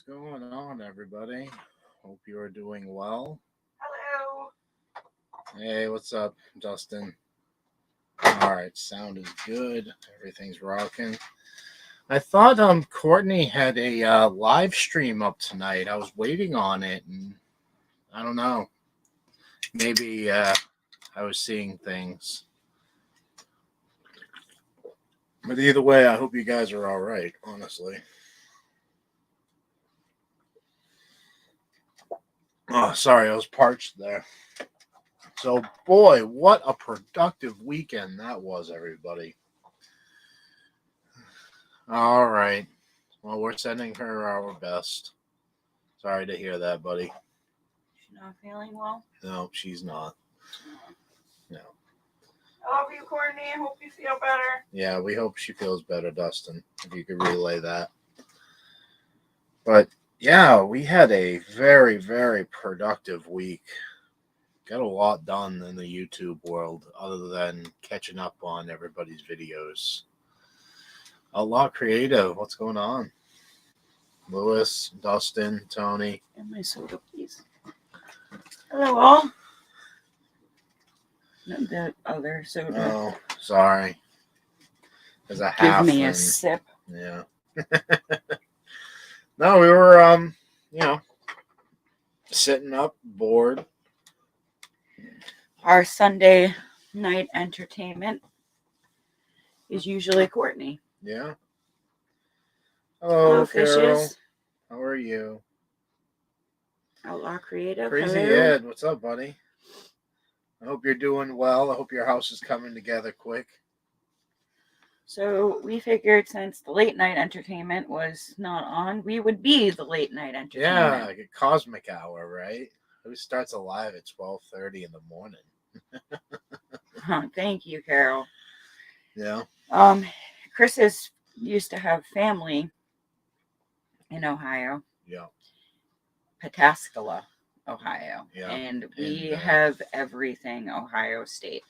going on, everybody? Hope you are doing well. Hello. Hey, what's up, Dustin? All right, sound is good. Everything's rocking. I thought Courtney had a live stream up tonight. I was waiting on it, and I don't know. Maybe I was seeing things. But either way, I hope you guys are all right. Honestly. Oh, sorry, I was parched there. So, boy, what a productive weekend that was, everybody. All right. Well, we're sending her our best. Sorry to hear that, buddy. She's not feeling well? No, she's not. No. I love you, Courtney. I hope you feel better. Yeah, we hope she feels better, Dustin, if you could relay that. But, yeah, we had a very, very productive week. Got a lot done in the YouTube world other than catching up on everybody's videos. A lot creative. What's going on? Lewis, Dustin, Tony. And my soda, please. Hello, all. Not the other soda. Oh, sorry. There's a Give half. me a sip. Yeah. No, we were, sitting up, bored. Our Sunday night entertainment is usually Courtney. Yeah. Hello, Carol. fishes. How are you? Outlaw Creative. Crazy Hello. Ed, what's up, buddy? I hope you're doing well. I hope your house is coming together quick. So we figured since the late night entertainment was not on, we would be the late night entertainment. Yeah, like a cosmic hour, right? It starts alive at 12:30 in the morning. Thank you, Carol. Yeah. Chris used to have family in Ohio. Yeah. Pataskala, Ohio. Yeah. And we have everything Ohio State.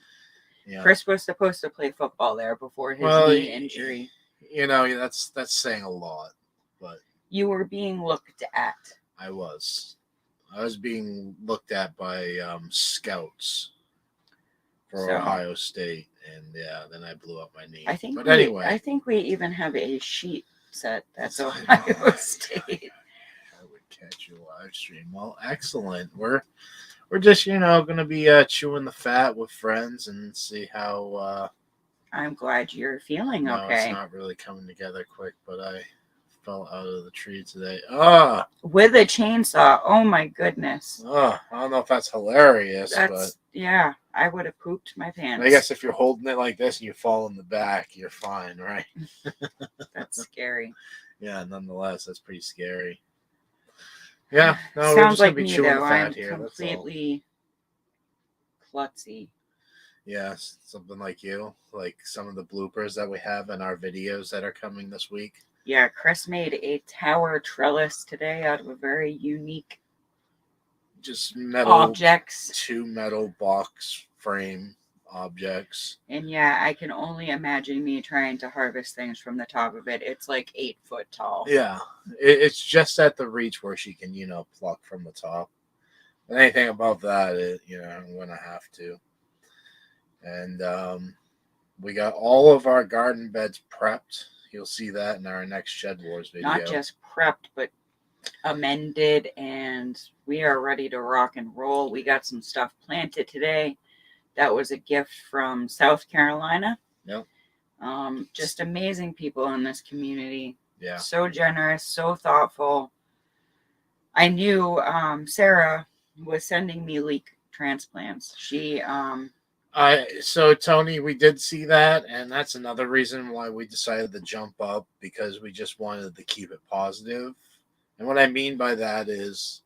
Yeah. Chris was supposed to play football there before his knee injury. You know, that's saying a lot, but you were being looked at. I was being looked at by scouts for Ohio State, and yeah, then I blew up my knee. I think anyway, I think we even have a sheet set that's Ohio State. I would catch your live stream. Well, excellent. We're just going to be chewing the fat with friends and see how. I'm glad you're feeling okay. No, it's not really coming together quick, but I fell out of the tree today. With a chainsaw. Oh my goodness. I don't know if that's hilarious, but yeah, I would have pooped my pants. I guess if you're holding it like this and you fall in the back, you're fine, right? That's scary. Yeah, nonetheless, that's pretty scary. Yeah, no, sounds we're just like gonna be me chewing though. the fat I'm here. completely klutzy. Yeah, something like you, like some of the bloopers that we have in our videos that are coming this week. Yeah, Chris made a tower trellis today out of a very unique just metal objects. 2 metal box frame objects. And yeah, I can only imagine me trying to harvest things from the top of it. It's like 8 foot tall. Yeah, it's just at the reach where she can, pluck from the top. But anything above that, I'm gonna have to. And we got all of our garden beds prepped. You'll see that in our next Shed Wars video. Not just prepped, but amended, and we are ready to rock and roll. We got some stuff planted today. That was a gift from South Carolina. Yep. Just amazing people in this community. Yeah. So generous, so thoughtful. I knew Sarah was sending me leek transplants. She So Tony, we did see that, and that's another reason why we decided to jump up, because we just wanted to keep it positive. And what I mean by that is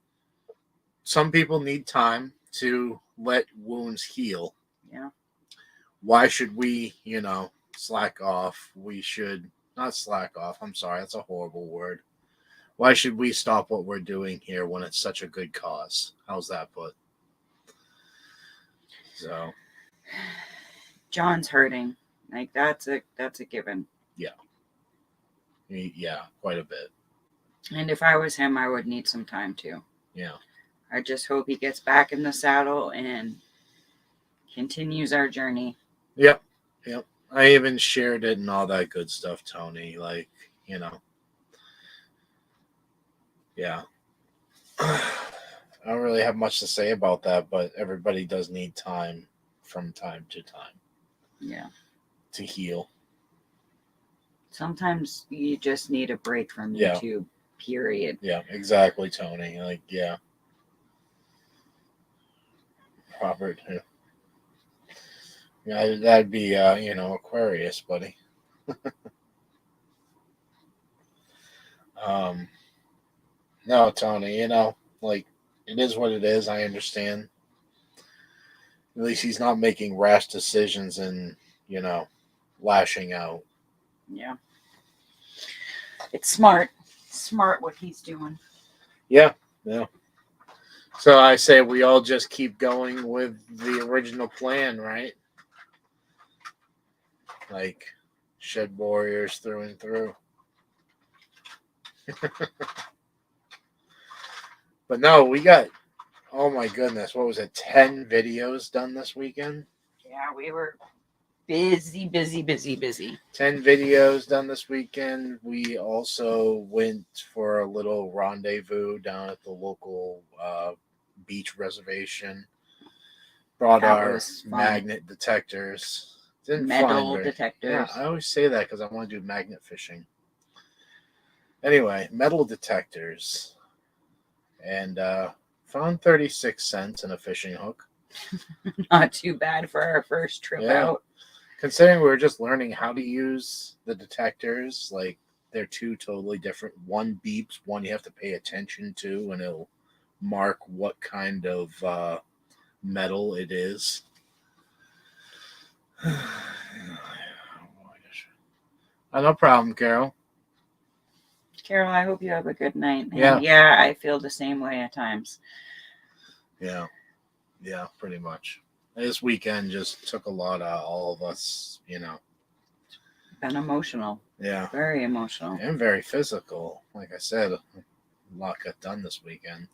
some people need time to let wounds heal. Yeah. Why should we, slack off? We should not slack off. I'm sorry, that's a horrible word. Why should we stop what we're doing here when it's such a good cause? How's that put? So John's hurting. Like that's a given. Yeah. Yeah, quite a bit. And if I was him, I would need some time too. Yeah. I just hope he gets back in the saddle and continues our journey. Yep. Yep. I even shared it and all that good stuff, Tony. Like, yeah. I don't really have much to say about that, but everybody does need time from time to time. Yeah. To heal. Sometimes you just need a break from Yeah. YouTube, period. Yeah, exactly, Tony. Like, yeah. Robert. Yeah, that'd be, Aquarius, buddy. No, Tony, like, it is what it is. I understand. At least he's not making rash decisions and, lashing out. Yeah. It's smart. Smart what he's doing. Yeah, yeah. So I say we all just keep going with the original plan, right? Like, shed warriors through and through. But no, we got, oh my goodness, what was it, 10 videos done this weekend? Yeah, we were busy. 10 videos done this weekend. We also went for a little rendezvous down at the local beach reservation. Brought That our was fun. magnet detectors. Metal detectors. Yeah, I always say that because I want to do magnet fishing. Anyway, metal detectors. And found 36 cents in a fishing hook. Not too bad for our first trip out. Considering we were just learning how to use the detectors, like, they're two totally different. One beeps, one you have to pay attention to, and it'll mark what kind of metal it is. No problem, Carol. Carol, I hope you have a good night. And Yeah. yeah, I feel the same way at times. Yeah, pretty much. This weekend just took a lot out of all of us, Been emotional. Yeah. Very emotional. And very physical. Like I said, a lot got done this weekend.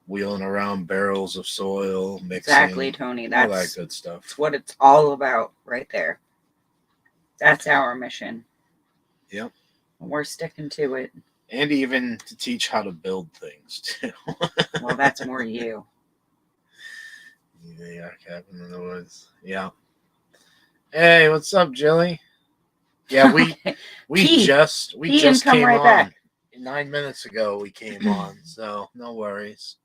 Wheeling around barrels of soil, mixing. Exactly, Tony. All that good stuff. That's what it's all about right there. That's our mission. Yep. We're sticking to it. And even to teach how to build things, too. Well, that's more you. Yeah, cabin in the woods. Yeah. Hey, what's up, Jilly? Yeah, we just came right on. Back. 9 minutes ago we came on, so no worries.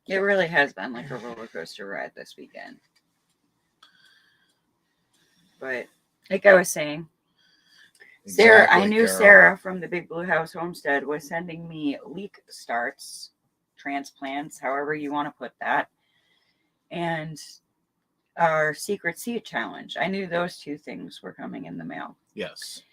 It really has been like a roller coaster ride this weekend. But like I was saying, Sarah, I knew Carol. Sarah from the Big Blue House Homestead was sending me leek starts, transplants, however you want to put that, and our secret seed challenge. I knew those two things were coming in the mail. Yes.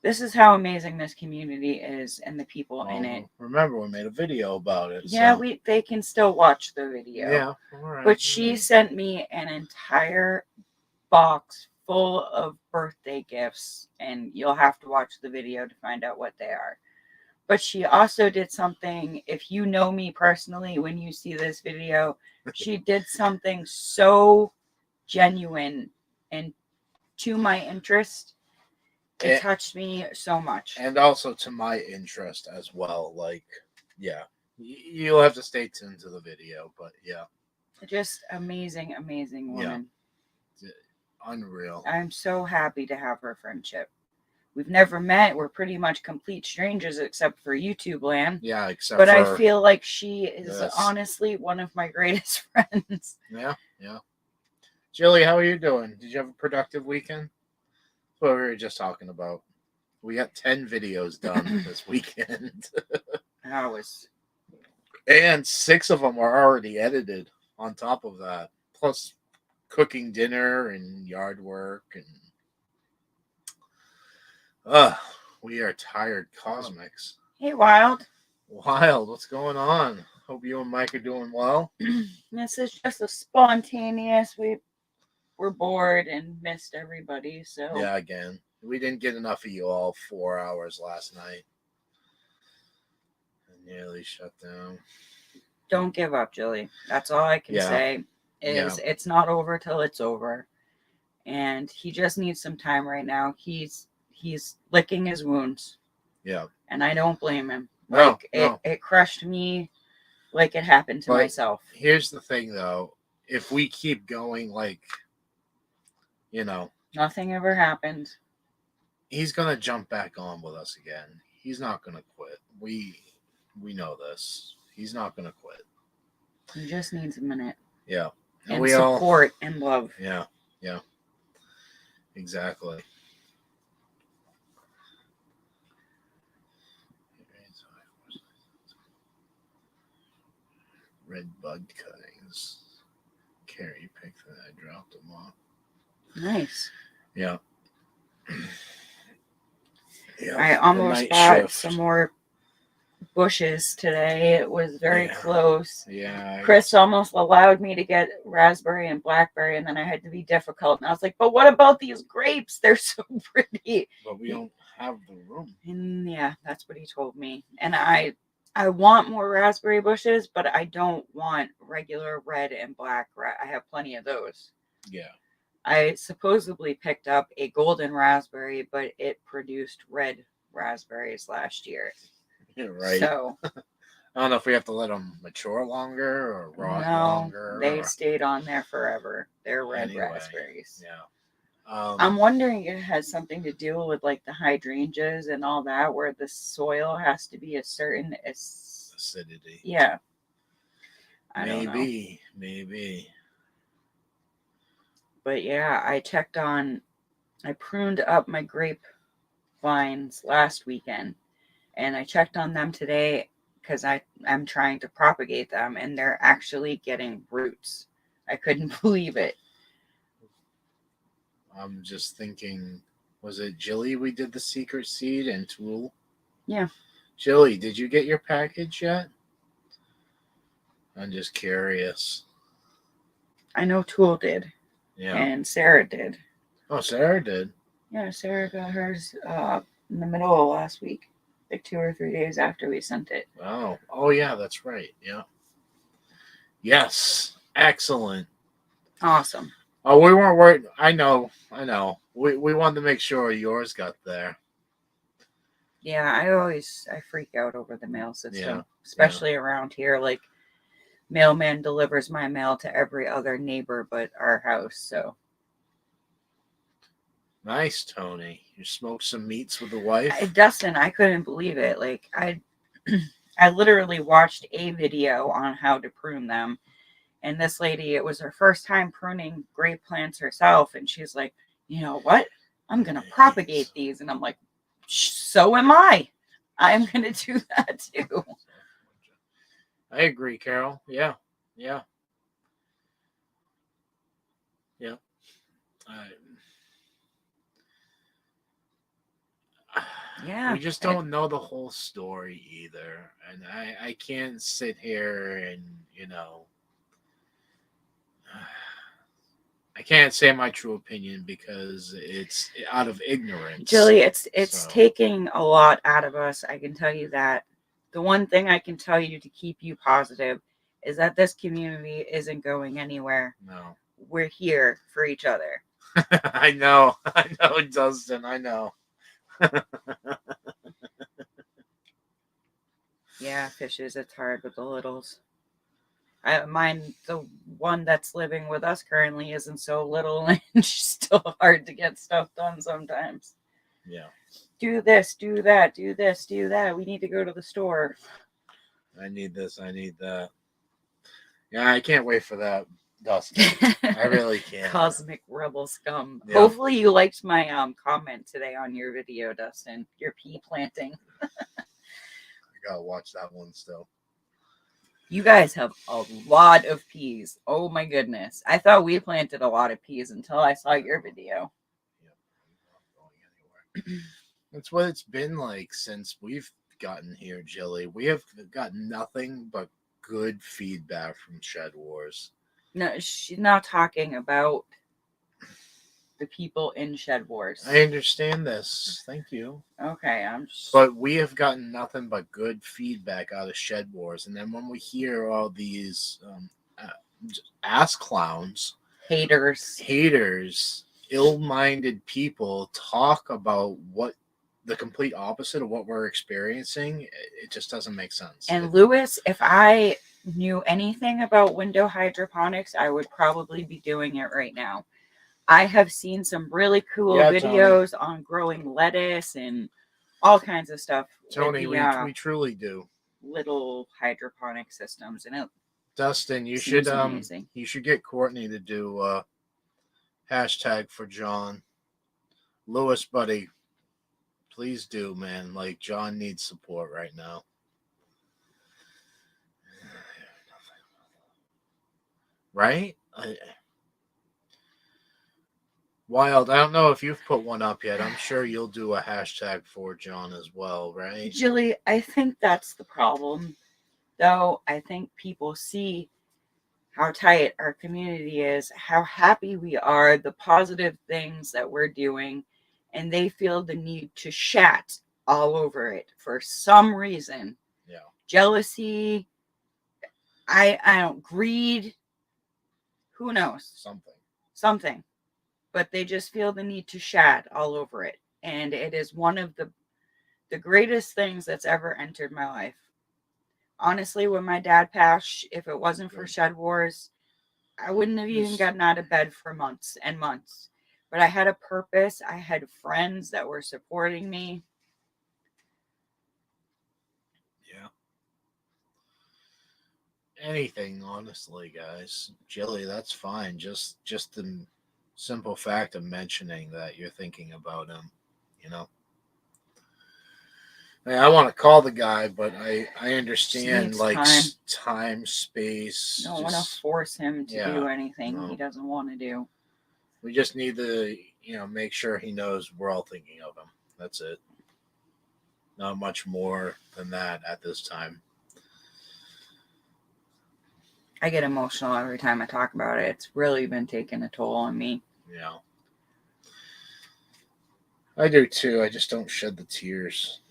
This is how amazing this community is and the people in it. Remember, we made a video about it. Yeah, so. They can still watch the video. Yeah, all right. But she sent me an entire box full of birthday gifts, and you'll have to watch the video to find out what they are. But she also did something, if you know me personally, when you see this video, she did something so genuine and to my interest. It touched me so much. And also to my interest as well. Like, yeah, you'll have to stay tuned to the video, but yeah. Just amazing woman. Yeah. Unreal. I'm so happy to have her friendship. We've never met. We're pretty much complete strangers except for YouTube land. Yeah, But I feel like she is honestly one of my greatest friends. Yeah. Jilly, how are you doing? Did you have a productive weekend? That's what we were just talking about. We got 10 videos done this weekend. And 6 of them are already edited on top of that. Plus cooking dinner and yard work and we are tired cosmics. Hey, Wild, what's going on? Hope you and Mike are doing well. This is just a spontaneous. We were bored and missed everybody. So Yeah, again, we didn't get enough of you all 4 hours last night. I nearly shut down. don't give up, Jilly. That's all I can Yeah. say. Is it's not over till it's over, and he just needs some time right now. He's licking his wounds, Yeah. and I don't blame him. No, Like no. it crushed me, like it happened to But myself. here's the thing, though. If we keep going, like, you know, Nothing ever happened. he's gonna jump back on with us again. He's not gonna quit. We know this. He's not gonna quit. He just needs a minute. Yeah. And we support and love. Yeah. Yeah. Exactly. Red bud cuttings. Carrie picked that. I dropped them off. Nice. Yeah. Yeah. I almost bought some more bushes today. It was very close. Yeah. Chris almost allowed me to get raspberry and blackberry, and then I had to be difficult. And I was like, but what about these grapes? They're so pretty. But we don't have the room. And yeah, that's what he told me. And I want more raspberry bushes, but I don't want regular red and black. I have plenty of those. Yeah. I supposedly picked up a golden raspberry, but it produced red raspberries last year. Yeah, right. So I don't know if we have to let them mature longer or rot longer. They stayed on there forever. They're red raspberries. Yeah. I'm wondering if it has something to do with like the hydrangeas and all that, where the soil has to be a certain acidity. Yeah. I don't know. Maybe. But yeah, I pruned up my grape vines last weekend, and I checked on them today because I'm trying to propagate them, and they're actually getting roots. I couldn't believe it. I'm just thinking, was it Jilly we did the secret seed and Tool? Yeah. Jilly, did you get your package yet? I'm just curious. I know Tool did. Yeah. And Sarah did. Oh, Sarah did? Yeah, Sarah got hers in the middle of last week. Like 2 or 3 days after we sent it. Oh yeah, that's right. Yeah. Yes. Excellent. Awesome. Oh, we weren't worried. I know. We wanted to make sure yours got there. Yeah, I freak out over the mail system, especially around here. Like, mailman delivers my mail to every other neighbor but our house. So nice, Tony. You smoked some meats with the wife. Dustin, I couldn't believe it. Like I literally watched a video on how to prune them. And this lady, it was her first time pruning grape plants herself. And she's like, you know what? I'm going to propagate these. And I'm like, so am I. I'm going to do that too. I agree, Carol. Yeah. Yeah. We just don't know the whole story either. And I can't sit here and, I can't say my true opinion because it's out of ignorance. Jilly, it's taking a lot out of us. I can tell you that. The one thing I can tell you to keep you positive is that this community isn't going anywhere. No. We're here for each other. I know, Dustin. I know. Yeah, fishes, it's hard with the littles. The one that's living with us currently isn't so little, and she's still hard to get stuff done sometimes. Yeah. Do this, do that, do this, do that. We need to go to the store. I need this, I need that. Yeah, I can't wait for that, Dustin. I really can't. Cosmic rebel scum. Yeah. Hopefully you liked my comment today on your video, Dustin. Your pea planting. I gotta watch that one still. You guys have a lot of peas. Oh my goodness. I thought we planted a lot of peas until I saw your video. That's what it's been like since we've gotten here, Jilly. We have gotten nothing but good feedback from Shed Wars. No, she's not talking about the people in Shed Wars. I understand this. Thank you. Okay, I'm just... But we have gotten nothing but good feedback out of Shed Wars. And then when we hear all these ass clowns, haters, ill-minded people talk about what the complete opposite of what we're experiencing, it just doesn't make sense. And Lewis, if I knew anything about window hydroponics, I would probably be doing it right now. I have seen some really cool videos on growing lettuce and all kinds of stuff. Tony, we truly do. Little hydroponic systems, and it Dustin, you should get Courtney to do hashtag for John. Lewis, buddy, please do, man. Like, John needs support right now. Right? Wild, I don't know if you've put one up yet. I'm sure you'll do a hashtag for John as well, right? Jilly, I think that's the problem. Though I think people see how tight our community is, how happy we are, the positive things that we're doing, and they feel the need to shat all over it for some reason. Yeah. Jealousy, I don't, greed, who knows? Something. But they just feel the need to shat all over it. And it is one of the greatest things that's ever entered my life. Honestly, when my dad passed, if it wasn't for Shed Wars, I wouldn't have even gotten out of bed for months and months. But I had a purpose. I had friends that were supporting me. Yeah. Anything, honestly, guys. Jilly, that's fine. Just the simple fact of mentioning that you're thinking about him, you know. I want to call the guy, but I understand, like, time, space. I don't want to force him to do anything he doesn't want to do. We just need to, make sure he knows we're all thinking of him. That's it. Not much more than that at this time. I get emotional every time I talk about it. It's really been taking a toll on me. Yeah. I do too. I just don't shed the tears.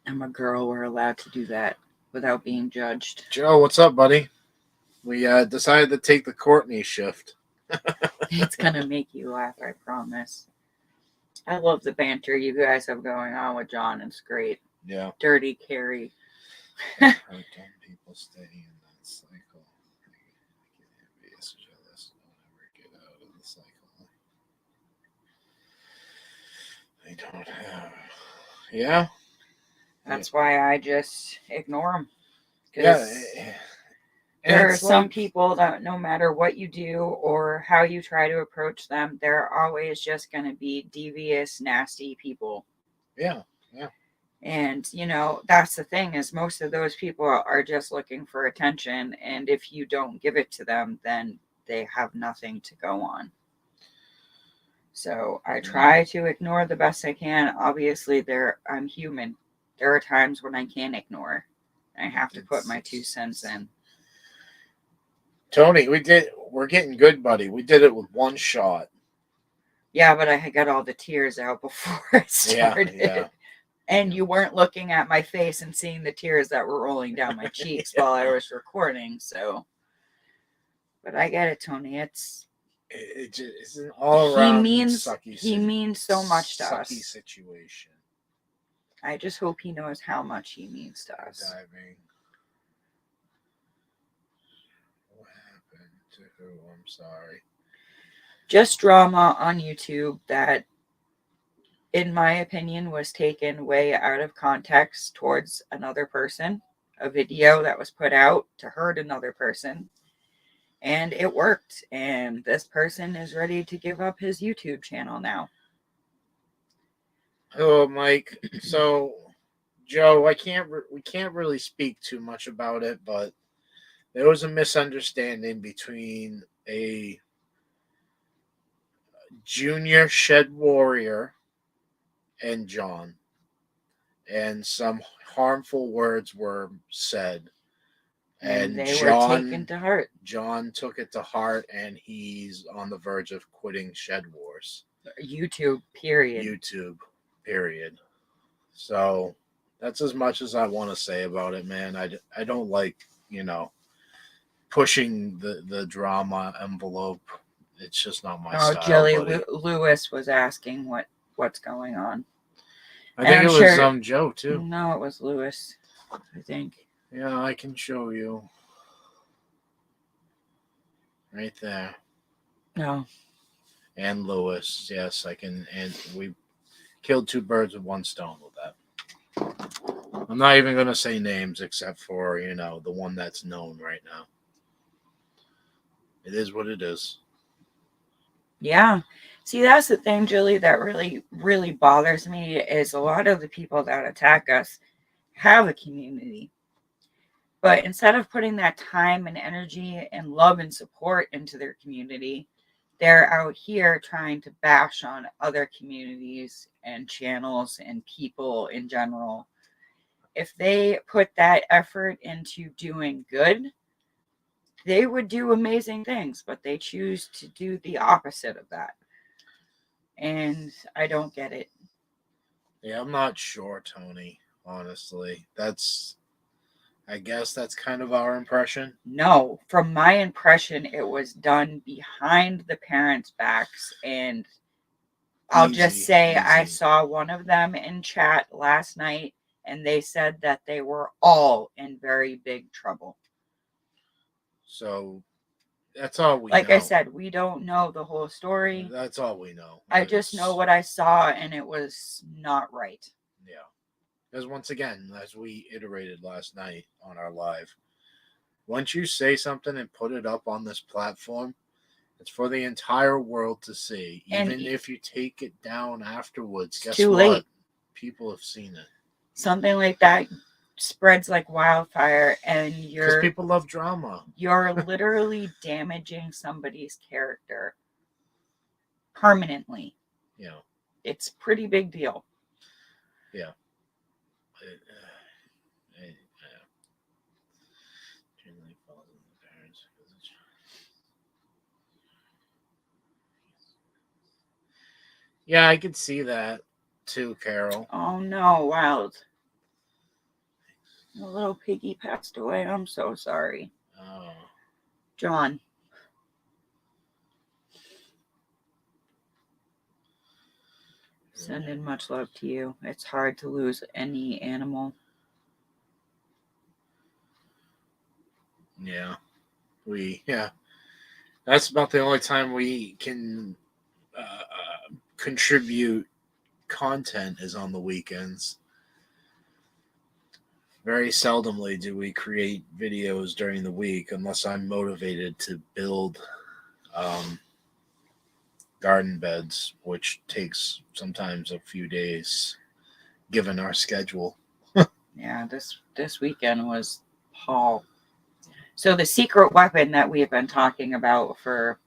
I'm a girl. We're allowed to do that without being judged. Joe, what's up, buddy? We decided to take the Courtney shift. It's going to make you laugh, I promise. I love the banter you guys have going on with John. It's great. Yeah. Dirty Carrie. How don't people stay in that cycle? I get envious, jealous, don't ever get out of the cycle. They don't have. Yeah. That's why I just ignore them. Yeah. There are some people that no matter what you do or how you try to approach them, they're always just going to be devious, nasty people. Yeah. And, that's the thing is most of those people are just looking for attention. And if you don't give it to them, then they have nothing to go on. So I try to ignore the best I can. Obviously, I'm human. There are times when I can't ignore. I have to put my 2 cents in. Tony, we're getting good, buddy. We did it with one shot. Yeah, but I got all the tears out before it started. Yeah. And you weren't looking at my face and seeing the tears that were rolling down my cheeks while I was recording. So, but I get it, Tony. It's an all around he means so much to us. Sucky situation. I just hope he knows how much he means to us. Diving. What happened to who? I'm sorry. Just drama on YouTube that, in my opinion, was taken way out of context towards another person. A video that was put out to hurt another person. And it worked. And this person is ready to give up his YouTube channel now. Hello, Mike. So, Joe, we can't really speak too much about it, but there was a misunderstanding between a junior Shed Warrior and John, and some harmful words were said. And And they were taken to heart. John took it to heart, and he's on the verge of quitting Shed Wars. YouTube, period. YouTube, period. So that's as much as I want to say about it, man. I don't like, pushing the drama envelope. It's just not my style, Jilly buddy. Lewis was asking what's going on. I think it was Joe too. No, it was Lewis, I think. Yeah, I can show you. Right there. No. And Lewis, yes, I can. And we killed two birds with one stone with that. I'm not even going to say names except for, the one that's known right now. It is what it is. Yeah. See, that's the thing, Julie, that really, really bothers me is a lot of the people that attack us have a community. But instead of putting that time and energy and love and support into their community, they're out here trying to bash on other communities and channels and people in general. If they put that effort into doing good, they would do amazing things, but they choose to do the opposite of that. And I don't get it. Yeah, I'm not sure, Tony, honestly. I guess that's kind of our impression. No, from my impression, it was done behind the parents' backs. And I'll just say I saw one of them in chat last night, and they said that they were all in very big trouble. So that's all we know. Like I said, we don't know the whole story. That's all we know. I just know what I saw, and it was not right. Yeah. Because once again, as we iterated last night on our live, once you say something and put it up on this platform, it's for the entire world to see. Even if you take it down afterwards, guess too what? Late. People have seen it. Something like that spreads like wildfire, and because people love drama. You're literally damaging somebody's character permanently. Yeah. It's a pretty big deal. Yeah. Yeah, I could see that too, Carol. Oh no, Wild. The little piggy passed away. I'm so sorry. Oh. John. Sending much love to you. It's hard to lose any animal. Yeah. That's about the only time we can contribute content is on the weekends. Very seldomly do we create videos during the week unless I'm motivated to build garden beds, which takes sometimes a few days given our schedule. Yeah, this weekend was Paul. So the secret weapon that we've been talking about for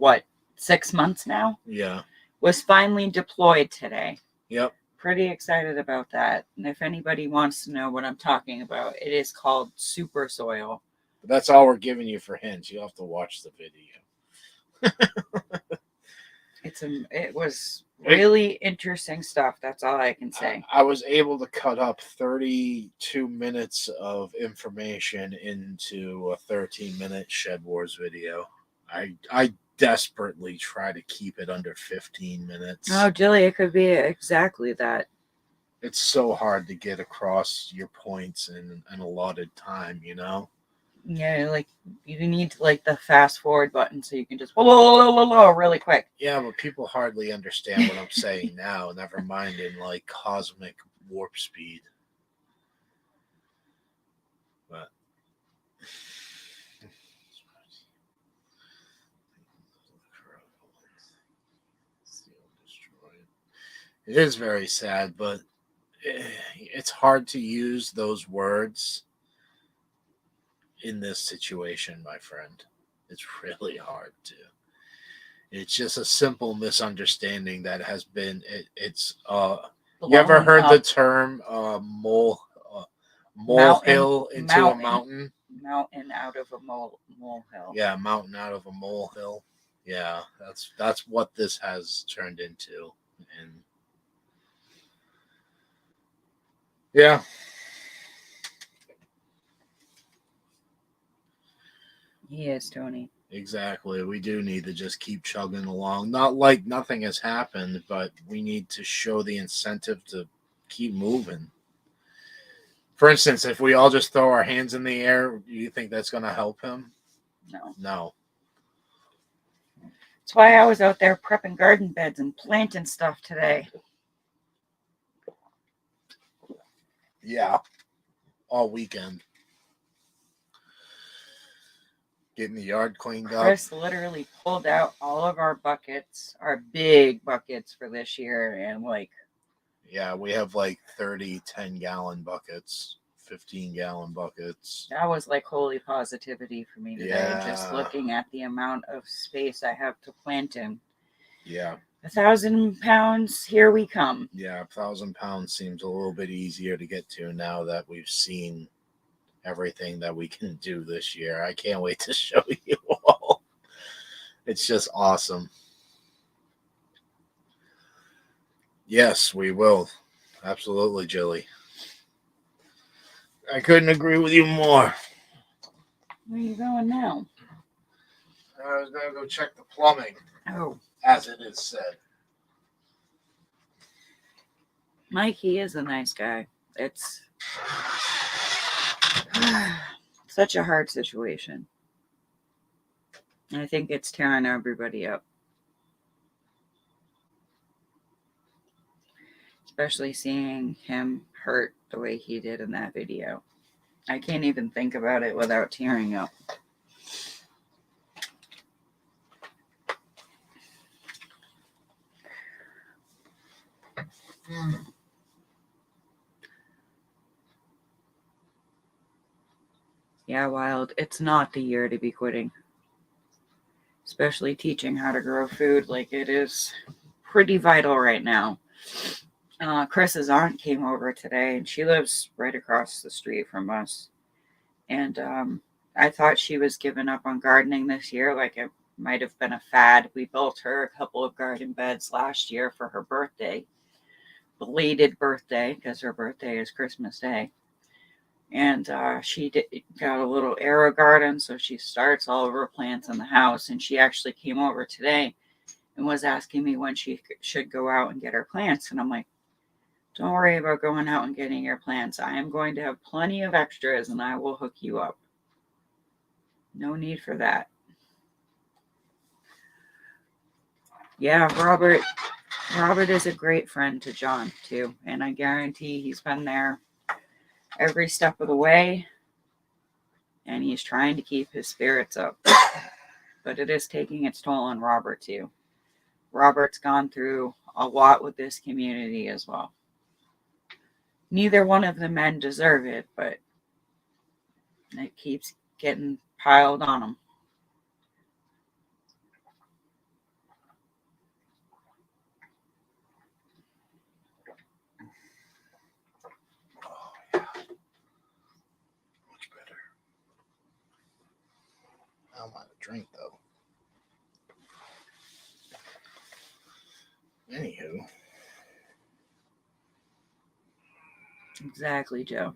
6 months now? Yeah. Was finally deployed today. Yep. Pretty excited about that. And if anybody wants to know what I'm talking about, it is called Super Soil. But that's all we're giving you for hints. You'll have to watch the video. It was really interesting stuff. That's all I can say. I was able to cut up 32 minutes of information into a 13-minute Shed Wars video. I desperately try to keep it under 15 minutes. Oh, Jilly, it could be exactly that. It's so hard to get across your points in an allotted time, Yeah, like you need the fast forward button so you can just really quick. Yeah, but people hardly understand what I'm saying now. Never mind in cosmic warp speed. But it is very sad, but it's hard to use those words in this situation, my friend. It's really hard to. It's just a simple misunderstanding that has been. You ever heard the term molehill into a mountain? mountain out of a molehill. Yeah, mountain out of a molehill. Yeah, that's what this has turned into. And yeah. He is, Tony. Exactly. We do need to just keep chugging along. Not like nothing has happened, but we need to show the incentive to keep moving. For instance, if we all just throw our hands in the air, do you think that's going to help him? No. No. That's why I was out there prepping garden beds and planting stuff today. Yeah. All weekend. Getting the yard cleaned up. Chris literally pulled out all of our buckets, our big buckets for this year, and yeah, we have like 30 10-gallon buckets, 15-gallon buckets. That was like holy positivity for me today. Yeah. Just looking at the amount of space I have to plant in. Yeah. 1,000 pounds, here we come. Yeah, 1,000 pounds seems a little bit easier to get to now that we've seen everything that we can do this year. I can't wait to show you all. It's just awesome. Yes, we will. Absolutely, Jilly. I couldn't agree with you more. Where are you going now? I was going to go check the plumbing, Oh, as it is said. Mike, he is a nice guy. It's such a hard situation. I think it's tearing everybody up. Especially seeing him hurt the way he did in that video. I can't even think about it without tearing up. Yeah, Wild. It's not the year to be quitting. Especially teaching how to grow food. Like, it is pretty vital right now. Chris's aunt came over today, and she lives right across the street from us. And I thought she was giving up on gardening this year. Like, it might have been a fad. We built her a couple of garden beds last year for her birthday. Belated birthday, because her birthday is Christmas Day. And she got a little aero garden, so she starts all of her plants in the house. And she actually came over today and was asking me when she should go out and get her plants. And I'm like, don't worry about going out and getting your plants. I am going to have plenty of extras, and I will hook you up. No need for that. Yeah, Robert is a great friend to John, too. And I guarantee he's been there every step of the way. And he's trying to keep his spirits up. But it is taking its toll on Robert, too. Robert's gone through a lot with this community as well. Neither one of the men deserve it, but it keeps getting piled on them. Oh, yeah. Much better. I'm out of drink, though. Anywho. Exactly, Joe.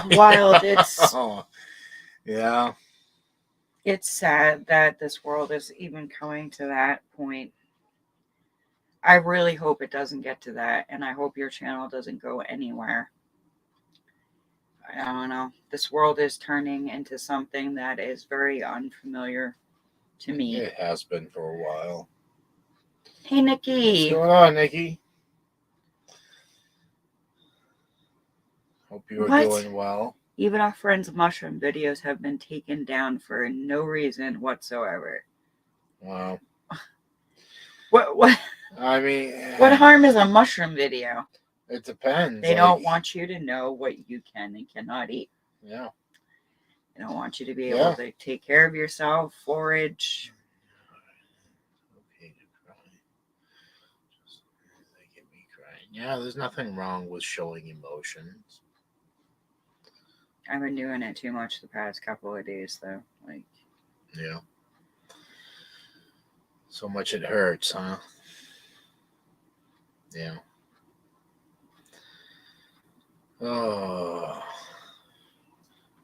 Wild. It's yeah. It's sad that this world is even coming to that point. I really hope it doesn't get to that, and I hope your channel doesn't go anywhere. I don't know. This world is turning into something that is very unfamiliar to me. It has been for a while. Hey, Nikki. What's going on, Nikki? Hope you are doing well. Even our friends' mushroom videos have been taken down for no reason whatsoever. Wow. What? I mean, what harm is a mushroom video? It depends. They don't want you to know what you can and cannot eat. Yeah. They don't want you to be able to take care of yourself, forage. Yeah, there's nothing wrong with showing emotions. I've been doing it too much the past couple of days, though. Like, Yeah. So much it hurts, huh? Yeah. Oh.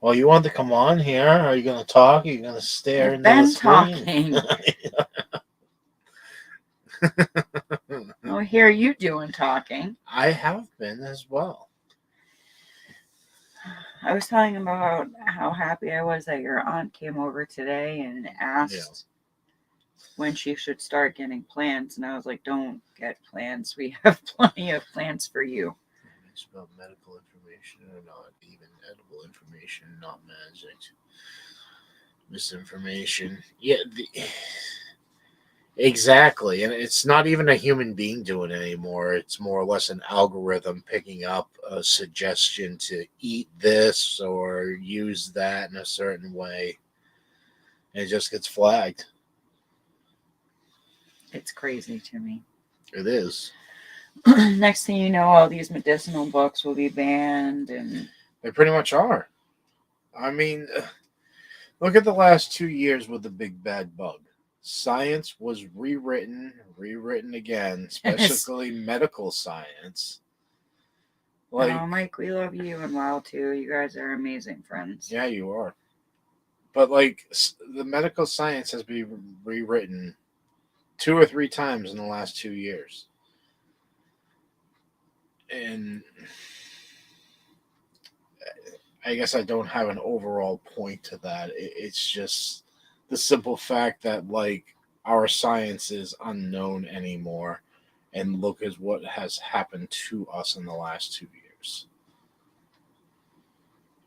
Well, you want to come on here? Are you going to talk? Are you going to stare I've into the been screen? talking. I'll hear you doing talking. I have been as well. I was telling him about how happy I was that your aunt came over today and asked when she should start getting plants. And I was like, don't get plants. We have plenty of plants for you. It's about medical information or not, even edible information, not magic. Misinformation. Yeah, exactly. And it's not even a human being doing it anymore. It's more or less an algorithm picking up a suggestion to eat this or use that in a certain way. And it just gets flagged. It's crazy to me. It is. Next thing you know, all these medicinal books will be banned, and They pretty much are. I mean, look at the last 2 years with the big bad bug. Science was rewritten again, especially medical science. Like, Mike, we love you and Lyle too. You guys are amazing friends. yeah, you are. But like, the medical science has been rewritten 2 or 3 times in the last 2 years, and I guess I don't have an overall point to that. It's just the simple fact that like our science is unknown anymore, and look at what has happened to us in the last 2 years.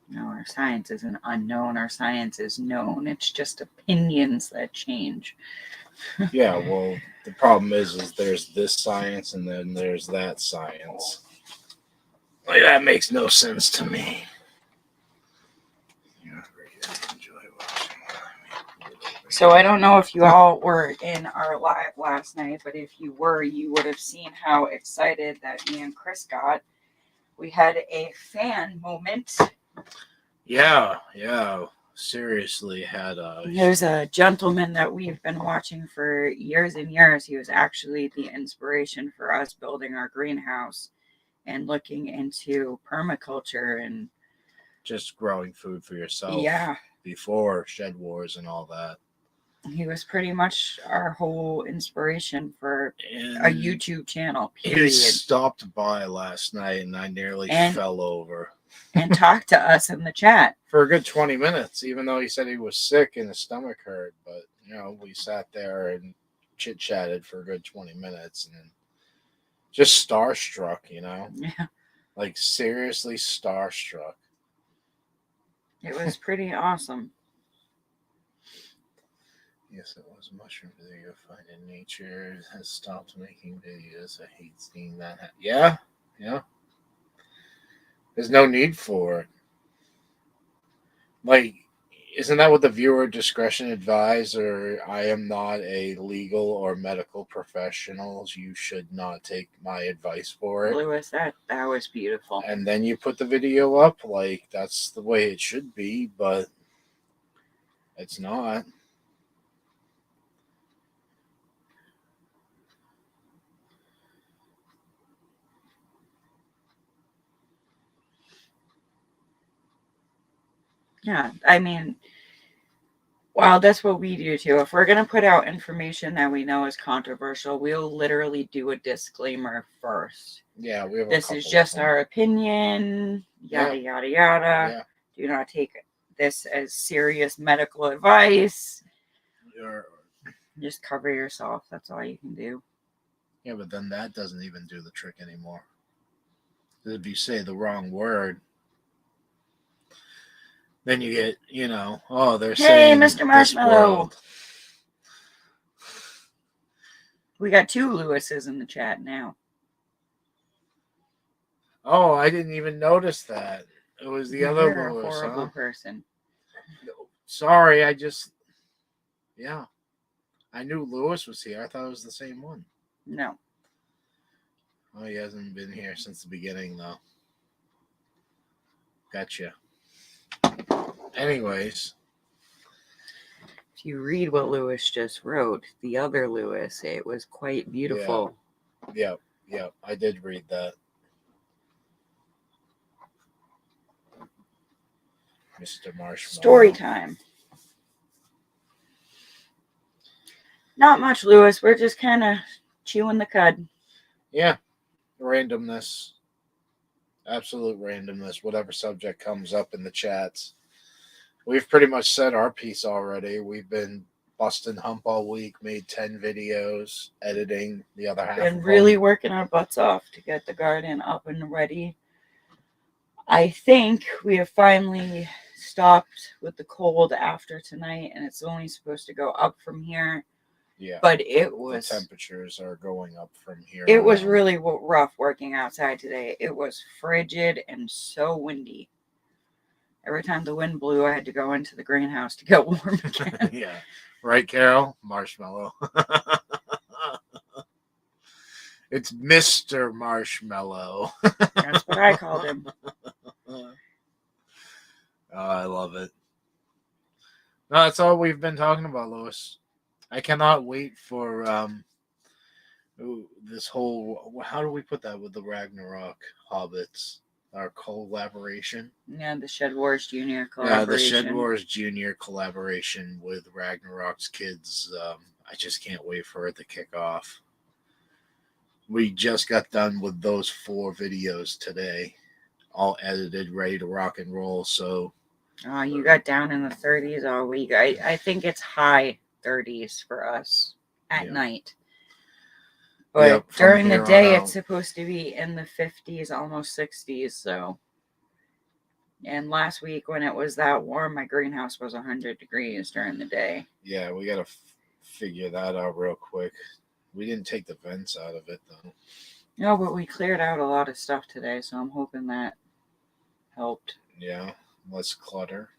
No, our science isn't unknown. Our science is known. It's just opinions that change. Yeah, well, the problem is there's this science and then there's that science. Like, that makes no sense to me. Yeah, enjoy watching. So I don't know if you all were in our live last night, but if you were, you would have seen how excited that me and Chris got. We had a fan moment. Yeah. Seriously, There's a gentleman that we've been watching for years and years. He was actually the inspiration for us building our greenhouse and looking into permaculture and just growing food for yourself. Yeah. Before Shed Wars and all that. He was pretty much our whole inspiration for a YouTube channel, He period. stopped by last night and I nearly fell over. And talked to us in the chat. For a good 20 minutes, even though he said he was sick and his stomach hurt. But, we sat there and chit-chatted for a good 20 minutes and just starstruck, Yeah. Like, seriously starstruck. It was pretty awesome. Yes, it was a mushroom video I find in nature. It has stopped making videos. I hate seeing that. Yeah. There's no need for it. Like, isn't that what the viewer discretion advised? Or I am not a legal or medical professional. You should not take my advice for it. Lewis, that was beautiful. And then you put the video up. Like, that's the way it should be, but it's not. Yeah, I mean, well, that's what we do too. If we're going to put out information that we know is controversial, we'll literally do a disclaimer first. Yeah, we have this is just our opinion, yada, yada, yada. Yeah. Do not take this as serious medical advice. Just cover yourself. That's all you can do. Yeah, but then that doesn't even do the trick anymore. If you say the wrong word, then you get, they're saying, hey, Mr. Marshmallow. We got 2 Lewises in the chat now. Oh, I didn't even notice that. It was the other Lewis, a horrible person. Sorry, I knew Lewis was here. I thought it was the same one. No. Oh, he hasn't been here since the beginning, though. Gotcha. Anyways. If you read what Lewis just wrote, the other Lewis, it was quite beautiful. Yeah, I did read that. Mr. Marshmallow. Story time. Not much, Lewis. We're just kind of chewing the cud. Yeah, randomness. Absolute randomness. Whatever subject comes up in the chats. We've pretty much said our piece already. We've been busting hump all week, made 10 videos, editing the other half. Been really working our butts off to get the garden up and ready. I think we have finally stopped with the cold after tonight, and it's only supposed to go up from here. Yeah. But it was... The temperatures are going up from here. It was really rough working outside today. It was frigid and so windy. Every time the wind blew, I had to go into the greenhouse to get warm again. Yeah. Right, Carol? Marshmallow. It's Mr. Marshmallow. That's what I called him. Oh, I love it. No, that's all we've been talking about, Lewis. I cannot wait for this whole... How do we put that with the Ragnarok Hobbits? Our collaboration? Yeah, the Shed Wars Junior Yeah, collaboration. the Shed Wars Junior collaboration with Ragnarok's kids. I just can't wait for it to kick off. We just got done with those 4 videos today, all edited, ready to rock and roll. So, you got down in the 30s all week. I think it's high 30s for us at night. But during the day, it's supposed to be in the 50s, almost 60s. So, and last week when it was that warm, my greenhouse was 100 degrees during the day. Yeah, we got to figure that out real quick. We didn't take the vents out of it, though. No, but we cleared out a lot of stuff today, so I'm hoping that helped. Yeah, less clutter.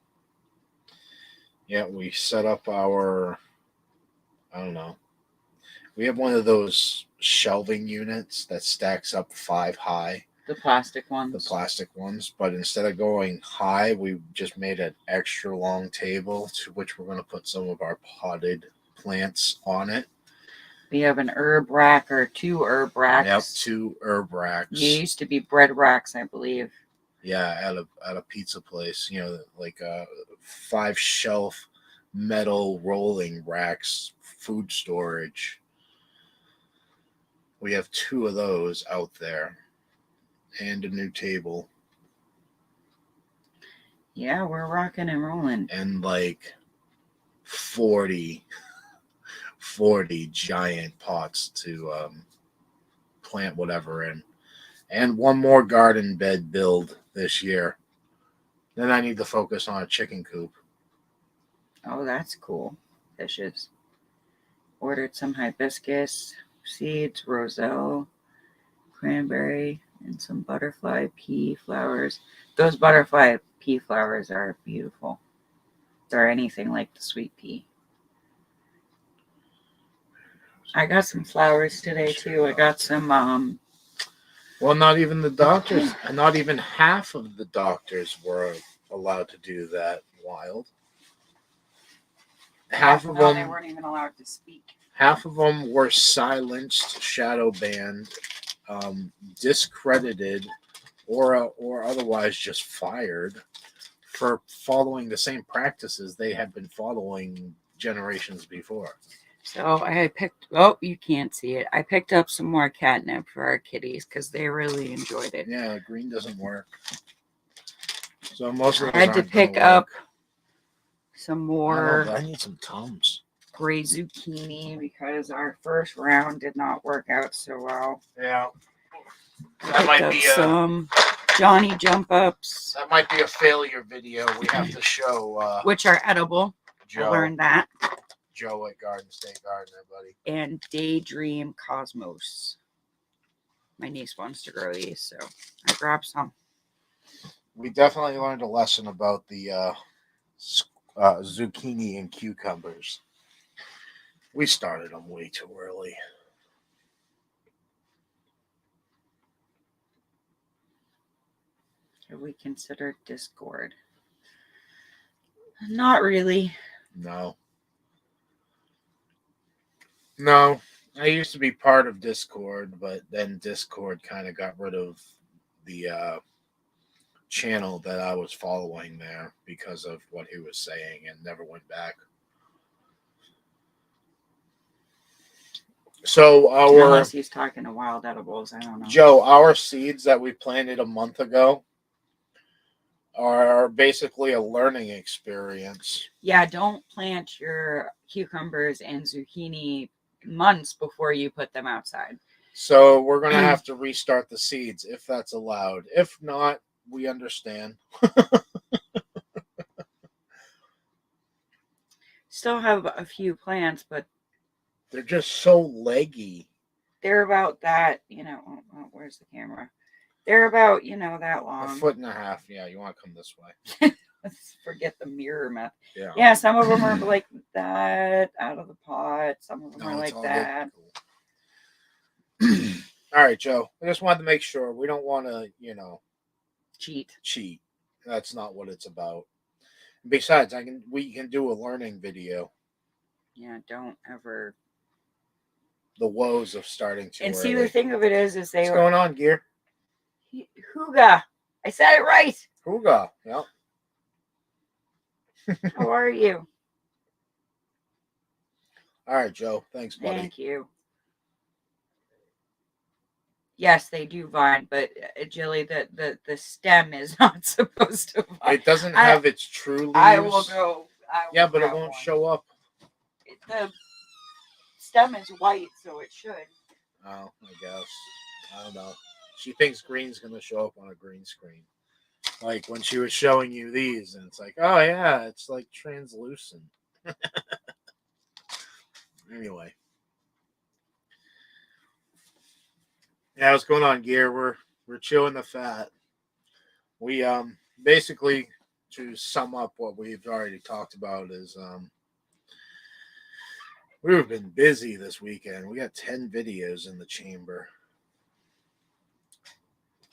Yeah, we set up our... I don't know. We have one of those shelving units that stacks up 5 high. The plastic ones. The plastic ones. But instead of going high, we just made an extra long table to which we're going to put some of our potted plants on it. We have an herb rack or 2 herb racks. Yep, 2 herb racks. They used to be bread racks, I believe. Yeah, at a pizza place. You know, like 5 shelf metal rolling racks, food storage. We have 2 of those out there and a new table. Yeah, we're rocking and rolling. And like 40 giant pots to plant whatever in. And 1 more garden bed build this year. Then I need to focus on a chicken coop. Oh, that's cool. Fishes. Ordered some hibiscus seeds, roselle, cranberry, and some butterfly pea flowers. Those butterfly pea flowers are beautiful. They're anything like the sweet pea. I got some flowers today too. I got some well, not even the doctors, not even half of the doctors were allowed to do that. Wild. Half of them, they weren't even allowed to speak. Half of them were silenced, shadow banned, discredited, or otherwise just fired for following the same practices they had been following generations before. So I had picked... Oh, you can't see it. I picked up some more catnip for our kitties because they really enjoyed it. Yeah, green doesn't work. So most of I had to pick up some more... I need some Tums. Gray zucchini because our first round did not work out so well. Yeah. That might be some Johnny jump ups. That might be a failure video. We have to show which are edible. Joe. I learned that. Joe at Garden State Gardener, buddy. And Daydream Cosmos. My niece wants to grow these, so I grabbed some. We definitely learned a lesson about the zucchini and cucumbers. We started them way too early. Have we considered Discord? Not really. No. No. I used to be part of Discord, but then Discord kind of got rid of the channel that I was following there because of what he was saying and never went back. So Unless he's talking to wild edibles, I don't know. Joe, our seeds that we planted a month ago are basically a learning experience. Yeah, don't plant your cucumbers and zucchini months before you put them outside. So we're going to have to restart the seeds if that's allowed. If not, we understand. Still have a few plants, but they're just so leggy. They're about that, where's the camera? They're about, that long. 1.5 feet. Yeah, you want to come this way. Let's forget the mirror method. Yeah, some of them are like that out of the pot. Some of them are like that. Cool. All right, Joe. I just wanted to make sure we don't want to, cheat. That's not what it's about. Besides, we can do a learning video. Yeah, don't ever. The woes of starting too and early. See, the thing of it is they. What's going on, Gear? Hooga. I said it right. Hooga. Yep. How are you? All right, Joe. Thanks, buddy. Thank you. Yes, they do vine, but Jilly, the stem is not supposed to vine. It doesn't have its true leaves. I will go. Yeah, but it won't show up. The stem is white, so it should. Oh, I guess. I don't know. She thinks green's going to show up on a green screen. Like when she was showing you these, and it's like, oh, yeah, it's like translucent. Anyway. Yeah, what's going on, Gear? We're chewing the fat. We basically, to sum up what we've already talked about, is we've been busy this weekend. We got 10 videos in the chamber.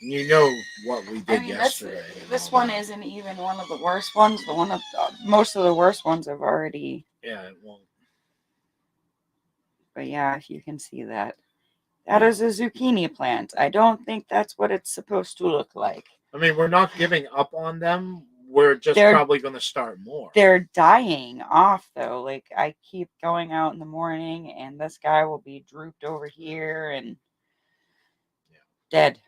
You know what we did yesterday. This one isn't even one of the worst ones. Most of the worst ones have already. Yeah, it won't. But yeah, if you can see that. That is a zucchini plant. I don't think that's what it's supposed to look like. I mean, we're not giving up on them. We're just probably going to start more. They're dying off, though. Like, I keep going out in the morning, and this guy will be drooped over here and dead.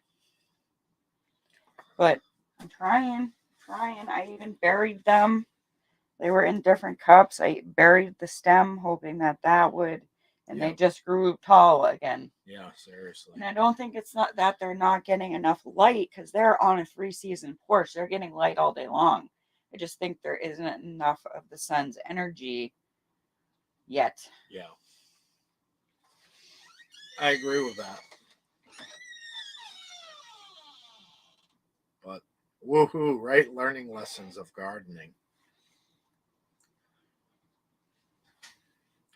But I'm trying. I even buried them. They were in different cups. I buried the stem, hoping that would... And they just grew tall again. Yeah, seriously. And I don't think it's not that they're not getting enough light, because they're on a 3-season porch. They're getting light all day long. I just think there isn't enough of the sun's energy yet. Yeah. I agree with that. But woohoo, right? Learning lessons of gardening.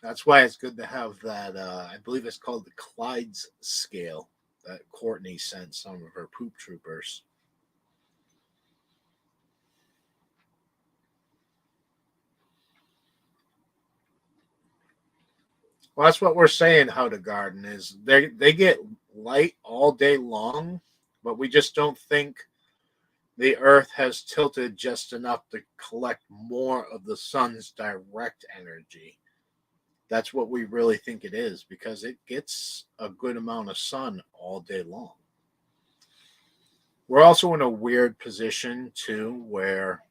That's why it's good to have that, I believe it's called the Clyde's scale that Courtney sent some of her poop troopers. Well, that's what we're saying how to garden is they get light all day long, but we just don't think the earth has tilted just enough to collect more of the sun's direct energy. That's what we really think it is, because it gets a good amount of sun all day long. We're also in a weird position, too, where...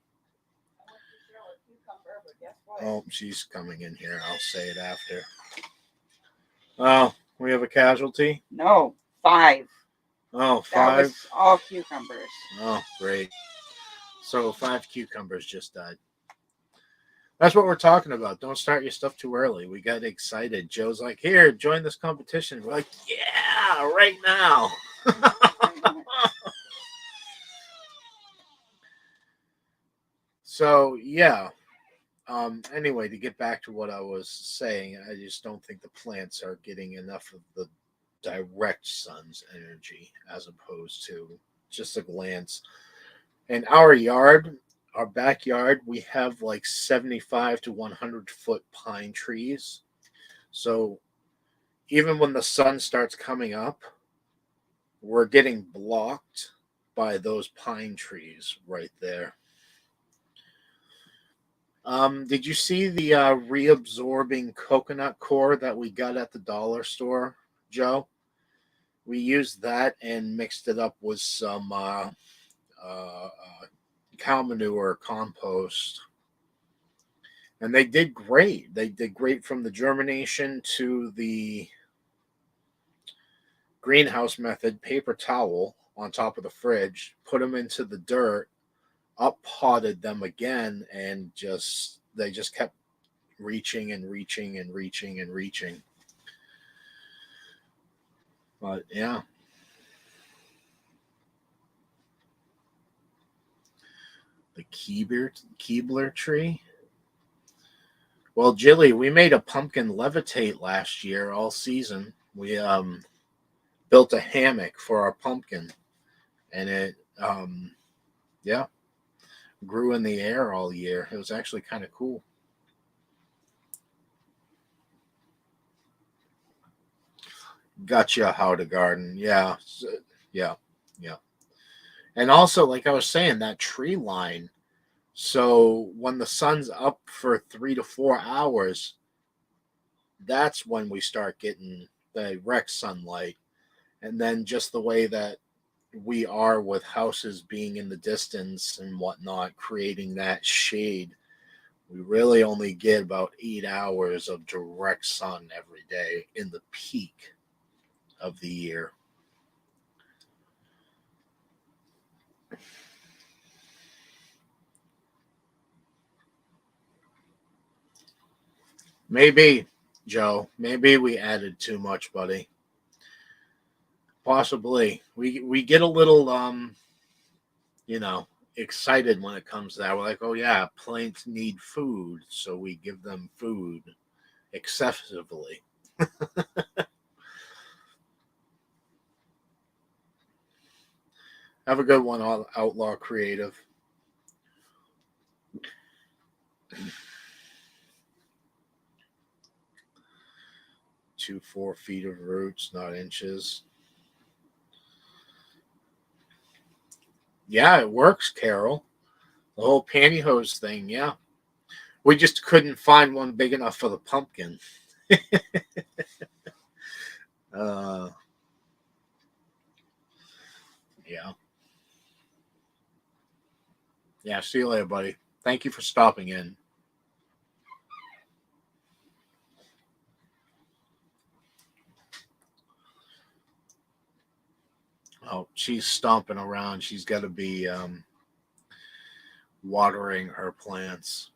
Oh, she's coming in here. I'll say it after. Oh, we have a casualty? No, 5. Oh, 5? That was all cucumbers. Oh, great. So 5 cucumbers just died. That's what we're talking about. Don't start your stuff too early. We got excited. Joe's like, here, join this competition. We're like, yeah, right now. So, yeah. Anyway, to get back to what I was saying, I just don't think the plants are getting enough of the direct sun's energy as opposed to just a glance. In our yard, our backyard, we have like 75 to 100-foot pine trees. So even when the sun starts coming up, we're getting blocked by those pine trees right there. Did you see the reabsorbing coconut core that we got at the dollar store, Joe? We used that and mixed it up with some cow manure compost, and they did great. They did great from the germination to the greenhouse method, paper towel on top of the fridge, put them into the dirt, up potted them again, and they just kept reaching and reaching and reaching and reaching. But yeah. The Keebler tree. Well, Jilly, we made a pumpkin levitate last year all season. We built a hammock for our pumpkin, and it yeah, grew in the air all year. It was actually kind of cool. Gotcha, how to garden. Yeah, yeah, yeah. And also, like I was saying, that tree line. So when the sun's up for 3 to 4 hours, that's when we start getting the direct sunlight. And then just the way that we are with houses being in the distance and whatnot, creating that shade, we really only get about 8 hours of direct sun every day in the peak of the year. Maybe, Joe, maybe we added too much, buddy. Possibly. We get a little you know, excited when it comes to that. We're like, oh yeah, plants need food, so we give them food excessively. Have a good one, Outlaw Creative. 4 feet of roots, not inches. Yeah, it works, Carol. The whole pantyhose thing, yeah. We just couldn't find one big enough for the pumpkin. uh, yeah. Yeah, see you later, buddy. Thank you for stopping in. Oh, she's stomping around. She's got to be watering her plants.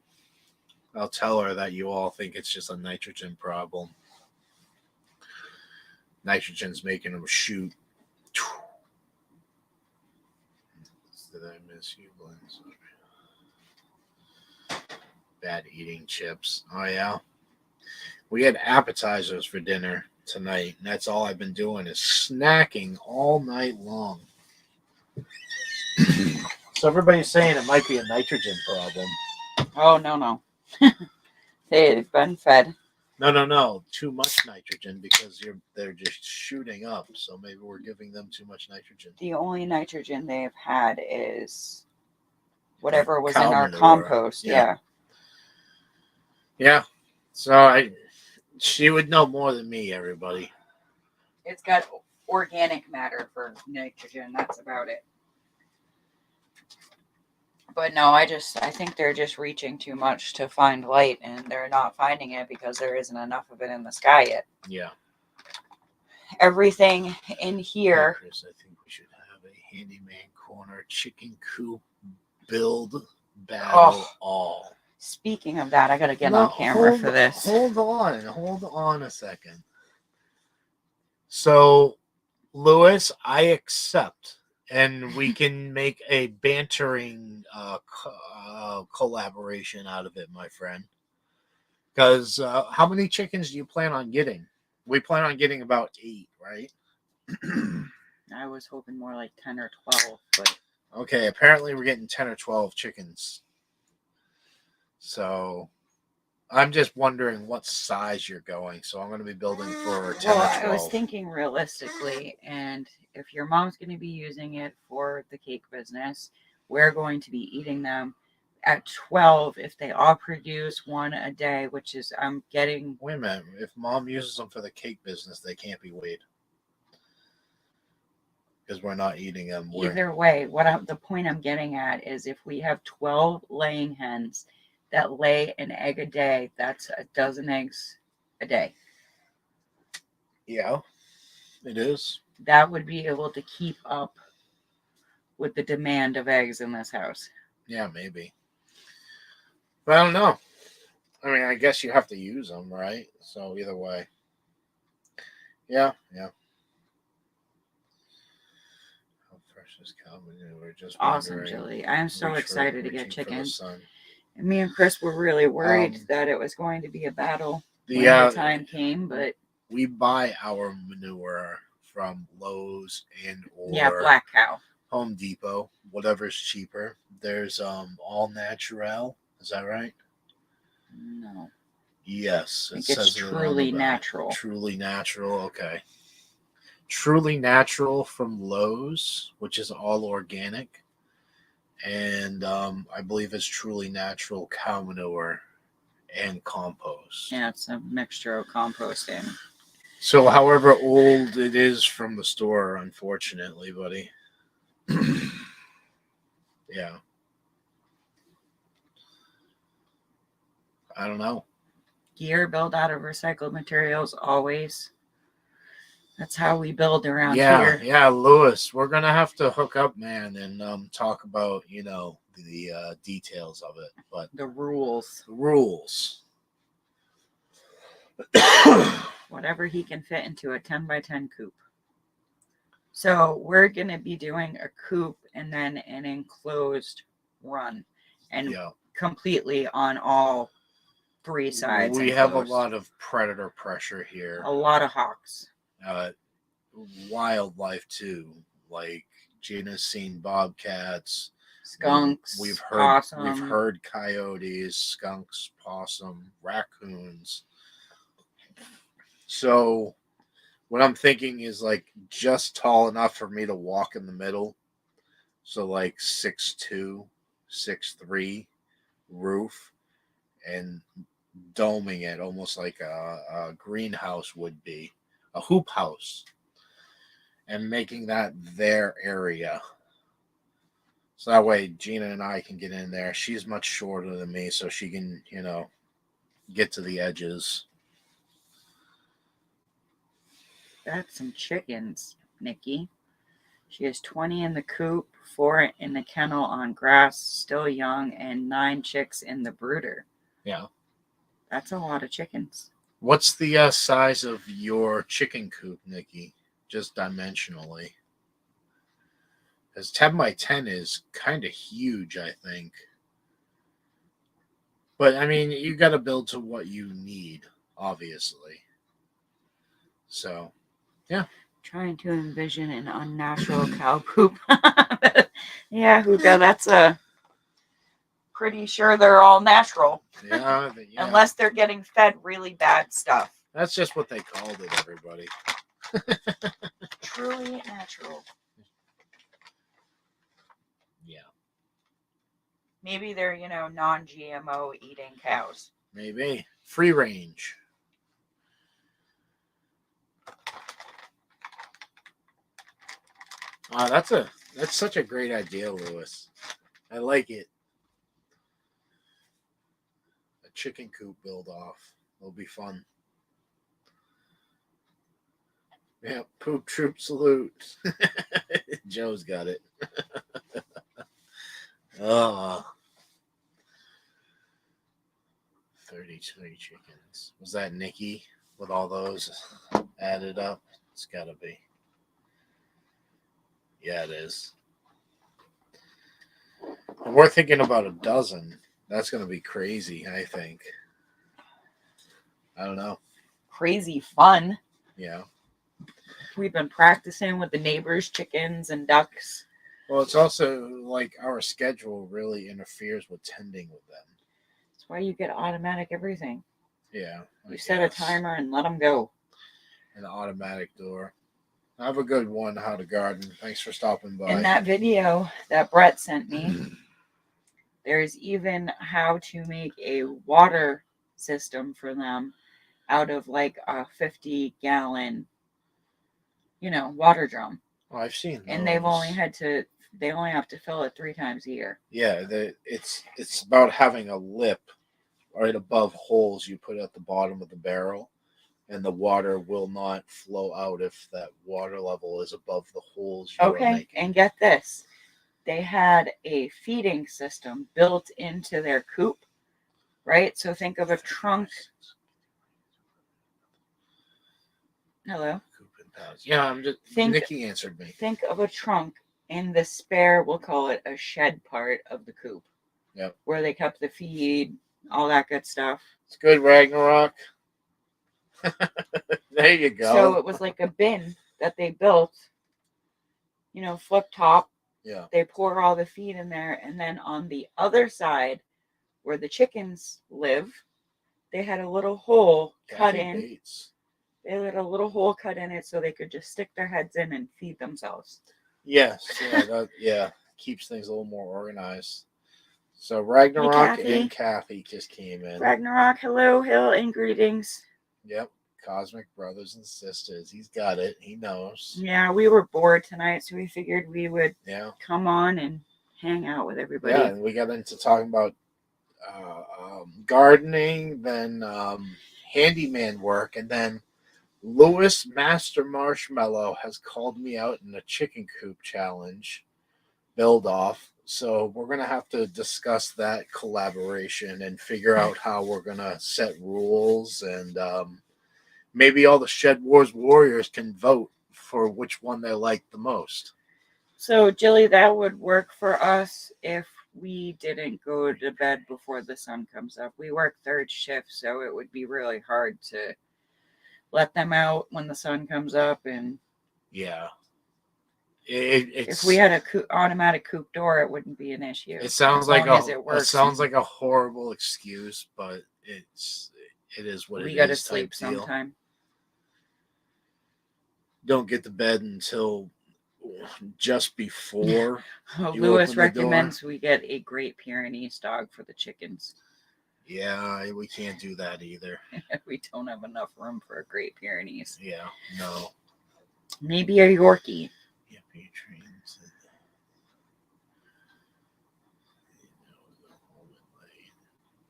I'll tell her that you all think it's just a nitrogen problem. Nitrogen's making them shoot. Did I miss you, Glenn? Bad eating chips. Oh, yeah. We had appetizers for dinner tonight, and that's all I've been doing is snacking all night long. So everybody's saying it might be a nitrogen problem. Oh, no. They've been fed. No. Too much nitrogen because they're just shooting up. So maybe we're giving them too much nitrogen. The only nitrogen they've had is whatever was Cow in our manure. compost. Yeah. So she would know more than me, everybody. It's got organic matter for nitrogen. That's about it. But no, I think they're just reaching too much to find light, and they're not finding it because there isn't enough of it in the sky yet. Yeah. Everything in here. Hey, Chris, I think we should have a handyman corner chicken coop build battle all. Speaking of that, I gotta get on camera for this. Hold on a second. So, Lewis, I accept, and we can make a bantering collaboration out of it, my friend. Because how many chickens do you plan on getting? We plan on getting about 8, right? I was hoping more like 10 or 12, but Okay, apparently we're getting 10 or 12 chickens. So I'm just wondering what size you're going. So I'm going to be building for 10 Well, or I was 12. thinking realistically, and if your mom's going to be using it for the cake business, we're going to be eating them at 12 if they all produce one a day, which is I'm getting. Wait a minute. If mom uses them for the cake business, they can't be weighed. Because we're not eating them. Either way, the point I'm getting at is if we have 12 laying hens that lay an egg a day, that's a dozen eggs a day. Yeah, it is. That would be able to keep up with the demand of eggs in this house. Yeah, maybe. But I don't know. I mean, I guess you have to use them, right? So either way. Yeah. How fresh is cow manure? We're just Awesome, wondering. Jilly. I am so excited to get chickens. And me and Chris were really worried that it was going to be a battle when the time came, but we buy our manure from Lowe's and Black Cow, Home Depot, whatever's cheaper. There's all natural. Is that right? No. Yes, it says truly natural. Truly natural. Okay. Truly natural from Lowe's, which is all organic. And I believe it's truly natural cow manure and compost. Yeah, it's a mixture of compost and. So, however old it is from the store, unfortunately, buddy. Yeah. I don't know. Gear built out of recycled materials always. That's how we build around here. Yeah, Lewis, we're gonna have to hook up, man, and talk about the details of it, but the rules. Whatever he can fit into a 10x10 coop. So we're gonna be doing a coop and then an enclosed run, and completely on all three sides. We have a lot of predator pressure here. A lot of hawks. Wildlife too, like Gina's seen bobcats, skunks. We've heard coyotes, skunks, possum, raccoons. So what I'm thinking is like just tall enough for me to walk in the middle. So like 6'2", 6'3" roof, and doming it almost like a greenhouse would be, a hoop house, and making that their area. So that way Gina and I can get in there. She's much shorter than me, so she can, get to the edges. That's some chickens, Nikki. She has 20 in the coop, 4 in the kennel on grass, still young, and 9 chicks in the brooder. Yeah. That's a lot of chickens. What's the size of your chicken coop, Nikki? Just dimensionally. Because 10x10 is kind of huge, I think. But, I mean, you got to build to what you need, obviously. So, yeah. Trying to envision an unnatural cow poop. Yeah, Hugo, that's a pretty sure they're all natural. Yeah. Unless they're getting fed really bad stuff. That's just what they called it, everybody. Truly natural. Yeah. Maybe they're, non-GMO eating cows. Maybe. Free range. That's such a great idea, Lewis. I like it. A chicken coop build off. It'll be fun. Yeah, poop troop salute. Joe's got it. 33 chickens. Was that Nikki with all those added up? It's gotta be. Yeah, it is. And we're thinking about a dozen. That's going to be crazy, I think. I don't know. Crazy fun. Yeah. We've been practicing with the neighbors' chickens and ducks. Well, it's also like our schedule really interferes with tending with them. That's why you get automatic everything. Yeah. You set a guess. timer and let them go. An automatic door. Have a good one, How to Garden. Thanks for stopping by. In that video that Brett sent me, there's even how to make a water system for them out of like a 50-gallon, water drum. Oh, I've seen those. And they only have to fill it 3 times a year. Yeah, it's about having a lip right above holes you put at the bottom of the barrel, and the water will not flow out if that water level is above the holes you are Okay, making. and get this. They had a feeding system built into their coop, right? So think of a trunk. Hello? Yeah, I'm just. Nikki answered me. Think of a trunk in the spare, we'll call it a shed part of the coop. Yep. Where they kept the feed, all that good stuff. It's good, Ragnarok. There you go. So it was like a bin that they built, flip top. Yeah. They pour all the feed in there, and then on the other side where the chickens live, they had a little hole cut in. Bates. They had a little hole cut in it so they could just stick their heads in and feed themselves. Yes, yeah, keeps things a little more organized. So Ragnarok and Kathy just came in. Ragnarok, hello, Hill, and greetings. Yep, Cosmic Brothers and Sisters. He's got it. He knows. Yeah, we were bored tonight, so we figured we would come on and hang out with everybody. Yeah, and we got into talking about gardening, then handyman work, and then Lewis Master Marshmallow has called me out in a chicken coop challenge build off. So we're going to have to discuss that collaboration and figure out how we're going to set rules, and maybe all the Shed Wars warriors can vote for which one they like the most. So, Jilly, that would work for us if we didn't go to bed before the sun comes up. We work third shift, so it would be really hard to let them out when the sun comes up. And yeah, if we had a automatic coop door, it wouldn't be an issue. It sounds like a horrible excuse, but it is what it is. We got to sleep sometime. Don't get to bed until just before. Lewis recommends we get a Great Pyrenees dog for the chickens. Yeah, we can't do that either. We don't have enough room for a Great Pyrenees. Yeah, no. Maybe a Yorkie. Yeah, patrons.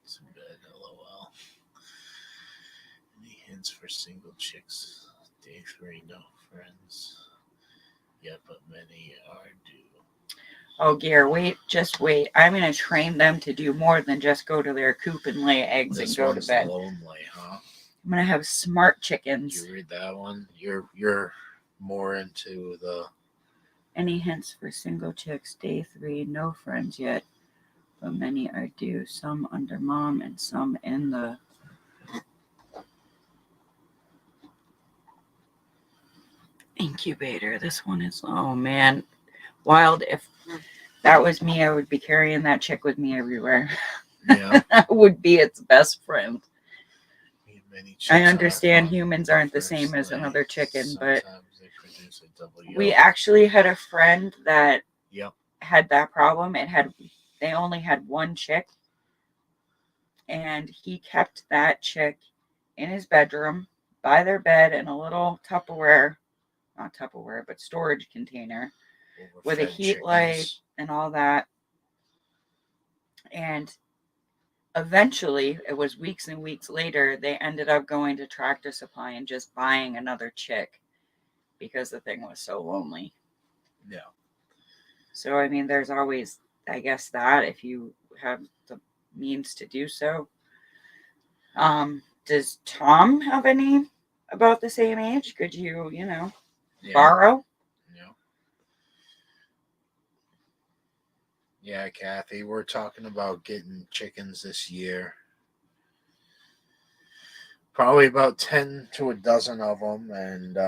Some bed, LOL. Any hints for single chicks? Day 3, no friends. Yeah, but many are due. Oh, Gear, just wait. I'm going to train them to do more than just go to their coop and lay eggs and go to bed. Lonely, huh? I'm going to have smart chickens. Did you read that one? You're more into the... Any hints for single chicks? Day 3, no friends yet, but many are due. Some under mom and some in the... incubator. This one is... Oh, man. Wild. If that was me, I would be carrying that chick with me everywhere. Yeah. I would be its best friend. I understand humans aren't the same as another chicken, but we actually had a friend that had that problem. They only had one chick, and he kept that chick in his bedroom by their bed in a little not Tupperware, but storage container with a heat light and all that. And eventually, it was weeks and weeks later, they ended up going to Tractor Supply and just buying another chick because the thing was so lonely. Yeah. So, I mean, there's always, I guess, that if you have the means to do so. Does Tom have any about the same age? Could you, borrow? Yeah, Kathy, we're talking about getting chickens this year. Probably about 10 to a dozen of them, and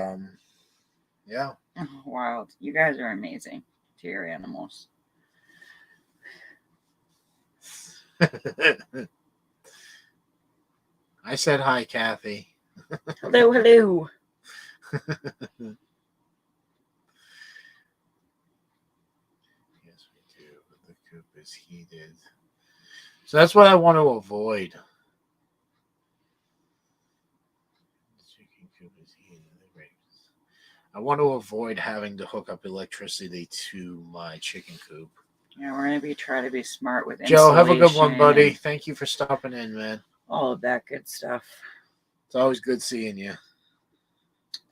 yeah. Oh, wild. You guys are amazing. to your animals. I said hi, Kathy. Hello, hello. Yes, we do. But the coop is heated. So that's what I want to avoid. The chicken coop is heated. I want to avoid having to hook up electricity to my chicken coop. Yeah, we're going to try to be smart with Joe, have a good one, insulation buddy. and Thank you for stopping in, man. all of that good stuff. It's always good seeing you.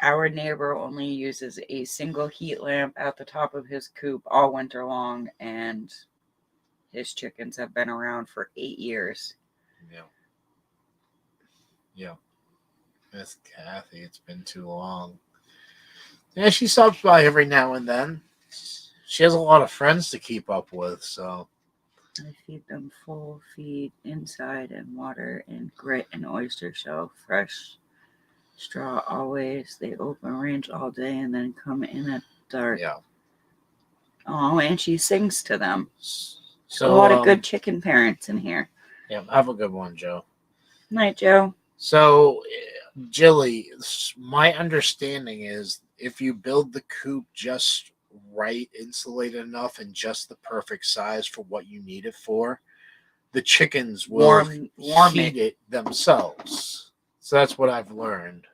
Our neighbor only uses a single heat lamp at the top of his coop all winter long, and his chickens have been around for 8 years. Yeah. Yeah. Miss Kathy, it's been too long. Yeah, she stops by every now and then. She has a lot of friends to keep up with, so. I feed them full feed inside and water and grit and oyster shell, fresh straw always. They open range all day and then come in at dark. Yeah. Oh, and she sings to them. So a lot of good chicken parents in here. Yeah, have a good one, Joe. Night, Joe. So, Jilly, my understanding is if you build the coop just right, insulated enough, and just the perfect size for what you need it for, the chickens will warm heat it themselves. So that's what I've learned.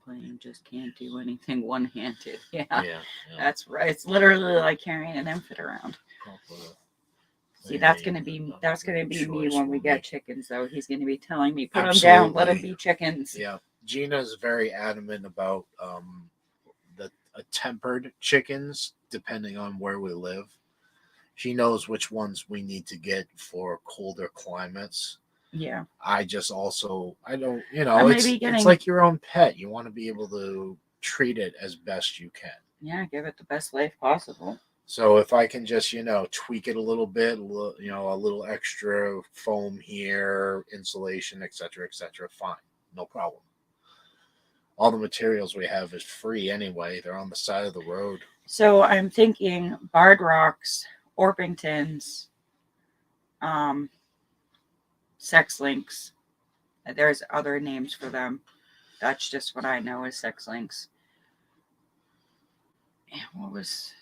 You just can't do anything one-handed. Yeah, Yeah. That's right. It's literally like carrying an infant around. See, that's gonna be me when we get chickens. Though he's gonna be telling me, put them down, let them be chickens. Yeah, Gina's very adamant about the tempered chickens, depending on where we live. She knows which ones we need to get for colder climates. Yeah. I don't, it's like your own pet. You want to be able to treat it as best you can. Yeah, give it the best life possible. So if I can just, tweak it a little bit, a little extra foam here, insulation, etc., fine. No problem. All the materials we have is free anyway. They're on the side of the road. So I'm thinking Barred Rocks, Orpingtons, Sex Links. There's other names for them. That's just what I know as Sex Links. And what was...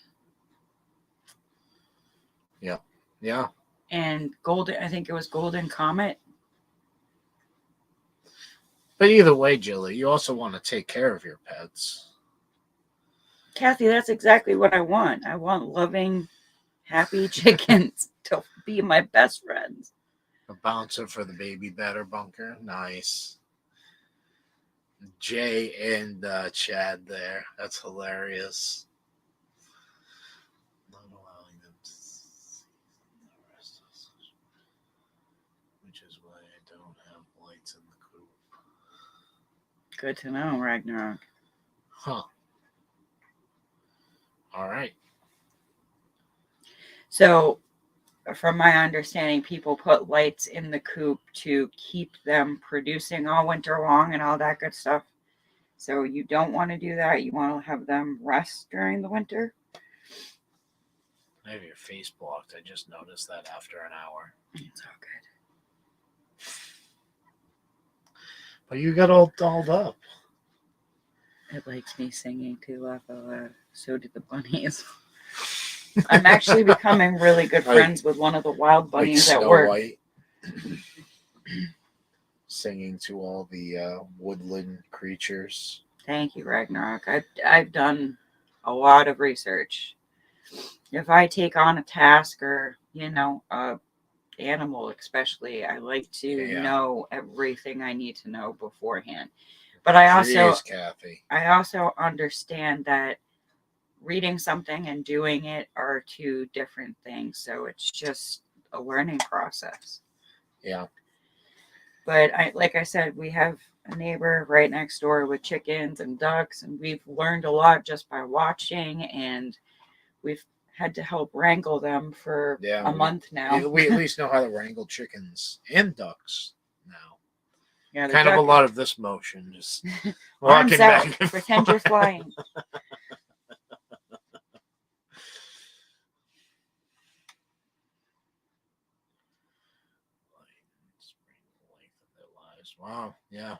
Yeah. And I think it was Golden Comet. But either way, Jilly, you also want to take care of your pets. Kathy, that's exactly what I want. I want loving, happy chickens to be my best friends. A bouncer for the baby batter bunker. Nice. Jay and Chad there. That's hilarious. Not allowing them to see the rest of us, which is why I don't have lights in the coop. Good to know, Ragnarok. Huh. All right. So, from my understanding, people put lights in the coop to keep them producing all winter long and all that good stuff. So you don't want to do that. You want to have them rest during the winter. I have your face blocked. I just noticed that after an hour. It's all good. But you got all dolled up. It likes me singing too. So do the bunnies. I'm actually becoming really good friends with one of the wild bunnies like at work. White. Singing to all the woodland creatures. Thank you, Ragnarok. I've done a lot of research. If I take on a task or, a animal especially, I like to know everything I need to know beforehand. But I also understand that reading something and doing it are two different things. So it's just a learning process. Yeah. But like I said, we have a neighbor right next door with chickens and ducks, and we've learned a lot just by watching, and we've had to help wrangle them for Yeah, a month now. we at least know how to wrangle chickens and ducks now. Yeah, Kind of a lot of this motion, just arms walking out, back and pretend you're flying. Wow, yeah.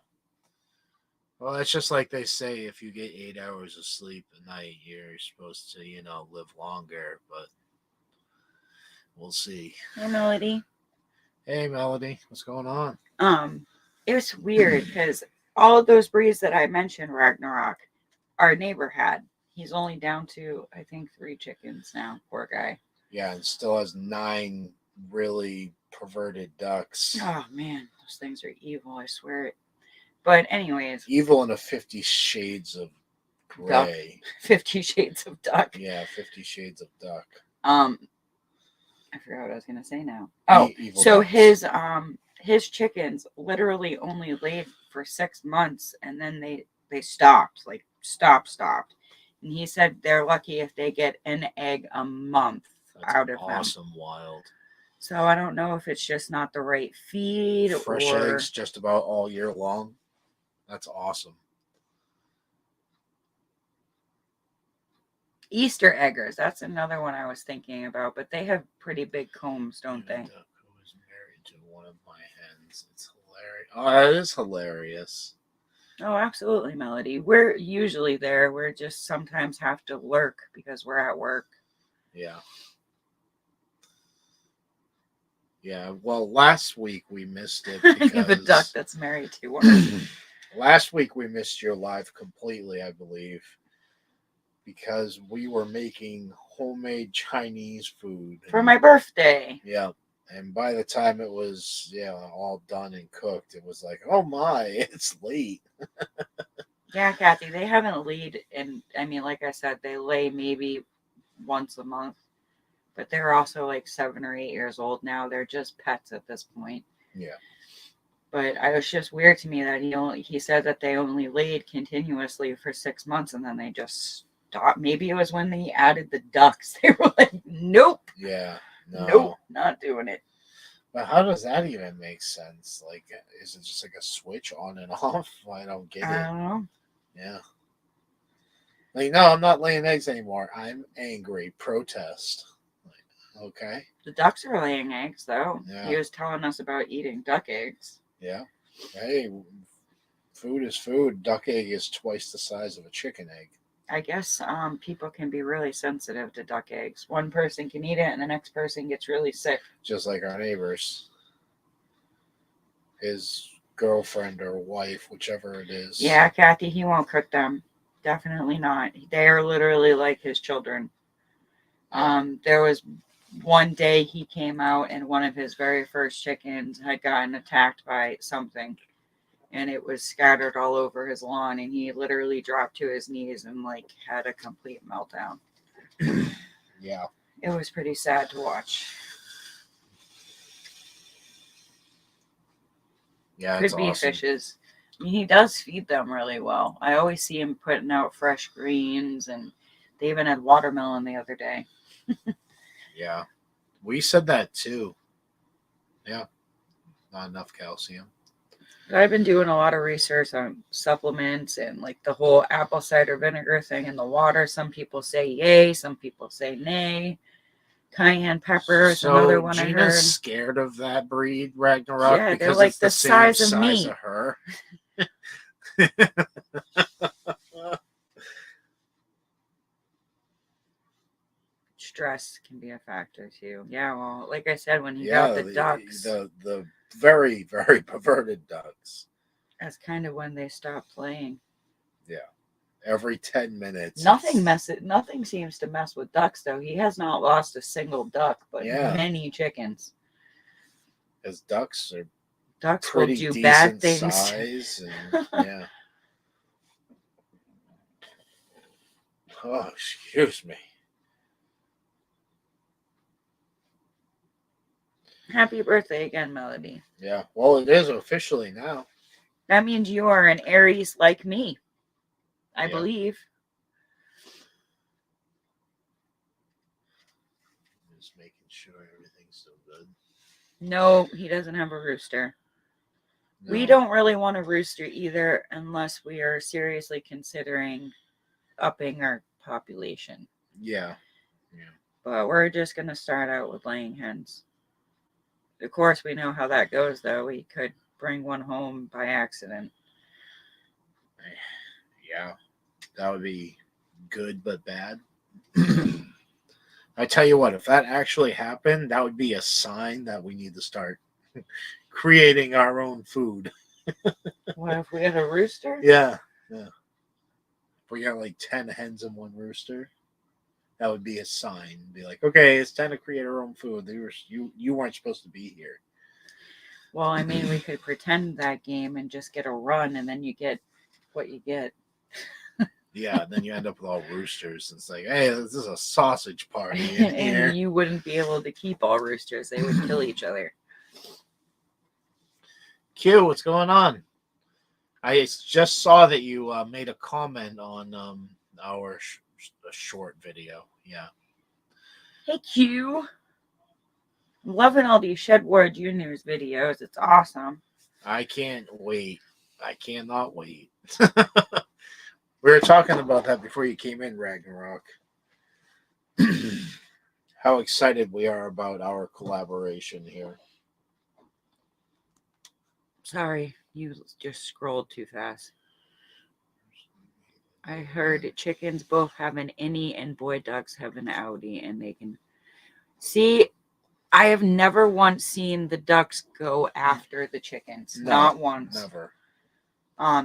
Well, it's just like they say, if you get 8 hours of sleep a night, you're supposed to, live longer, but we'll see. Hey, Melody. Hey, Melody, what's going on? It was weird because all of those breeds that I mentioned, Ragnarok, our neighbor had. He's only down to, I think, 3 chickens now. Poor guy. Yeah, and still has 9 really perverted ducks. Oh, man. Those things are evil, I swear it. But anyways. Evil in a 50 Shades of Gray. 50 Shades of Duck. Yeah, 50 Shades of Duck. I forgot what I was gonna say now. Oh, so ducks. his chickens literally only laid for 6 months, and then they stopped, like stopped. And he said they're lucky if they get an egg a month out of them. Awesome, wild. So I don't know if it's just not the right feed Fresh or eggs just about all year long. That's awesome. Easter eggers. That's another one I was thinking about, but they have pretty big combs, don't they? Duck who is married to one of my hens. It's hilarious. Oh, that is hilarious. Oh, absolutely, Melody. We're usually there. We're just sometimes have to lurk because we're at work. Yeah. Yeah. Well, last week we missed it because the duck that's married to one. Last week we missed your live completely, I believe, because we were making homemade Chinese food for my birthday. Yeah. And by the time it was, all done and cooked, it was like, oh my, it's late. Yeah, Kathy, they haven't laid, and I mean, like I said, they lay maybe once a month, but they're also like 7 or 8 years old now. They're just pets at this point. Yeah. But it was just weird to me that he said that they only laid continuously for 6 months, and then they just stopped. Maybe it was when they added the ducks. They were like, nope. Yeah. No. Nope, not doing it. But how does that even make sense? Like, is it just like a switch on and off? I don't get it. I don't know. Yeah. Like, no, I'm not laying eggs anymore. I'm angry. Protest. Like, okay. The ducks are laying eggs, though. Yeah. He was telling us about eating duck eggs. Yeah. Hey, food is food. Duck egg is twice the size of a chicken egg. I guess people can be really sensitive to duck eggs. One person can eat it and the next person gets really sick. Just like our neighbors. His girlfriend or wife, whichever it is. Yeah, Kathy, he won't cook them. Definitely not. They are literally like his children. There was one day he came out and one of his very first chickens had gotten attacked by something. And it was scattered all over his lawn, and he literally dropped to his knees and like had a complete meltdown. Yeah. It was pretty sad to watch. Yeah, Could be awesome. Fishes. I mean, he does feed them really well. I always see him putting out fresh greens, and they even had watermelon the other day. Yeah. We said that too. Yeah. Not enough calcium. I've been doing a lot of research on supplements and like the whole apple cider vinegar thing in the water. Some people say yay, some people say nay. Cayenne pepper is another one I heard. Gina's scared of that breed, Ragnarok, yeah, because they're like it's the size same of size me. of her. Stress can be a factor too. Yeah, well, like I said, when he got the ducks, the very, very perverted ducks. That's kind of when they stopped playing. Yeah. Every 10 minutes. Nothing seems to mess with ducks, though. He has not lost a single duck, but many chickens. As ducks are will do bad things. Size and, yeah. Oh, excuse me. Happy birthday again, Melody. Yeah. Well, it is officially now. That means you are an Aries like me. I believe. sure everything's still good. No, he doesn't have a rooster. No. We don't really want a rooster either unless we are seriously considering upping our population. Yeah. But we're just going to start out with laying hens. Of course, we know how that goes, though. We could bring one home by accident. Yeah. That would be good but bad. I tell you what, if that actually happened, that would be a sign that we need to start creating our own food. What if we had a rooster? Yeah. If we got like 10 hens and one rooster, that would be a sign. Be like, okay, it's time to create our own food. You weren't supposed to be here. Well, I mean, we could pretend that game and just get a run, and then you get what you get. Yeah, then you end up with all roosters. It's like, hey, this is a sausage party in here. And you wouldn't be able to keep all roosters. They would kill each other. Q, what's going on? I just saw that you made a comment on our short video. Yeah. Hey, Q. I'm loving all these Shedward Juniors videos. It's awesome. I can't wait. I cannot wait. We were talking about that before you came in, Ragnarok. How excited we are about our collaboration here. Sorry, you just scrolled too fast. I heard chickens both have an innie and boy ducks have an outie, and they can see. I have never once seen the ducks go after the chickens. No, Not once. Never.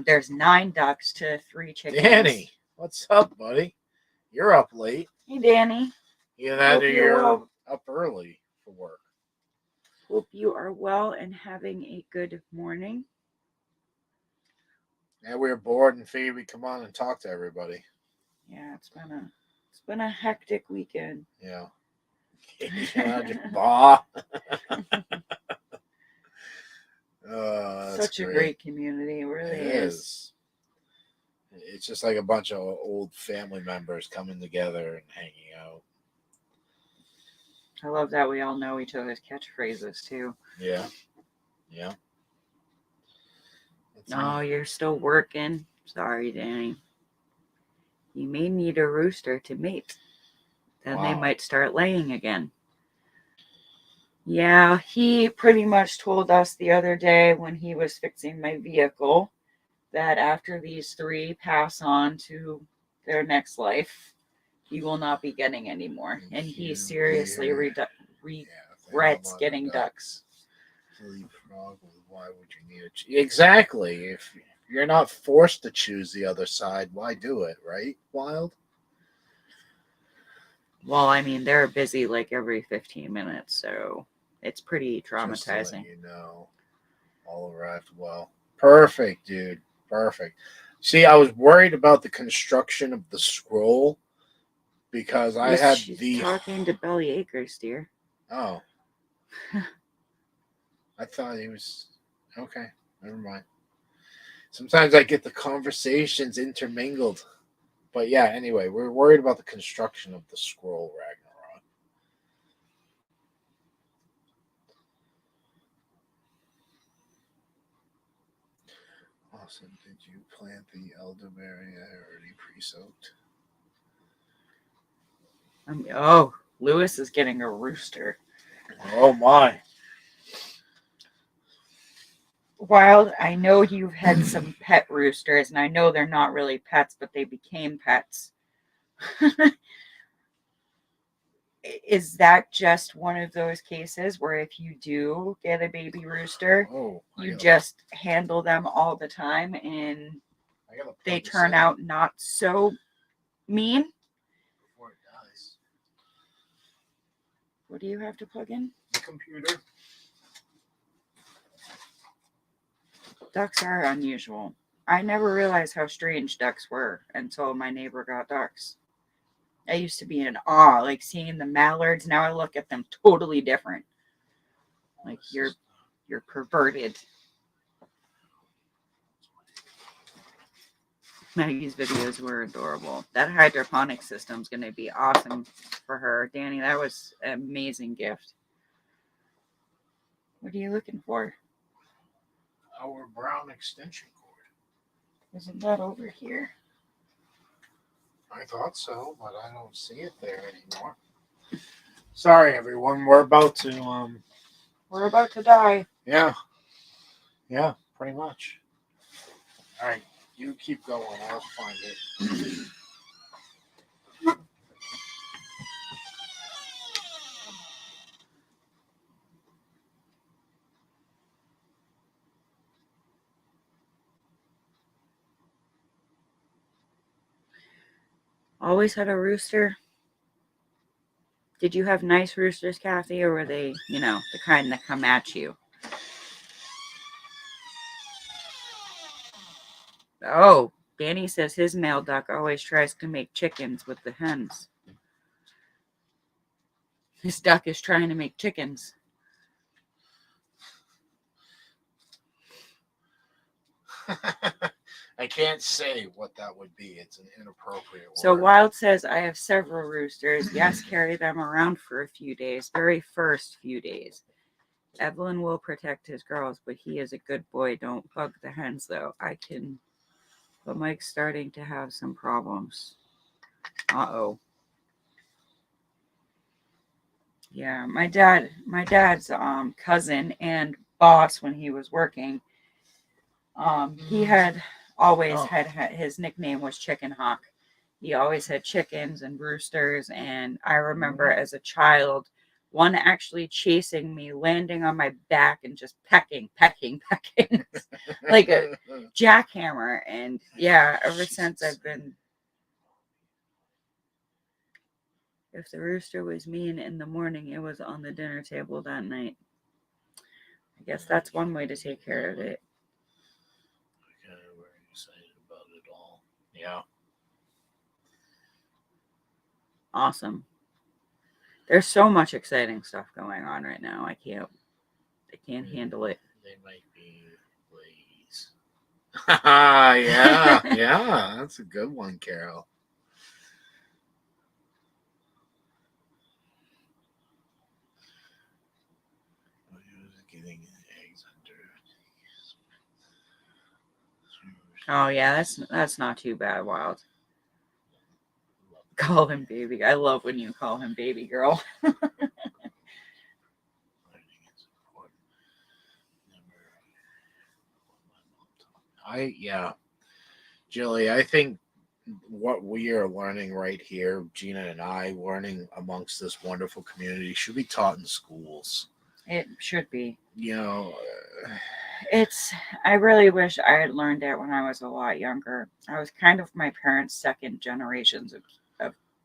There's 9 ducks to 3 chickens. Danny, what's up, buddy? You're up late. Hey, Danny. Either that or you're up early for work. Hope you are well and having a good morning. Yeah, we were bored and figured we'd come on and talk to everybody. Yeah, it's been a hectic weekend. Yeah. Bah. Such a great community. It really is. It's just like a bunch of old family members coming together and hanging out. I love that we all know each other's catchphrases too. Yeah. Oh, you're still working. Sorry, Danny. You may need a rooster to mate. Then they might start laying again. Yeah, he pretty much told us the other day when he was fixing my vehicle that after these 3 pass on to their next life, he will not be getting any more. And he seriously regrets getting ducks. Why would you need it? Exactly. If you're not forced to choose the other side, why do it, right, Wild? Well, I mean, they're busy like every 15 minutes, so it's pretty traumatizing. Just to let you know, all arrived well. Perfect, dude. Perfect. See, I was worried about the construction of the scroll because I had talking to Belly Acres, dear. Oh. I thought he was okay. Never mind. Sometimes I get the conversations intermingled. But yeah, anyway, we're worried about the construction of the scroll, Ragnarok. Awesome. Did you plant the elderberry? I already pre-soaked. Lewis is getting a rooster. Oh my. Wild, I know you've had some pet roosters, and I know they're not really pets, but they became pets. Is that just one of those cases where if you do get a baby rooster, you just handle them all the time and they turn out not so mean? Before it dies. What do you have to plug in? The computer. Ducks are unusual. I never realized how strange ducks were until my neighbor got ducks. I used to be in awe, like seeing the mallards. Now I look at them totally different. Like you're perverted. Maggie's videos were adorable. That hydroponic system is going to be awesome for her. Danny, that was an amazing gift. What are you looking for? Our brown extension cord. Isn't that over here? I thought so, but I don't see it there anymore. Sorry, everyone. We're about to die. Yeah, pretty much. All right, you keep going. I'll find it. Always had a rooster. Did you have nice roosters, Kathy, or were they, the kind that come at you? Oh, Danny says his male duck always tries to make chickens with the hens. His duck is trying to make chickens. I can't say what that would be. It's an inappropriate word. So Wild says, I have several roosters. Yes, carry them around for a few days. Very first few days. Evelyn will protect his girls, but he is a good boy. Don't bug the hens, though. But Mike's starting to have some problems. Uh-oh. Yeah, my dad's cousin and boss when he was working, he had always had his nickname was Chicken Hawk. He always had chickens and roosters, and I remember as a child, one actually chasing me, landing on my back and just pecking like a jackhammer. And yeah, ever since I've been. If the rooster was mean in the morning, it was on the dinner table that night. I guess that's one way to take care of it. Okay, we're excited about it all. Yeah. Awesome. There's so much exciting stuff going on right now. I can't handle it. They might be ladies. yeah, that's a good one, Carol. Getting eggs under. Oh yeah, that's not too bad, Wild. Call him baby. I love when you call him baby girl. Jilly, I think what we are learning right here, Gina and I, learning amongst this wonderful community, should be taught in schools. It should be. I really wish I had learned it when I was a lot younger. I was kind of my parents' second generations of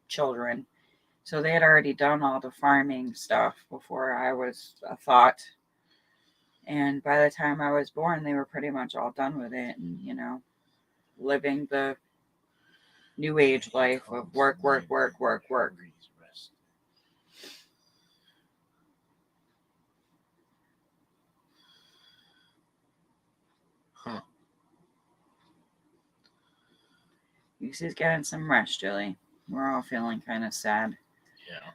children. So they had already done all the farming stuff before I was a thought. And by the time I was born, they were pretty much all done with it and, living the new age life of work. Huh. She's getting some rest, Jilly. We're all feeling kind of sad. Yeah.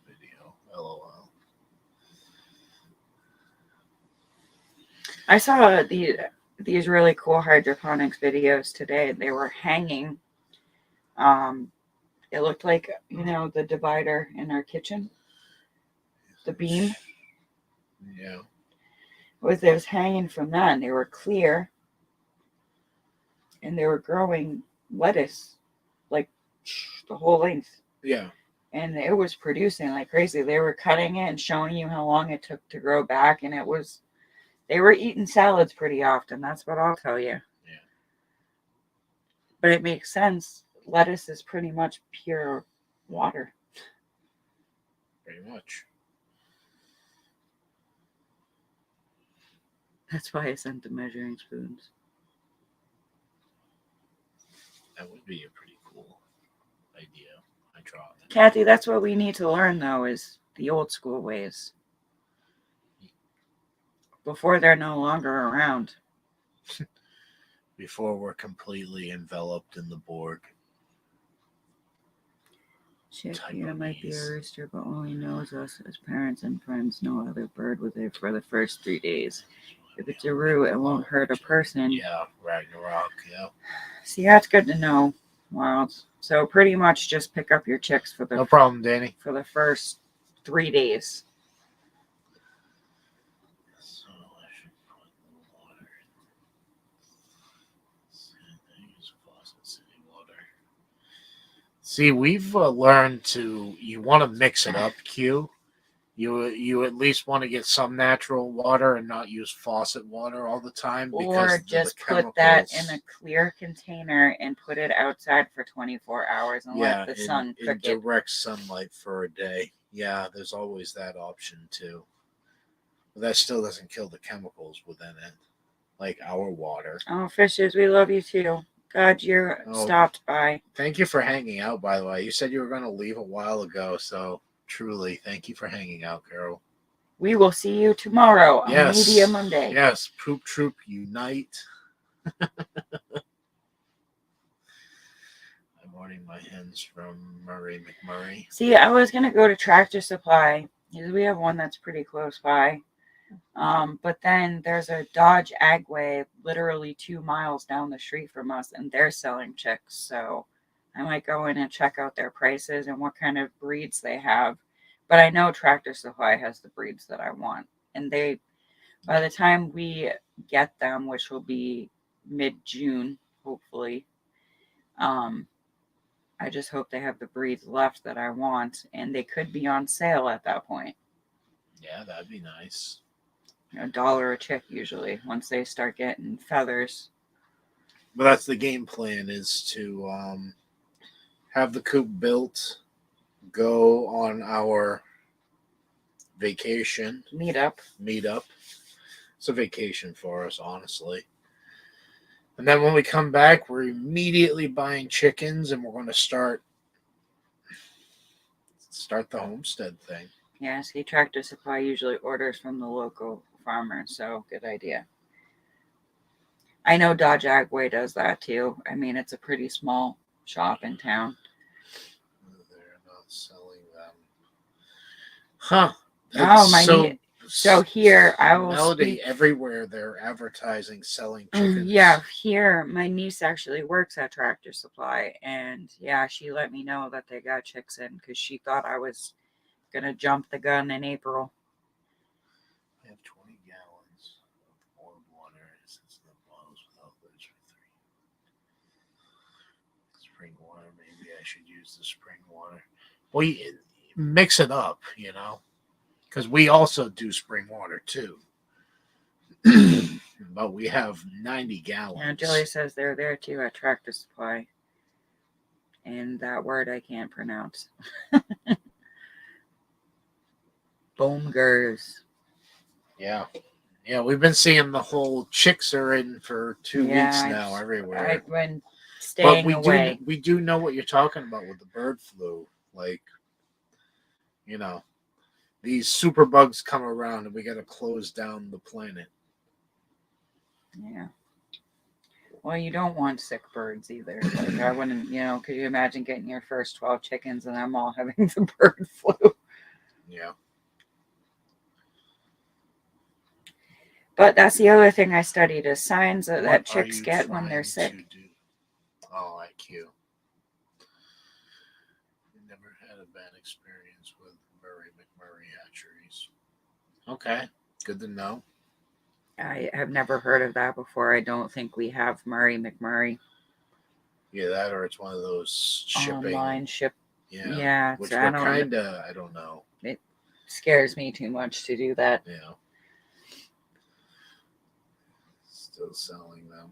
Video. LOL. I saw these really cool hydroponics videos today. They were hanging. It looked like, the divider in our kitchen. The beam. Yeah. It was hanging from that, and they were clear. And they were growing lettuce, like the whole length. Yeah. And it was producing like crazy. They were cutting it and showing you how long it took to grow back, and they were eating salads pretty often. That's what I'll tell you. Yeah. But it makes sense. Lettuce is pretty much pure water. Pretty much. That's why I sent the measuring spoons. That would be a pretty cool idea. I tried. Kathy, that's what we need to learn, though, is the old school ways. before they're no longer around. Before we're completely enveloped in the Borg. Chick Type here of might be a bees. rooster, but only knows us as parents and friends. No other bird was there for the first 3 days. If it's a roo, it won't hurt a person. Yeah, Ragnarok, yeah. See, that's good to know. Wow. So pretty much just pick up your chicks for No problem, Danny. the first 3 days. So I should put the water in. Use Faucet City water. See, we've learned you want to mix it up, Q. You at least want to get some natural water and not use faucet water all the time, because Or just put that in a clear container and put it outside for 24 hours and let the sun in cook it. direct sunlight for a day. Yeah, there's always that option too. But that still doesn't kill the chemicals within it, like our water. Oh, fishes, we love you too. God, you stopped by. Thank you for hanging out, by the way. You said you were going to leave a while ago, so truly, thank you for hanging out, Carol. We will see you tomorrow on Media Monday. Yes, Poop Troop Unite. I'm ordering my hens from Murray McMurray. See, I was going to go to Tractor Supply because we have one that's pretty close by. But then there's a Dodge Agway literally 2 miles down the street from us, and they're selling chicks. So I might go in and check out their prices and what kind of breeds they have. But I know Tractor Supply has the breeds that I want. And they, by the time we get them, which will be mid-June, hopefully, I just hope they have the breeds left that I want. And they could be on sale at that point. Yeah, that'd be nice. $1 a chick usually once they start getting feathers. But that's the game plan, is to have the coop built, go on our vacation Meetup. It's a vacation for us, honestly. And then when we come back, we're immediately buying chickens, and we're going to start the homestead thing. Yeah, see, Tractor Supply usually orders from the local farmer, so good idea. I know Dodge Agway does that too. I mean, it's a pretty small shop in town. They're not selling them. Huh. So here I will Melody, everywhere they're advertising selling chickens. Yeah, here my niece actually works at Tractor Supply, and yeah, she let me know that they got chicks in because she thought I was gonna jump the gun in April. I have 20 gallons of boiled water since the bottles without lids for 3. Spring water, maybe I should use the spring water. Well, you mix it up, because we also do spring water too. But we have 90 gallons. Yeah, Joey says they're there too at Tractor Supply. And that word I can't pronounce. Boomgers. Yeah. Yeah, we've been seeing the whole chicks are in for 2 weeks now everywhere. I've been staying away. We do know what you're talking about with the bird flu. Like, these super bugs come around and we got to close down the planet. Yeah. Well, you don't want sick birds either. Like, I wouldn't, could you imagine getting your first 12 chickens and them all having the bird flu? Yeah. But that's the other thing I studied is signs that chicks get when they're sick. Oh, IQ. Never had a bad experience with Murray McMurray hatcheries. Okay, good to know. I have never heard of that before. I don't think we have Murray McMurray. Yeah, that or it's one of those shipping. Online ship. Yeah. Which we're kind of, I don't know. It scares me too much to do that. Yeah. Still selling them.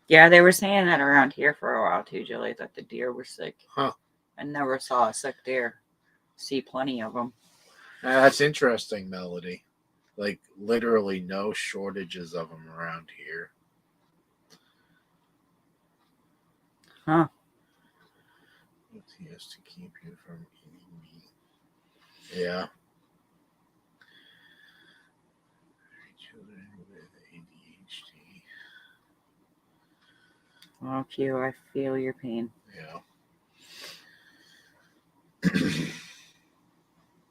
Yeah, they were saying that around here for a while too, Julie, that the deer were sick. Huh. I never saw a sick deer. See plenty of them. That's interesting, Melody. Like, literally no shortages of them around here. Huh. He has to keep you from eating meat. Yeah. Children Oh, Q, I feel your pain. Yeah.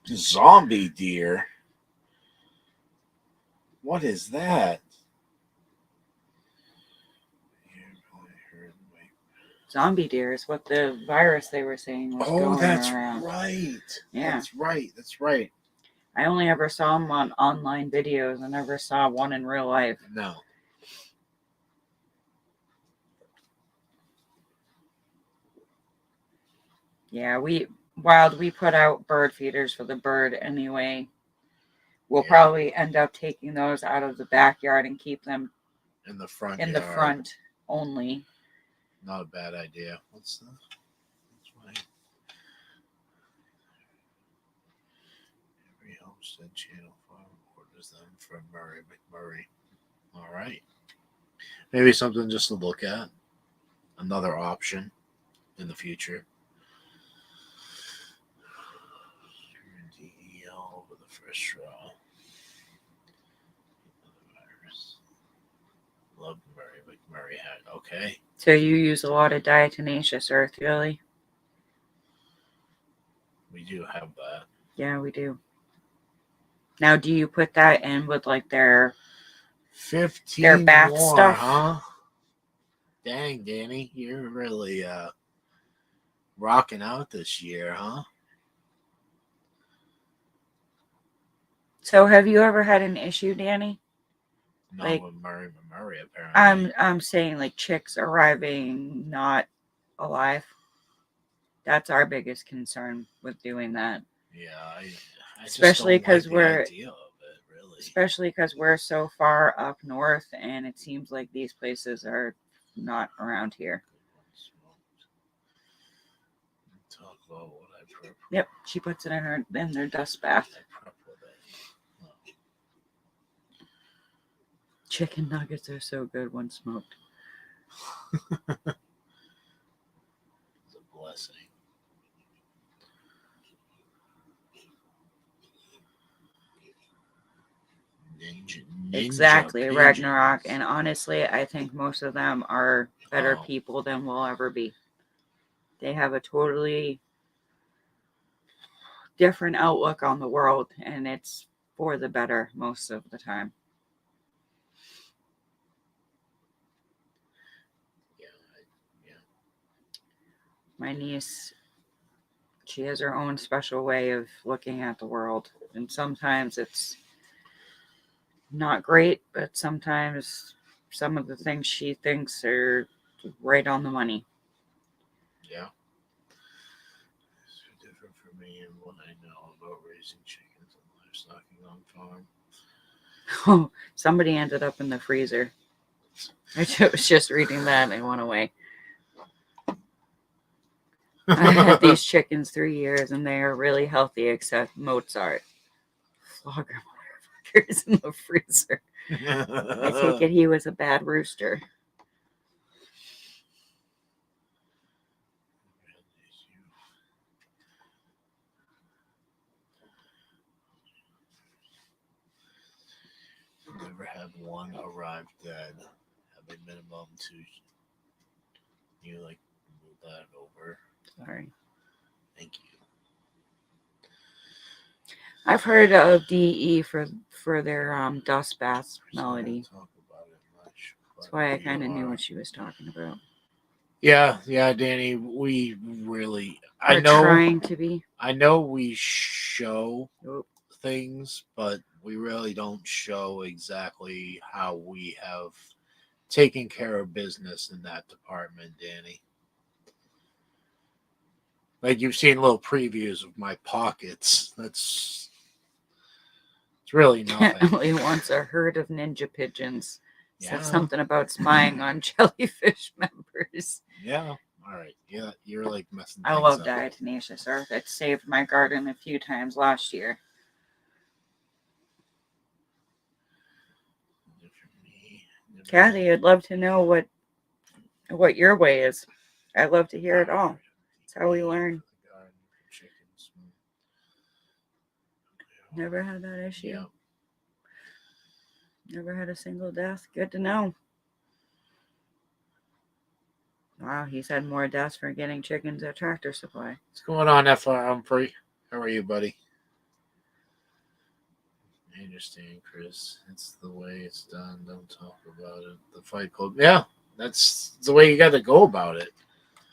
Zombie deer. What is that? Zombie deer is what the virus they were saying was Oh, going that's around. right. Yeah. That's right. That's right. I only ever saw them on online videos. I never saw one in real life. No. Yeah, we put out bird feeders for the bird anyway. We'll Yeah. probably end up taking those out of the backyard and keep them In the front in yard. the front only. Not a bad idea. What's that? That's right. Every homestead channel farm orders them from Murray McMurray. All right. Maybe something just to look at. Another option in the future. DEL with a first straw. Love Murray McMurray hat. Okay. So you use a lot of diatomaceous earth, really? We do have that. Yeah, we do. Now, do you put that in with like their 15 bath more, stuff? huh? Dang, Danny, you're really rocking out this year, huh? So have you ever had an issue, Danny? Not Like, with Murray apparently. I'm saying like chicks arriving not alive. That's our biggest concern with doing that. Yeah, I Especially just don't like because the idea of it, really. especially because we're so far up north, and it seems like these places are not around here. Talk about what I prep. Yep, she puts it in their dust bath. I prep with it. Oh. Chicken nuggets are so good when smoked. It's a blessing. Ninja Exactly, pigeons. Ragnarok. And honestly, I think most of them are better Oh. people than we'll ever be. They have a totally different outlook on the world, and it's for the better most of the time. Yeah. My niece, she has her own special way of looking at the world, and sometimes it's not great, but sometimes some of the things she thinks are right on the money. Yeah. It's different for me and what I know about raising chickens and livestock on farm. Oh, somebody ended up in the freezer. I was just reading that and it went away. I had these chickens 3 years and they are really healthy except Mozart. Flogger motherfuckers in the freezer. I take it he was a bad rooster. Never had one arrive dead. Have a minimum to. You like move that over. Sorry. Thank you. I've heard of DE for their dust bath melody. Talk about it much, That's why I kind of knew what she was talking about. Yeah, Danny. We really. We're trying to be. I know we show things, but we really don't show exactly how we have taken care of business in that department, Danny. Like you've seen little previews of my pockets. It's really nothing. Emily wants a herd of ninja pigeons. Said something about spying on jellyfish members. Yeah. All right. Yeah, you're like messing. I love diatomaceous earth. It saved my garden a few times last year. Kathy, I'd love to know what your way is. I'd love to hear it all. That's how we learn. Never had that issue. Yeah. Never had a single death. Good to know. Wow, he's had more deaths for getting chickens at Tractor Supply. What's going on, FR Humphrey? How are you, buddy? I understand, Chris. It's the way it's done. Don't talk about it. The Fight Club. Yeah, that's the way you got to go about it.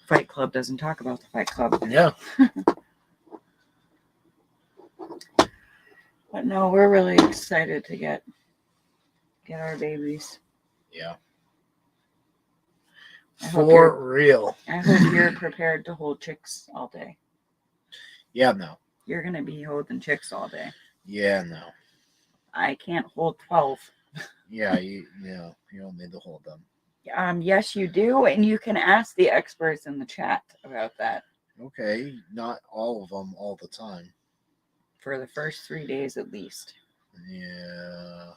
Fight Club doesn't talk about the Fight Club. Yeah. But no, we're really excited to get our babies. Yeah. I hope For real. I hope you're prepared to hold chicks all day. Yeah, no. You're going to be holding chicks all day. Yeah, no. I can't hold 12. Yeah, you don't need to hold them. Yes, you do, and you can ask the experts in the chat about that. Okay, not all of them all the time. For the first 3 days at least. Yeah.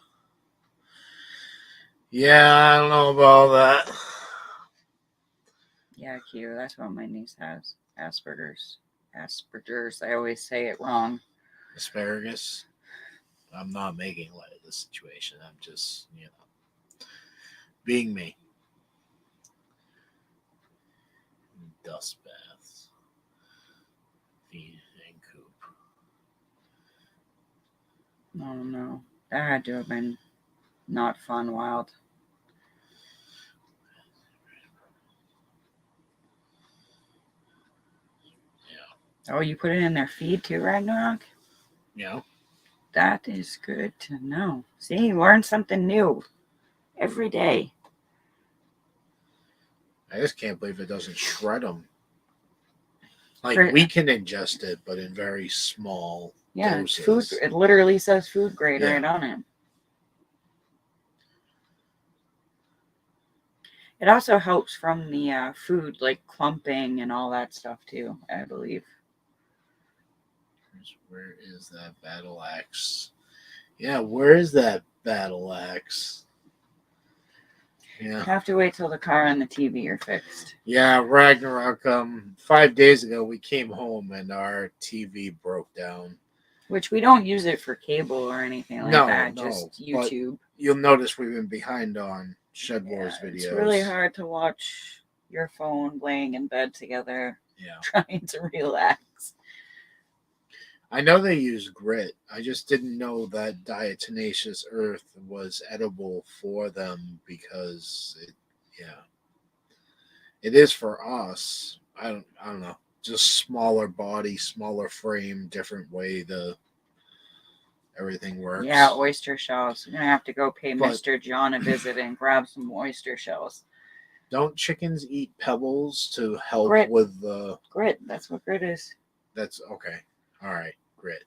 Yeah, I don't know about that. Yeah, Q, that's what my niece has. Asperger's. I always say it wrong. Asparagus. I'm not making light of the situation. I'm just, being me. Dust baths. Feed and coop. Oh no. That had to have been not fun, wild. Yeah. Oh, you put it in their feed too, Ragnarok? Yeah. That is good to know. See, you learn something new every day. I just can't believe it doesn't shred them. Like, we can ingest it, but in very small doses. It's food. It literally says food grade right on it. It also helps from the food, like clumping and all that stuff too, I believe. Where is that battle axe? Yeah, where is that battle axe? Yeah. Have to wait till the car and the TV are fixed. Yeah, Ragnarok. 5 days ago, we came home and our TV broke down. Which we don't use it for cable or anything like that. Just YouTube. You'll notice we've been behind on Shed Wars videos. It's really hard to watch your phone laying in bed together, trying to relax. I know they use grit. I just didn't know that diatomaceous earth was edible for them because it is for us. I don't know. Just smaller body, smaller frame, different way everything works. Yeah, oyster shells. You're gonna have to go pay Mr. John a visit and grab some oyster shells. Don't chickens eat pebbles to help with the grit? That's what grit is. That's okay. All right, grit.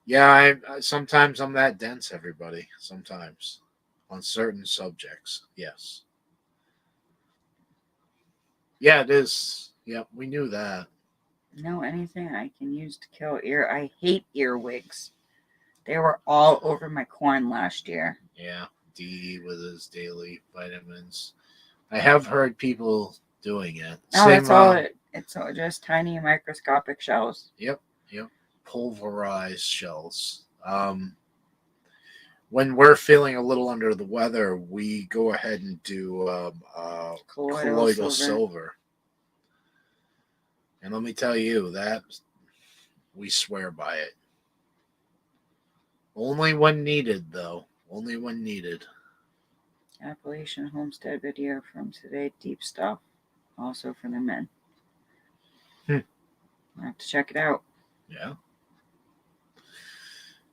Yeah, I sometimes I'm that dense, everybody. Sometimes on certain subjects, yes. Yeah, it is. Yep, we knew that. Anything I can use to kill ear. I hate earwigs. They were all over my corn last year. Yeah, D with his daily vitamins. I have heard people doing it. No, that's all. It's all just tiny microscopic shells. Yep. Pulverized shells. When we're feeling a little under the weather, we go ahead and do colloidal silver. And let me tell you, that we swear by it. Only when needed, though. Only when needed. Appalachian Homestead video from today. Deep stuff. Also for the men. I have to check it out. Yeah.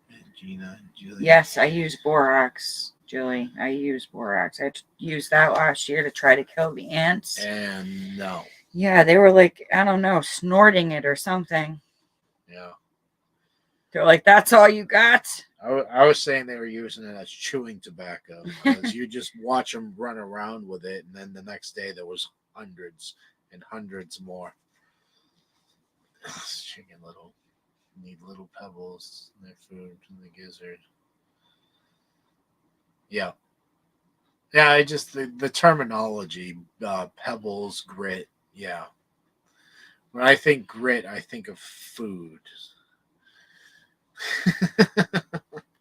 And Gina and Julie. Yes, I use borax, Julie. I use borax. I used that last year to try to kill the ants. And no. Yeah, they were like, I don't know, snorting it or something. Yeah. They're like, that's all you got? I was saying they were using it as chewing tobacco. Because you just watch them run around with it, and then the next day there was hundreds and hundreds more. Chicken need little pebbles in their food from the gizzard. Yeah. Yeah, I just the terminology, pebbles, grit. Yeah. When I think grit, I think of food.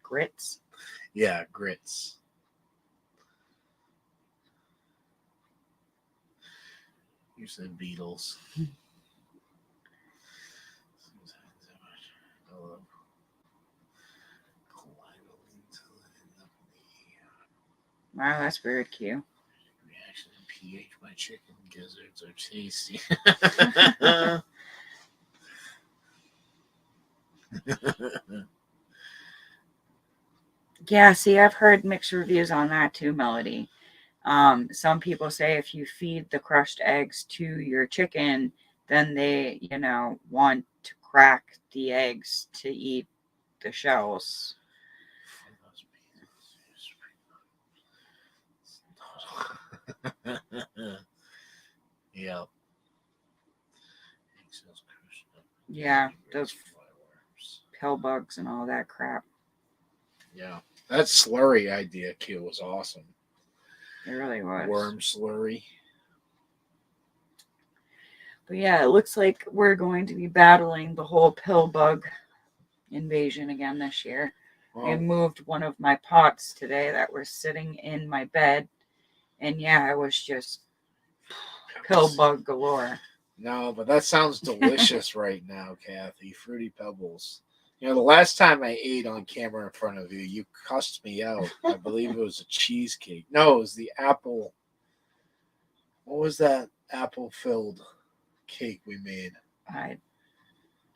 Grits? Yeah, grits. You said Beatles. Wow, that's very cute. Reaction to pH. My chicken gizzards are tasty. Yeah, see, I've heard mixed reviews on that too, Melody. Some people say if you feed the crushed eggs to your chicken, then they, want to crack the eggs to eat the shells. Yeah. Yeah, those pill bugs and all that crap. Yeah. That slurry idea, Q, was awesome. It really was. Worm slurry. But yeah, it looks like we're going to be battling the whole pill bug invasion again this year. I moved one of my pots today that were sitting in my bed, and yeah, it was just pill bug galore. No, but that sounds delicious right now, Kathy. Fruity Pebbles. You know, the last time I ate on camera in front of you, you cussed me out. I believe it was a cheesecake. No, it was the apple. What was that apple-filled cake we made?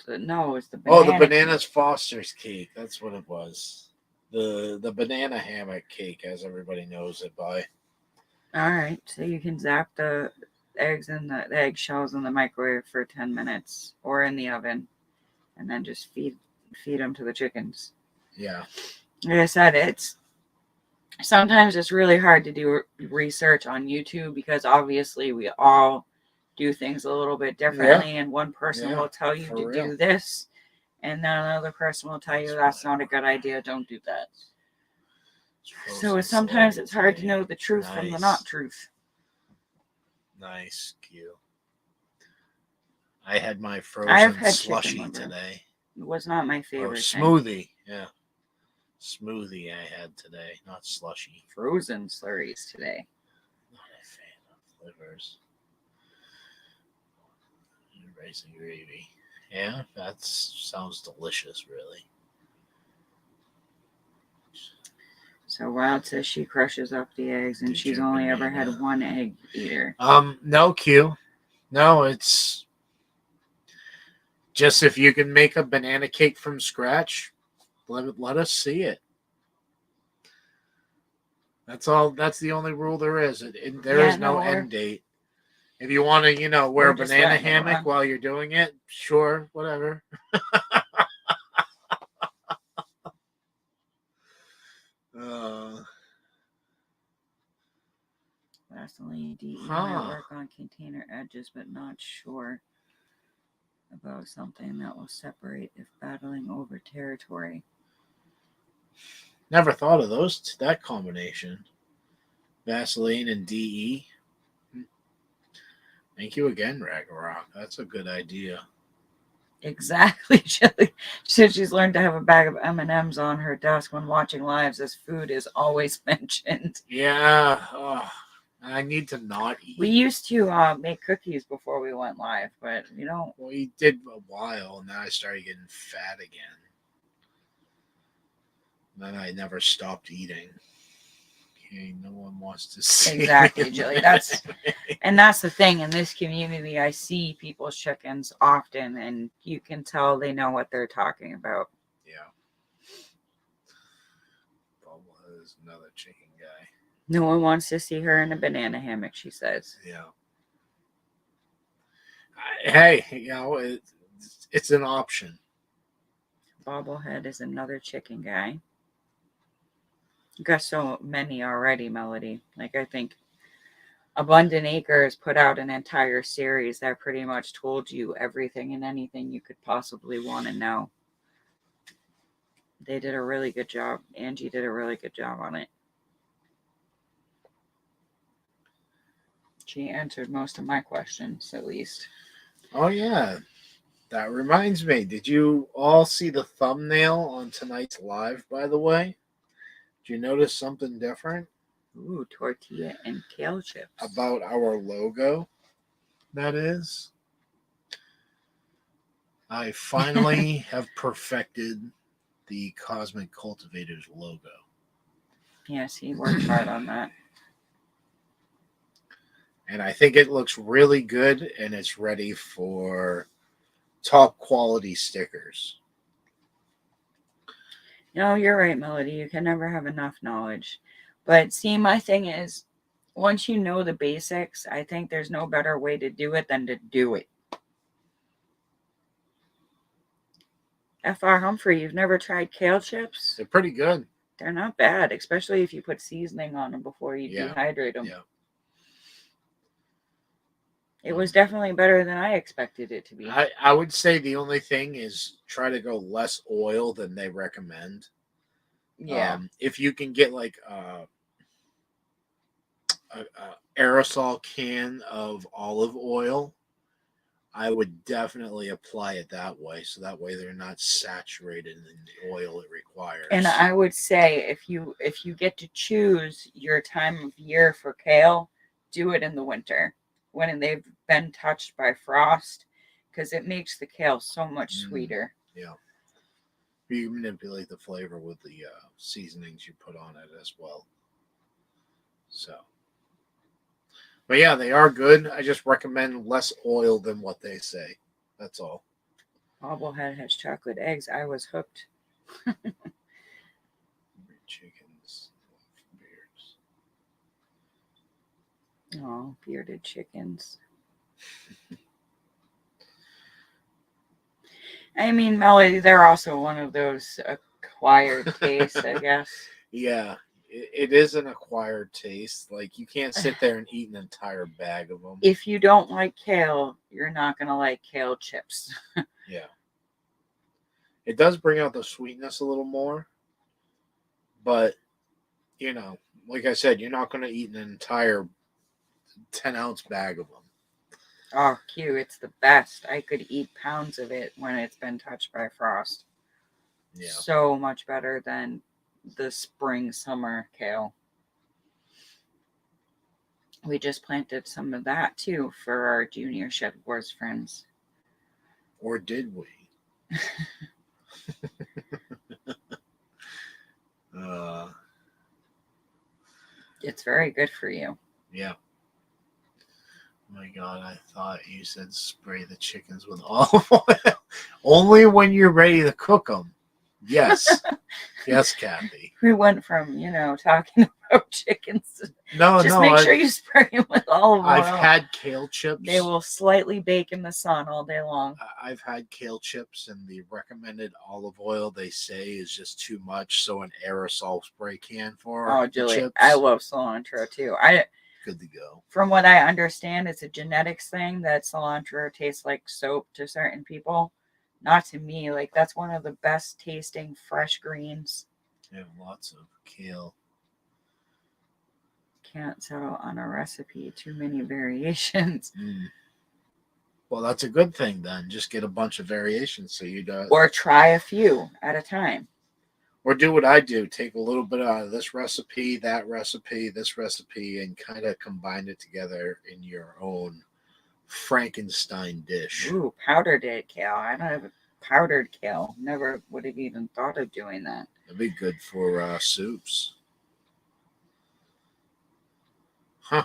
No, it was the banana. Oh, the Bananas Foster's cake. That's what it was. The banana hammock cake, as everybody knows it by. All right, so you can zap the eggs and the eggshells in the microwave for 10 minutes or in the oven, and then just feed them to the chickens. Yeah. Like I said, sometimes it's really hard to do research on YouTube because obviously we all do things a little bit differently, and one person will tell you to do this, and then another person will tell you that's not a good idea, don't do that. So sometimes it's hard to know the truth from the not truth. Nice, Q. I had my frozen slushy today. It was not my favorite. Smoothie, yeah. Smoothie I had today, not slushy. Frozen slurries today. Not a fan of livers. Rice and gravy. Yeah, that sounds delicious, really. So Wild says she crushes up the eggs, and she's only ever had one egg eater. No, Q. No, it's just if you can make a banana cake from scratch, let us see it. That's all. That's the only rule there is. There is no end date. If you want to, wear a banana hammock while you're doing it, sure, whatever. Vaseline DE might work on container edges, but not sure about something that will separate if battling over territory. Never thought of that combination. Vaseline and DE. Thank you again, Ragnarok. That's a good idea. Exactly. She said she's learned to have a bag of M&Ms on her desk when watching lives, as food is always mentioned. Yeah. I need to not eat. We used to make cookies before we went live, but Well, we did a while, and then I started getting fat again. And then I never stopped eating. Okay, no one wants to see. Exactly, Jilly. That's the thing. In this community, I see people's chickens often, and you can tell they know what they're talking about. Yeah. Bubble is another chicken guy. No one wants to see her in a banana hammock, she says. Yeah. Hey, it's an option. Bobblehead is another chicken guy. You got so many already, Melody. Like, I think Abundant Acres put out an entire series that pretty much told you everything and anything you could possibly want to know. They did a really good job. Angie did a really good job on it. She answered most of my questions, at least. Oh, yeah. That reminds me. Did you all see the thumbnail on tonight's live, by the way? Did you notice something different? Ooh, tortilla and kale chips. About our logo? that is. I finally have perfected the Cosmic Cultivators logo. Yes, he worked hard on that. And I think it looks really good and it's ready for top quality stickers. No, you're right, Melody. You can never have enough knowledge. But see, my thing is, once you know the basics, I think there's no better way to do it than to do it. F.R. Humphrey, you've never tried kale chips? They're pretty good. They're not bad, especially if you put seasoning on them before you Yeah. dehydrate them. Yeah. It was definitely better than I expected it to be. I would say the only thing is try to go less oil than they recommend. Yeah. If you can get like a aerosol can of olive oil, I would definitely apply it that way. So that way they're not saturated in the oil it requires. And I would say if you get to choose your time of year for kale, do it in the winter when they've been touched by frost, because it makes the kale so much sweeter. Yeah. You manipulate the flavor with the seasonings you put on it as well. So, but yeah, they are good. I just recommend less oil than what they say. That's all. Bobblehead has chocolate eggs. I was hooked. Chickens, beards. Oh, bearded chickens. I mean, Melody, they're also one of those acquired tastes, I guess. Yeah, it is an acquired taste. Like, you can't sit there and eat an entire bag of them. If you don't like kale, you're not going to like kale chips. Yeah. It does bring out the sweetness a little more. But, you know, like I said, you're not going to eat an entire 10-ounce bag of them. Oh, Q, it's the best. I could eat pounds of it when it's been touched by frost. Yeah. So much better than the spring, summer kale. We just planted some of that too for our junior Shed Wars friends. Or did we? It's very good for you. Yeah. Oh my God, I thought you said spray the chickens with olive oil. Only when you're ready to cook them. Yes. Yes, Kathy. We went from, talking about chickens. Just make sure you spray them with olive oil. I've had kale chips. They will slightly bake in the sun all day long. I've had kale chips, and the recommended olive oil they say is just too much. So an aerosol spray can for Julie, chips. I love cilantro too. Good to go. From what I understand, it's a genetics thing that cilantro tastes like soap to certain people. Not to me. Like, that's one of the best tasting fresh greens. They have lots of kale. Can't settle on a recipe. Too many variations. Well, that's a good thing then. Just get a bunch of variations so you don't. Or try a few at a time. Or do what I do. Take a little bit out of this recipe, that recipe, this recipe, and kind of combine it together in your own Frankenstein dish. Ooh, powdered kale. I don't have powdered kale. Never would have even thought of doing that. That'd be good for soups. Huh.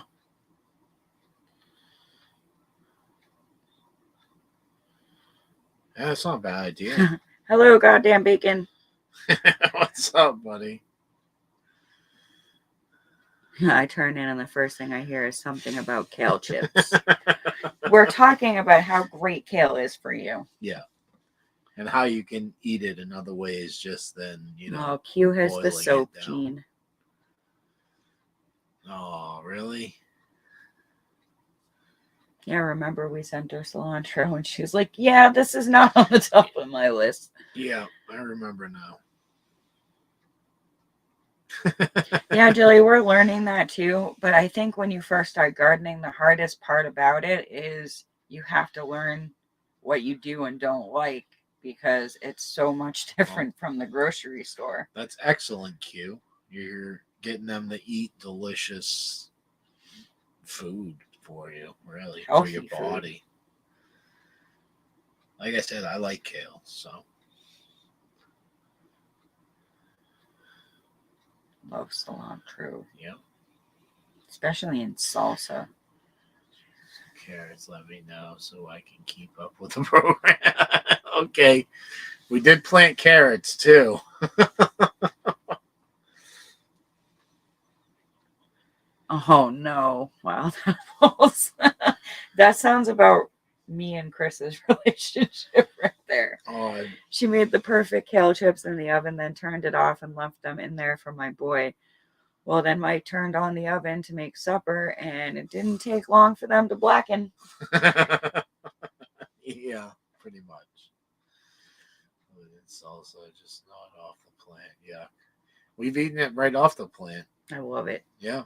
Yeah, that's not a bad idea. Hello, goddamn bacon. What's up, buddy? I turn in and the first thing I hear is something about kale chips. We're talking about how great kale is for you. Yeah. And how you can eat it in other ways just then, Oh, Q has the soap gene. Oh, really? Yeah, remember we sent her cilantro and she was like, yeah, this is not on the top of my list. Yeah, I remember now. Yeah, Julie, we're learning that too. But I think when you first start gardening, the hardest part about it is you have to learn what you do and don't like, because it's so much different from the grocery store. That's excellent, Q. You're getting them to eat delicious food for you, really, for Healthy your food. body. Like I said, I like kale, so. Love cilantro, Yep. especially in salsa. Carrots, let me know so I can keep up with the program. Okay. We did plant carrots too. Oh no! Wow, that sounds about me and Chris's relationship right there. Oh, She made the perfect kale chips in the oven, then turned it off and left them in there for my boy. Well, then Mike turned on the oven to make supper, and it didn't take long for them to blacken. yeah, pretty much. It's also just not off the plant. Yeah. We've eaten it right off the plant. I love it. Yeah.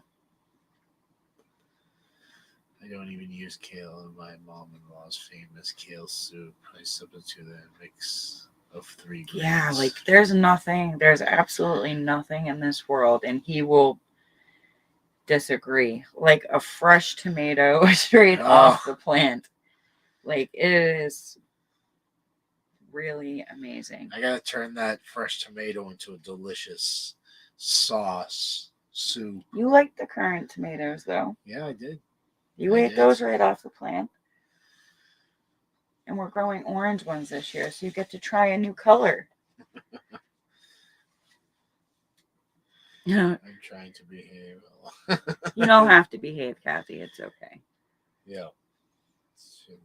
I don't even use kale in my mom-in-law's famous kale soup. I substitute a mix of 3 grains. Yeah, like there's absolutely nothing in this world, and he will disagree. Like a fresh tomato straight off the plant. Like it is really amazing. I gotta turn that fresh tomato into a delicious sauce soup. You like the currant tomatoes though. Yeah, I did. You ate those right off the plant. And we're growing orange ones this year, so you get to try a new color. I'm trying to behave. You don't have to behave, Kathy. It's okay. Yeah.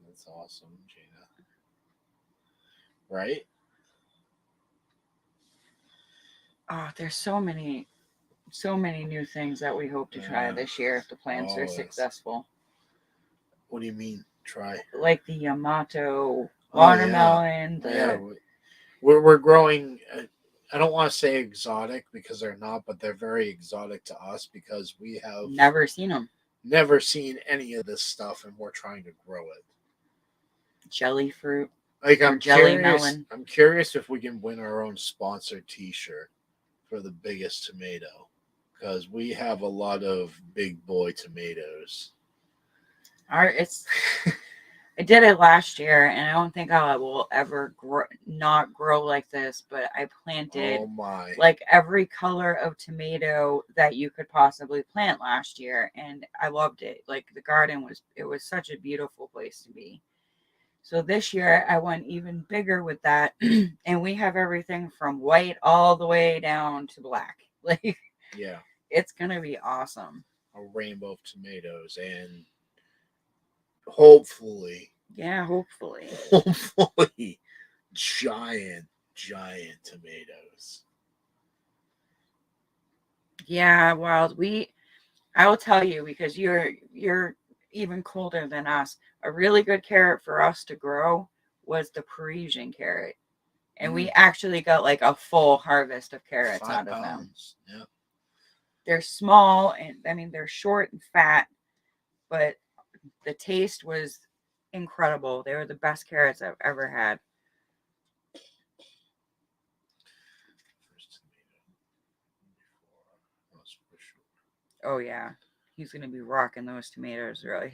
That's awesome, Gina. Right? Oh, there's so many new things that we hope to try this year if the plants are successful. What do you mean, try? Like the Yamato watermelon. Yeah. We're growing... I don't want to say exotic because they're not, but they're very exotic to us because we have never seen them. Never seen any of this stuff, and we're trying to grow it. Jelly fruit. Like I'm jelly curious, melon. I'm curious if we can win our own sponsored T-shirt for the biggest tomato, because we have a lot of big boy tomatoes. I did it last year, and I don't think I will ever not grow like this, but I planted like every color of tomato that you could possibly plant last year, and I loved it. Like the garden was such a beautiful place to be. So this year I went even bigger with that, and we have everything from white all the way down to black. Like, yeah, it's gonna be awesome. A rainbow of tomatoes, and hopefully, giant tomatoes. Yeah, well, I will tell you, because you're even colder than us. A really good carrot for us to grow was the Parisian carrot. And we actually got like a full harvest of carrots out of them. Yeah. They're small, and I mean they're short and fat, but the taste was incredible. They were the best carrots I've ever had. Oh yeah, he's gonna be rocking those tomatoes. Really,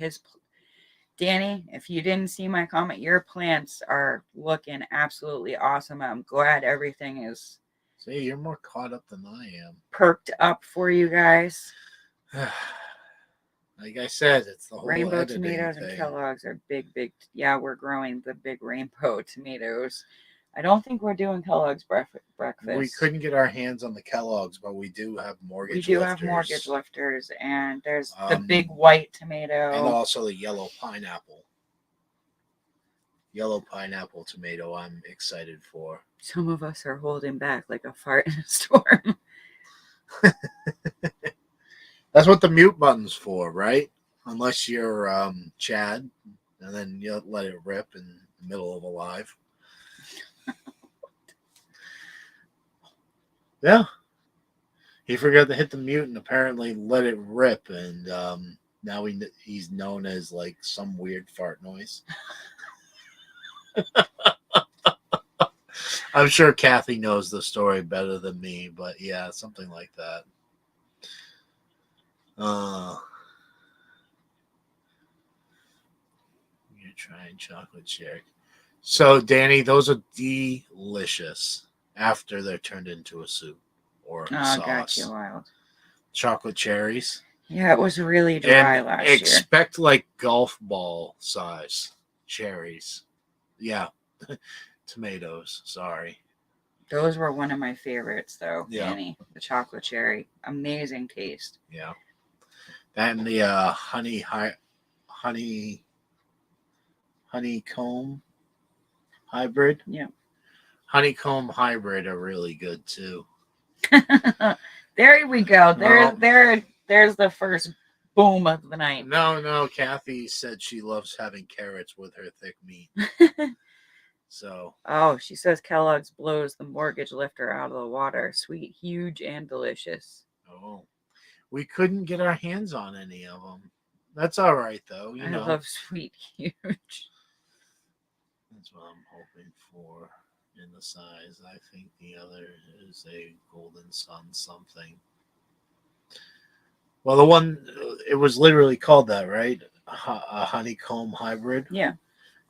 Danny, if you didn't see my comment, your plants are looking absolutely awesome. I'm glad everything is. See, you're more caught up than I am. Perked up for you guys. Like I said, it's the whole rainbow tomatoes thing. And Kellogg's are big. Yeah, we're growing the big rainbow tomatoes. I don't think we're doing Kellogg's breakfast. We couldn't get our hands on the Kellogg's, but we do have mortgage lifters. We do have mortgage lifters, and there's the big white tomato. And also the yellow pineapple. Yellow pineapple tomato I'm excited for. Some of us are holding back like a fart in a storm. That's what the mute button's for, right? Unless you're Chad, and then you let it rip in the middle of a live. Yeah. He forgot to hit the mute and apparently let it rip, and now he's known as like some weird fart noise. I'm sure Kathy knows the story better than me, but yeah, something like that. trying chocolate cherry. So, Danny, those are delicious after they're turned into a soup or Oh, sauce. got you wild. Chocolate cherries. Yeah, it was really dry And last year. expect like golf ball size cherries. Yeah. Tomatoes. Sorry. Those were one of my favorites, though, Yeah. Danny. The chocolate cherry. Amazing taste. Yeah. That and the honeycomb hybrid. Yeah. Honeycomb hybrid are really good too. There we go. Well- There's the first boom of the night. No. Kathy said she loves having carrots with her thick meat. So, Oh, she says Kellogg's blows the mortgage lifter out of the water. Sweet, huge, and delicious. oh, we couldn't get our hands on any of them. That's all right though. You I know, love sweet, huge. that's what I'm hoping for in the size. I think the other is a golden sun something. Well, the one it was literally called that, right? A honeycomb hybrid. Yeah.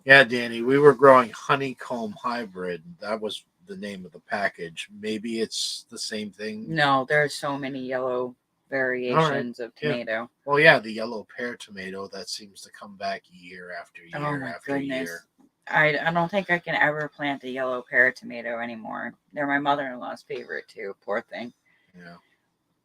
Yeah, Danny, we were growing honeycomb hybrid. That was the name of the package. Maybe it's the same thing. No, there's so many yellow variations of Yeah. tomato. Well, yeah, the yellow pear tomato that seems to come back year after year Oh my after goodness. year. I don't think I can ever plant a yellow pear tomato anymore. They're my mother-in-law's favorite too. Poor thing. Yeah.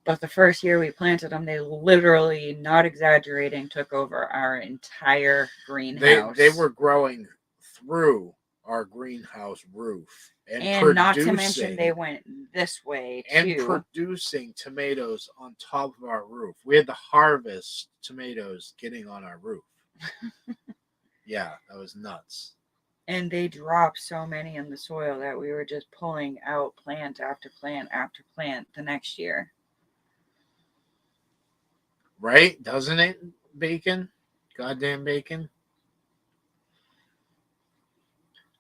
But the first year we planted them, they literally, not exaggerating, took over our entire greenhouse. They were growing through our greenhouse roof and not to mention they went this way and too. producing tomatoes on top of our roof. We had to harvest tomatoes getting on our roof. Yeah, that was nuts. And they dropped so many in the soil that we were just pulling out plant after plant after plant the next year. Right? Doesn't it, Bacon? Goddamn Bacon.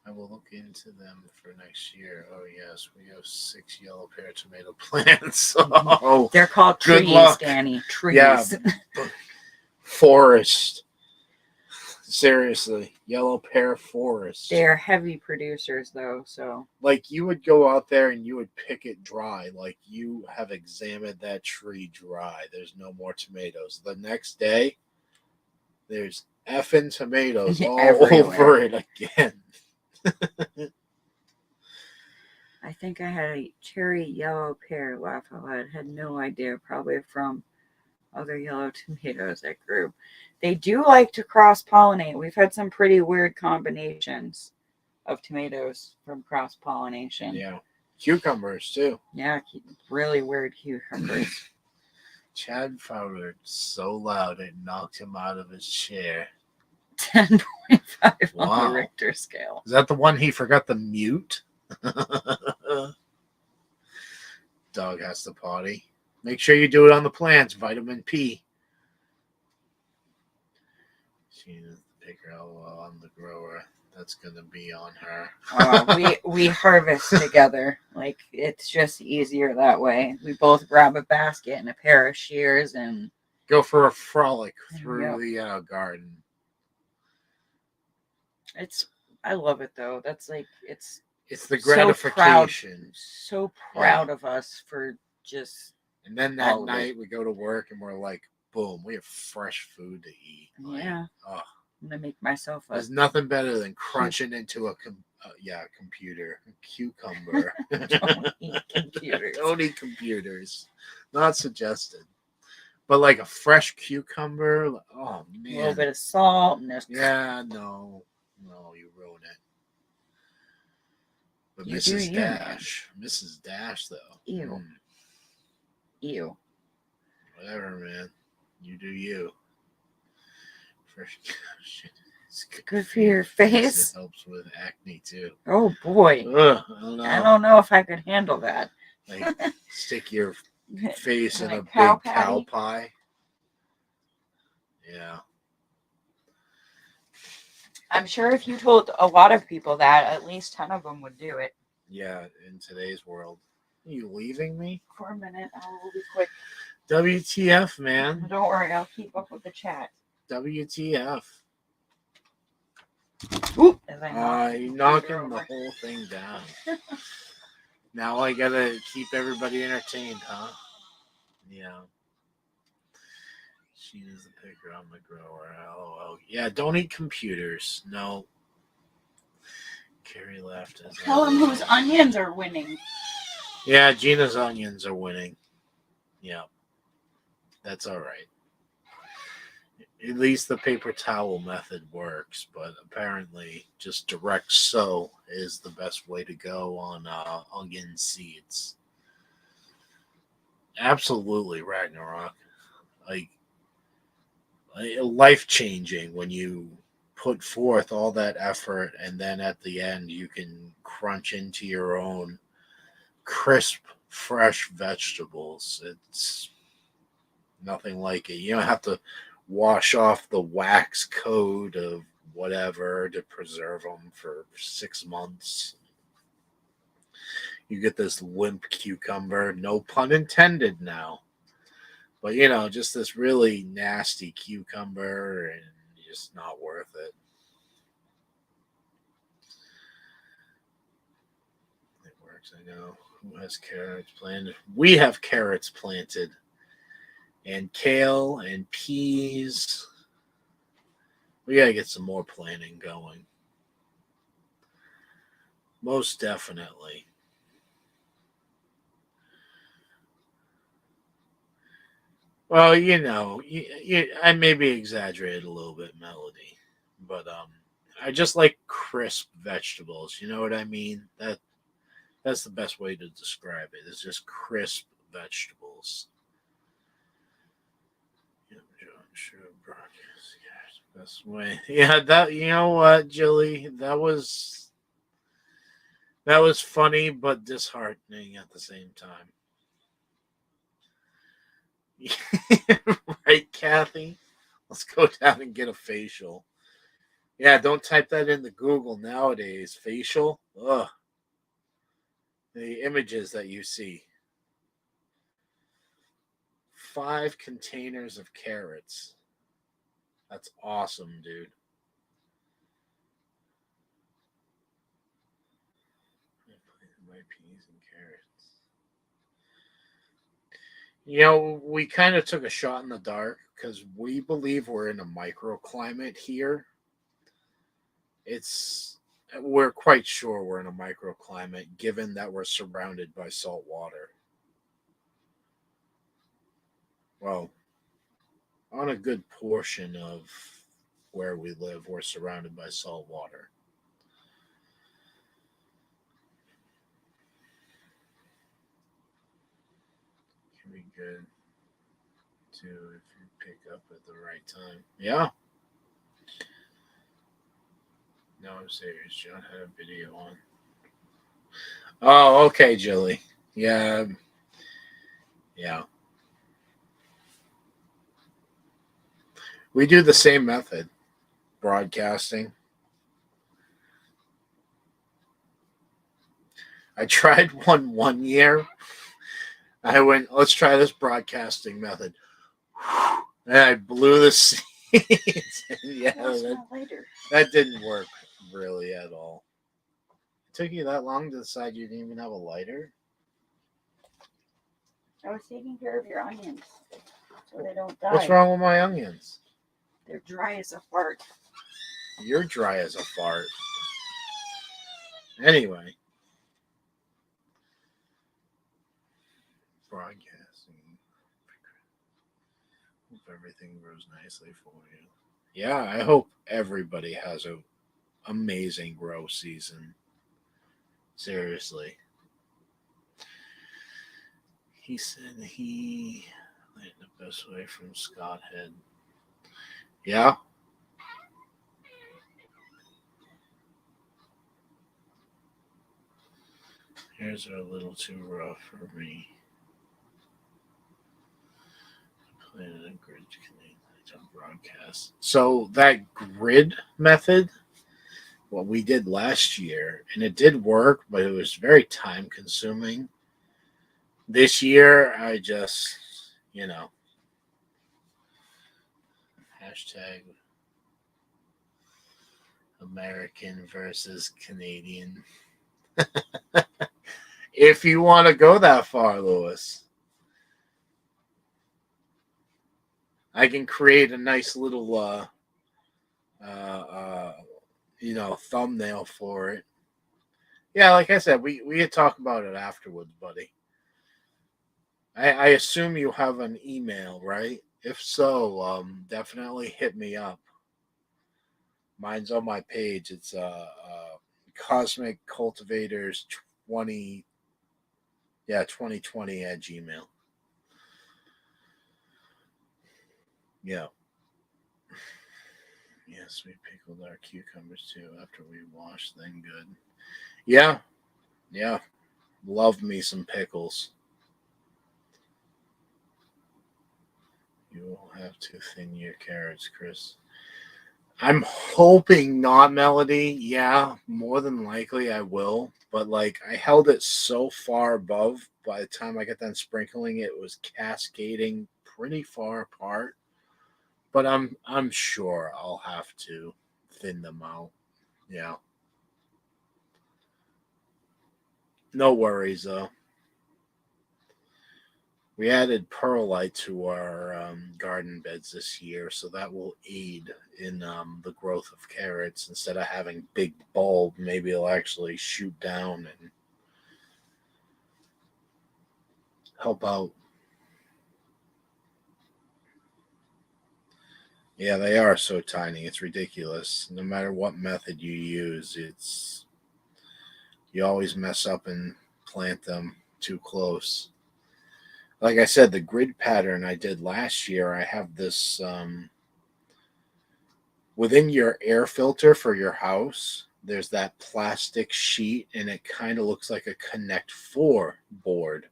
I will look into them for next year. Oh, yes. We have 6 yellow pear tomato plants. Oh, They're called good trees, luck. Danny. Trees. Yeah. Forest. Seriously. Yellow pear forest. They're heavy producers, though, so. Like, you would go out there and you would pick it dry. Like, you have examined that tree dry. There's no more tomatoes. The next day, there's effing tomatoes all Everywhere. over it again. I think I had a cherry yellow pear laugh out loud. Had no idea, probably from other yellow tomatoes that grew. They do like to cross pollinate. We've had some pretty weird combinations of tomatoes from cross pollination. Yeah. Cucumbers, too. Yeah, really weird cucumbers. Chad farted so loud it knocked him out of his chair. 10.5 on Wow. the Richter scale. Is that the one he forgot to mute? Dog has to potty. Make sure you do it on the plants. Vitamin P. She needs to pick her elbow on the grower. That's gonna be on her. We harvest together. Like, it's just easier that way. We both grab a basket and a pair of shears and Go for a frolic There we through the garden. I love it though. That's like it's the so gratification. so proud of us for just. And then that all of it. night we go to work and we're like, boom, we have fresh food to eat. Like, Yeah. Oh, I'm gonna make myself a there's nothing better than crunching into a computer. Cucumber. Don't eat computers. Don't eat computers. Not suggested. But like a fresh cucumber, oh man. little bit of salt and just Yeah, no, you ruin it. But You do Mrs. you, man. Mrs. Dash though. Ew. Ew. Whatever, man. You do you. Fresh it's Good for your face. It helps with acne too. Oh boy. Ugh, I don't know. I don't know if I could handle that. Like stick your face in And a a big cow cow patty? pie. Yeah. I'm sure if you told a lot of people that, at least 10 of them would do it. Yeah, in today's world. Are you leaving me? For a minute, I will be quick. WTF, man. Don't worry, I'll keep up with the chat. WTF. Oop, as I knock the You're computer knocking the over. whole thing down. Now I gotta keep everybody entertained, huh? Yeah. She is the picker, I'm the grower. LOL. Yeah, don't eat computers. No. Carrie laughed as Tell him whose onions are winning. Yeah, Gina's onions are winning. Yeah. That's all right. At least the paper towel method works, but apparently just direct sow is the best way to go on onion seeds. Absolutely, Ragnarok. Like, life changing when you put forth all that effort and then at the end you can crunch into your own crisp, fresh vegetables. It's nothing like it. You don't have to wash off the wax coat of whatever to preserve them for 6 months. You get this limp cucumber, no pun intended now. But just this really nasty cucumber and just not worth it. It works, I know. Who has carrots planted? We have carrots planted. And kale and peas. We gotta get some more planting going. Most definitely. Well, I maybe exaggerated a little bit, Melody, but I just like crisp vegetables. You know what I mean? That's the best way to describe it. It's just crisp vegetables. Yeah, sure, broadcast. Yeah, best way. Yeah, that you know what, Jilly, that was funny but disheartening at the same time. Right, Kathy? Let's go down and get a facial. Yeah, don't type that into Google nowadays. Facial? Ugh. The images that you see. 5 containers of carrots. That's awesome, dude. My peas and carrots. We kind of took a shot in the dark because we believe we're in a microclimate here. We're quite sure we're in a microclimate given that we're surrounded by salt water. Well, on a good portion of where we live, we're surrounded by salt water. Can be good too if you pick up at the right time. Yeah. No, I'm serious. John had a video on. Oh, okay, Jilly. Yeah. Yeah. We do the same method, broadcasting. I tried one year. I went, let's try this broadcasting method. And I blew the seeds. Yeah, that didn't work really at all. It took you that long to decide you didn't even have a lighter? I was taking care of your onions so they don't die. What's wrong with my onions? They're dry as a fart. You're dry as a fart. Anyway. Broadcasting. Hope everything grows nicely for you. Yeah, I hope everybody has an amazing grow season. Seriously. He said he landed the best way from Scott Head. Yeah. Hairs are a little too rough for me. Planted a grid broadcast. So that grid method, what we did last year, and it did work, but it was very time consuming. This year, I just, hashtag. American versus Canadian. If you want to go that far, Lewis, I can create a nice little, thumbnail for it. Yeah, like I said, we had talked about it afterwards, buddy. I assume you have an email, right? If so, definitely hit me up. Mine's on my page. It's Cosmic Cultivators 20, 2020 at Gmail. Yeah. Yes, we pickled our cucumbers too after we washed them good. Yeah, yeah. Love me some pickles. You will have to thin your carrots, Chris. I'm hoping not, Melody. Yeah, more than likely I will. But like I held it so far above, by the time I got done sprinkling, it was cascading pretty far apart. But I'm sure I'll have to thin them out. Yeah. No worries though. We added perlite to our garden beds this year, so that will aid in the growth of carrots. Instead of having big bulb, maybe it'll actually shoot down and help out. Yeah, they are so tiny. It's ridiculous. No matter what method you use, it's you always mess up and plant them too close. Like I said, the grid pattern I did last year, I have this within your air filter for your house. There's that plastic sheet, and it kind of looks like a Connect 4 board.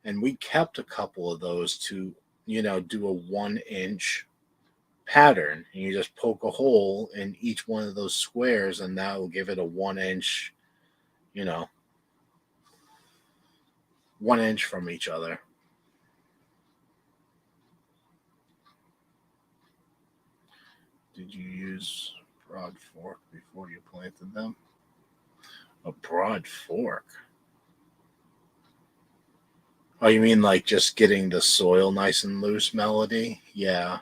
And we kept a couple of those to, do a 1 inch pattern. And you just poke a hole in each one of those squares, and that will give it a 1 inch, you know, 1 inch from each other. Did you use broad fork before you planted them? A broad fork? Oh, you mean like just getting the soil nice and loose, Melody? Yeah.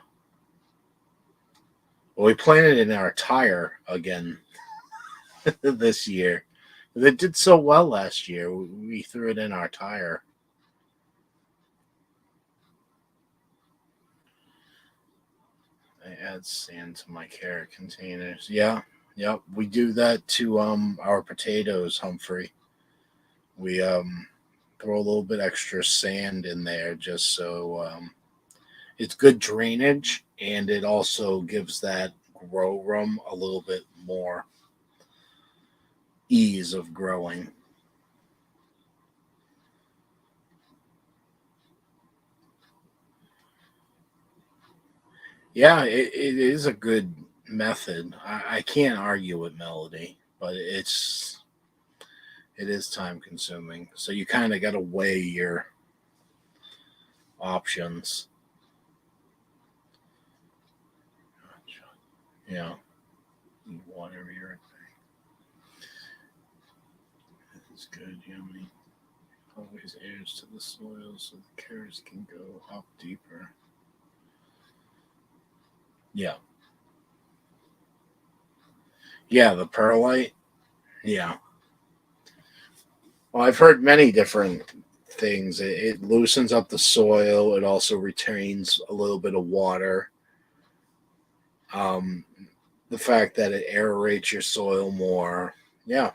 Well, we planted in our tire again this year. It did so well last year. We threw it in our tire. I add sand to my carrot containers. Yeah, yep. We do that to our potatoes, Humphrey. We throw a little bit extra sand in there just so it's good drainage, and it also gives that grow room a little bit more ease of growing. Yeah, it is a good method. I can't argue with Melody, but it is time consuming. So you kind of got to weigh your options. Yeah, you water your it's good, yummy. Always adds to the soil so the carrots can go up deeper. Yeah. Yeah, the perlite. Yeah. Well, I've heard many different things. It loosens up the soil. It also retains a little bit of water. Um, the fact that it aerates your soil more. Yeah.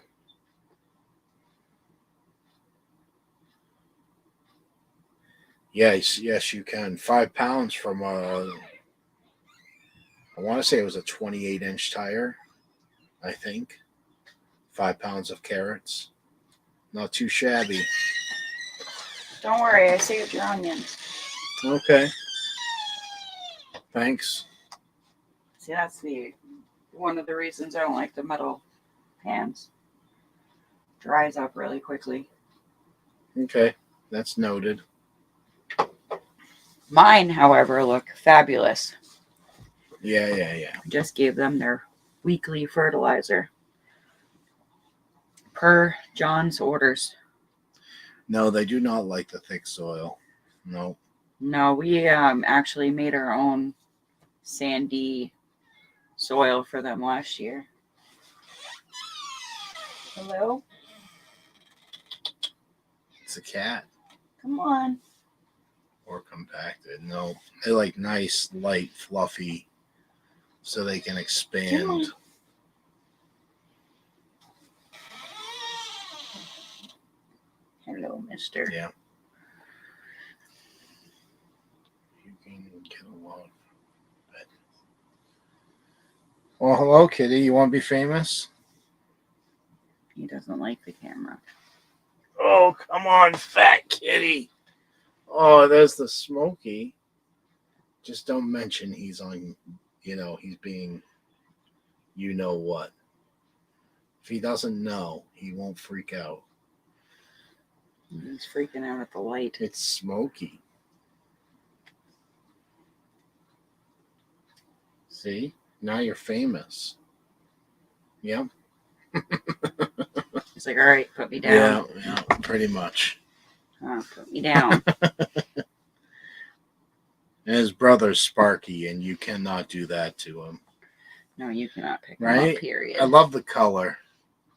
Yes, yes, you can. 5 pounds from I want to say it was a 28-inch tire, I think. 5 pounds of carrots. Not too shabby. Don't worry, I saved your onions. Okay. Thanks. See, that's the one of the reasons I don't like the metal pans. Dries up really quickly. Okay. That's noted. Mine, however, look fabulous. Yeah. Just gave them their weekly fertilizer per John's orders. No, they do not like the thick soil. No. No, we actually made our own sandy soil for them last year. Hello? It's a cat. Come on. Or compacted. No, they like nice, light, fluffy, so they can expand. Hello, mister. Yeah. You can get along. Well, hello, kitty. You want to be famous? He doesn't like the camera. Oh, come on, fat kitty. Oh, there's the Smokey. Just don't mention he's on, he's being, what. If he doesn't know, he won't freak out. He's freaking out at the light. It's Smokey. See? Now you're famous. Yep. He's like, all right, put me down. Yeah, pretty much. Put me down. And his brother's Sparky, and you cannot do that to him. No, you cannot pick him Right? up, period. I love the color.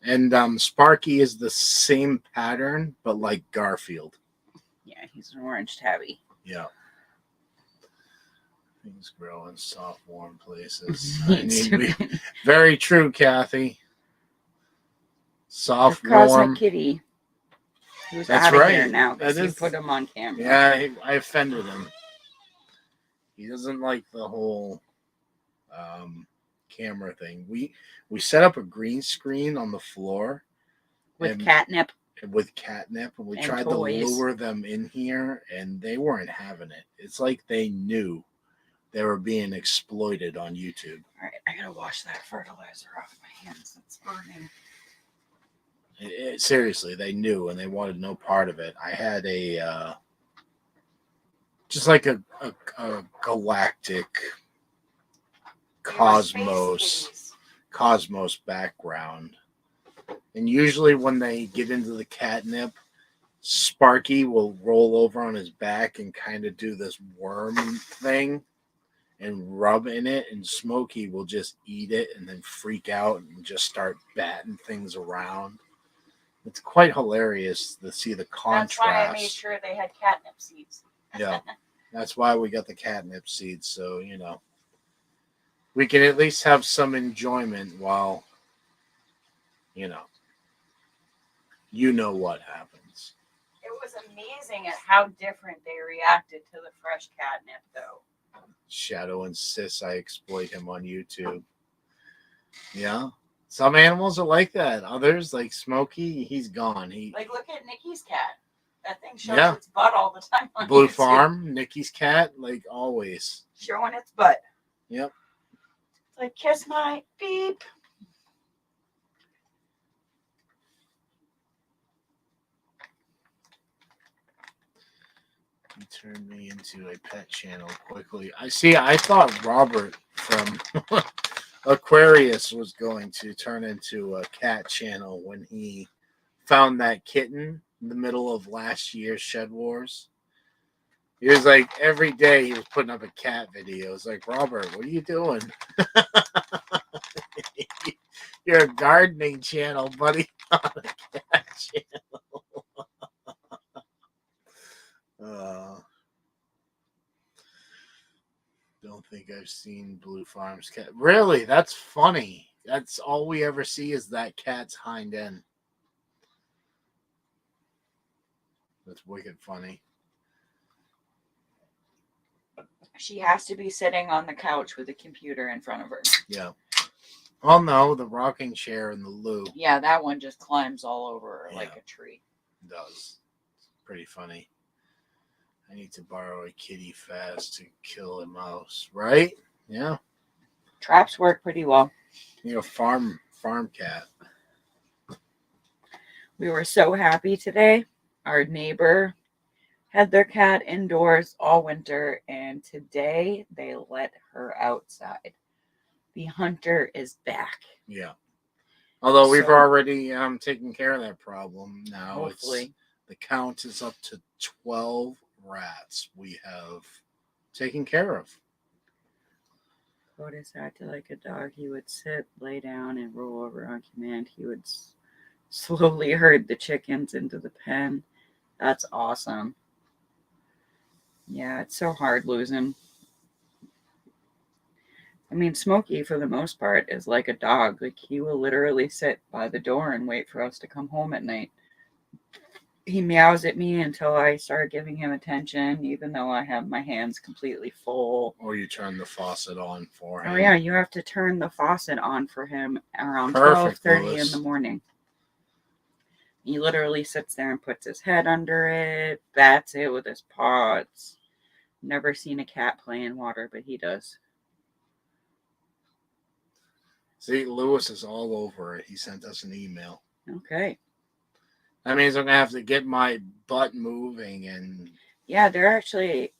And Sparky is the same pattern, but like Garfield. Yeah, he's an orange tabby. Yeah. Things grow in soft, warm places. Very true, Kathy. Soft, the Cosmic warm. Kitty. Who's That's out of right. here now because That you is- put him on camera. Yeah, I offended him. He doesn't like the whole camera thing. We set up a green screen on the floor With catnip. and we And tried toys. to lure them in here, and they weren't having it. It's like they knew they were being exploited on YouTube. All right, I gotta wash that fertilizer off my hands. It's burning. Seriously, they knew, and they wanted no part of it. I had just like a galactic cosmos background. And usually when they get into the catnip, Sparky will roll over on his back and kind of do this worm thing and rub in it, and Smokey will just eat it and then freak out and just start batting things around. It's quite hilarious to see the contrast. That's why I made sure they had catnip seeds. Yeah, that's why we got the catnip seeds. So, we can at least have some enjoyment while, you know what happens. It was amazing at how different they reacted to the fresh catnip, though. Shadow insists I exploit him on YouTube. Yeah. Some animals are like that. Others, like Smokey, he's gone. Like, look at Nikki's cat. That thing shows its butt all the time on Blue YouTube. Farm, Nikki's cat, like always. Showing its butt. Yep. It's like, kiss my beep. He turned me into a pet channel quickly. I thought Robert from Aquarius was going to turn into a cat channel when he found that kitten in the middle of last year's Shed Wars. He was like, every day he was putting up a cat video. It's like, Robert, what are you doing? You're a gardening channel, buddy, not a cat channel. Don't think I've seen Blue Farm's cat. Really? That's funny. That's all we ever see is that cat's hind end. That's wicked funny. She has to be sitting on the couch with a computer in front of her. Yeah. Oh no, the rocking chair in the loo. Yeah, that one just climbs all over her like a tree. It does. It's pretty funny. I need to borrow a kitty fast to kill a mouse, right? Yeah. Traps work pretty well. Farm cat. We were so happy today. Our neighbor had their cat indoors all winter, and today they let her outside. the hunter is back. Yeah. Although we've So- already taken care of that problem. Now Hopefully. the count is up to 12 rats we have taken care of. Otis acted like a dog. He would sit, lay down, and roll over on command. He would slowly herd the chickens into the pen. That's awesome. Yeah, it's so hard losing. I mean, Smokey, for the most part, is like a dog. Like, he will literally sit by the door and wait for us to come home at night. He meows at me until I start giving him attention, even though I have my hands completely full. Or you turn the faucet on for him. Oh, yeah, you have to turn the faucet on for him around Perfect, 12:30 Louis. in the morning. He literally sits there and puts his head under it, bats it with his paws. Never seen a cat play in water, but he does. See, Lewis is all over it. He sent us an email. Okay. That means I'm going to have to get my butt moving and... Yeah, they're actually,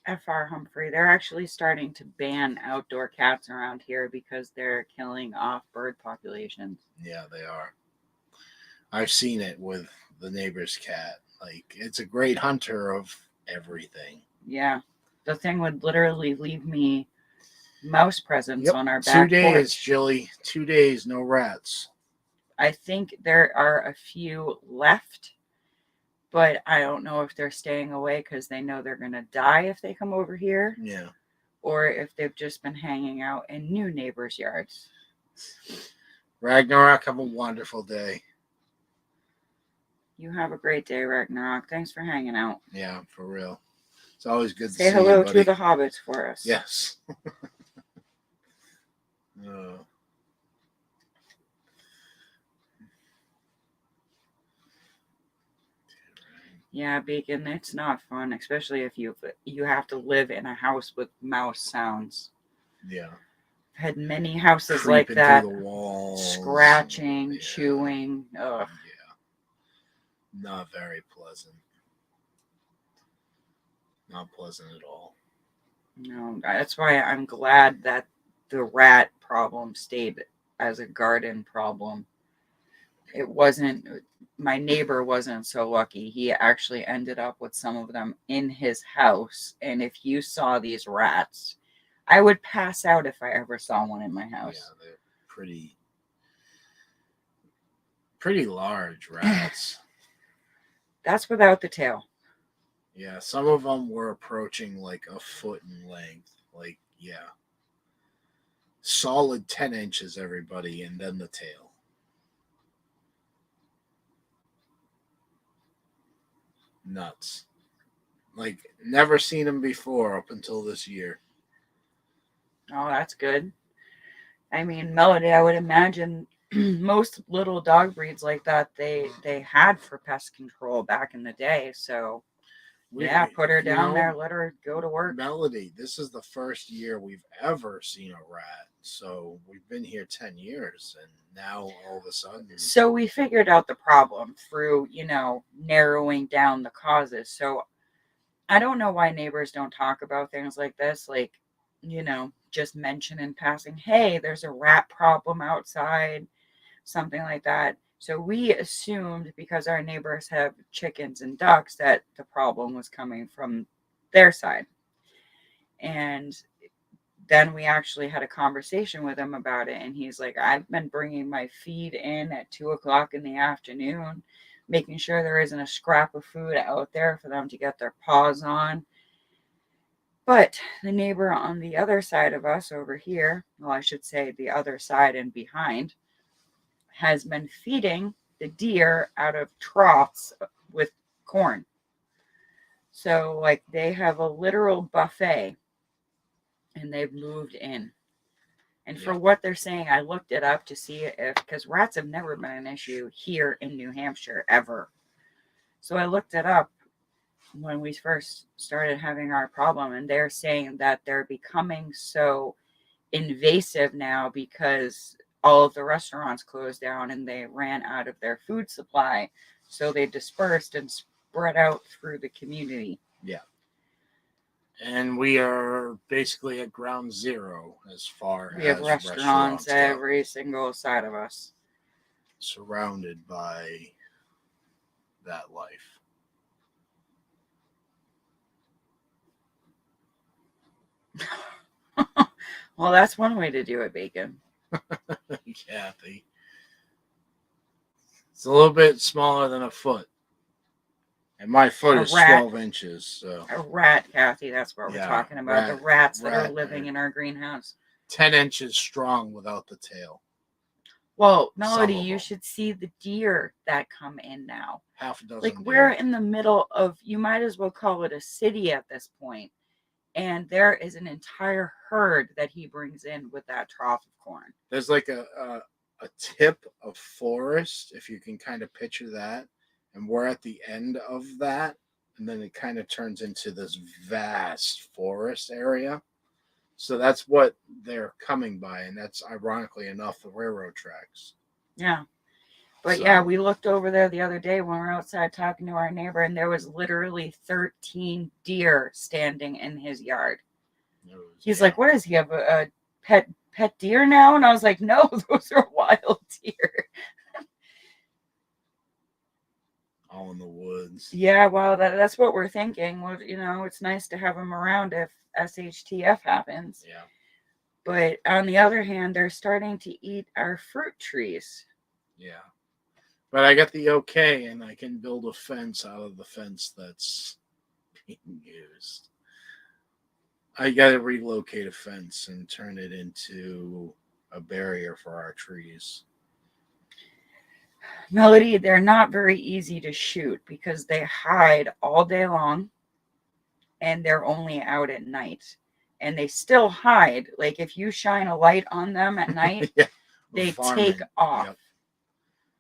FR Humphrey, they're actually starting to ban outdoor cats around here because they're killing off bird populations. Yeah, they are. I've seen it with the neighbor's cat. Like, it's a great hunter of everything. Yeah. The thing would literally leave me mouse presents on our back 2 days, porch. Jilly. 2 days, no rats. I think there are a few left, but I don't know if they're staying away because they know they're going to die if they come over here, Yeah. or if they've just been hanging out in new neighbors' yards. Ragnarok, have a wonderful day. You have a great day, Ragnarok. Thanks for hanging out. Yeah, for real. It's always good to see Say hello you, buddy. to the hobbits for us. Yes. Yeah, Beacon, it's not fun, especially if you have to live in a house with mouse sounds. Yeah. I've had many houses Creeping like that. through the walls. Scratching, Yeah. chewing. Ugh. Yeah. Not very pleasant. Not pleasant at all. No, that's why I'm glad that the rat problem stayed as a garden problem. It wasn't, my neighbor wasn't so lucky. He actually ended up with some of them in his house. And if you saw these rats, I would pass out if I ever saw one in my house. Yeah, they're pretty large rats. That's without the tail. Yeah, some of them were approaching like a foot in length. Like, yeah. Solid 10 inches, everybody, and then the tail. Nuts. Like, never seen them before up until this year. Oh, that's good. I mean, Melody, I would imagine most little dog breeds like that they had for pest control back in the day. So yeah, put her down there, let her go to work. Melody, this is the first year we've ever seen a rat. So we've been here 10 years, and now all of a sudden. So we figured out the problem through, narrowing down the causes. So I don't know why neighbors don't talk about things like this. Like, just mention in passing, hey, there's a rat problem outside, something like that. So we assumed, because our neighbors have chickens and ducks, that the problem was coming from their side. And then we actually had a conversation with him about it. And he's like, I've been bringing my feed in at 2:00 in the afternoon, making sure there isn't a scrap of food out there for them to get their paws on. But the neighbor on the other side of us over here, well, I should say the other side and behind, has been feeding the deer out of troughs with corn. So, like, they have a literal buffet, and they've moved in. And for what they're saying, I looked it up to see if, because rats have never been an issue here in New Hampshire, ever. So I looked it up when we first started having our problem, and they're saying that they're becoming so invasive now because all of the restaurants closed down and they ran out of their food supply. So they dispersed and spread out through the community. Yeah. And we are basically at ground zero as far We have as restaurants go. every single side of us. Surrounded by that life. Well, that's one way to do it, Bacon. Kathy. It's a little bit smaller than a foot. And my foot is 12 inches. So. A rat, Kathy. That's what we're talking about. The rats that are living in our greenhouse. 10 inches strong without the tail. Well, Melody, you should see the deer that come in now. Half a dozen. Like, we're in the middle of, you might as well call it a city at this point. And there is an entire herd that he brings in with that trough of corn. There's like a tip of forest, if you can kind of picture that. And we're at the end of that. And then it kind of turns into this vast forest area. So that's what they're coming by. And that's, ironically enough, the railroad tracks. Yeah. But yeah, we looked over there the other day when we were outside talking to our neighbor, and there was literally 13 deer standing in his yard. He's like, what does he have, a pet deer now? And I was like, no, those are wild deer. All in the woods. Yeah, well, that's what we're thinking. Well, you know, it's nice to have them around if SHTF happens. Yeah. But on the other hand, they're starting to eat our fruit trees. Yeah. But I got the okay, and I can build a fence out of the fence that's being used. I got to relocate a fence and turn it into a barrier for our trees. Melody, they're not very easy to shoot because they hide all day long and they're only out at night. And they still hide. Like, if you shine a light on them at night, yeah, they take off. Yep.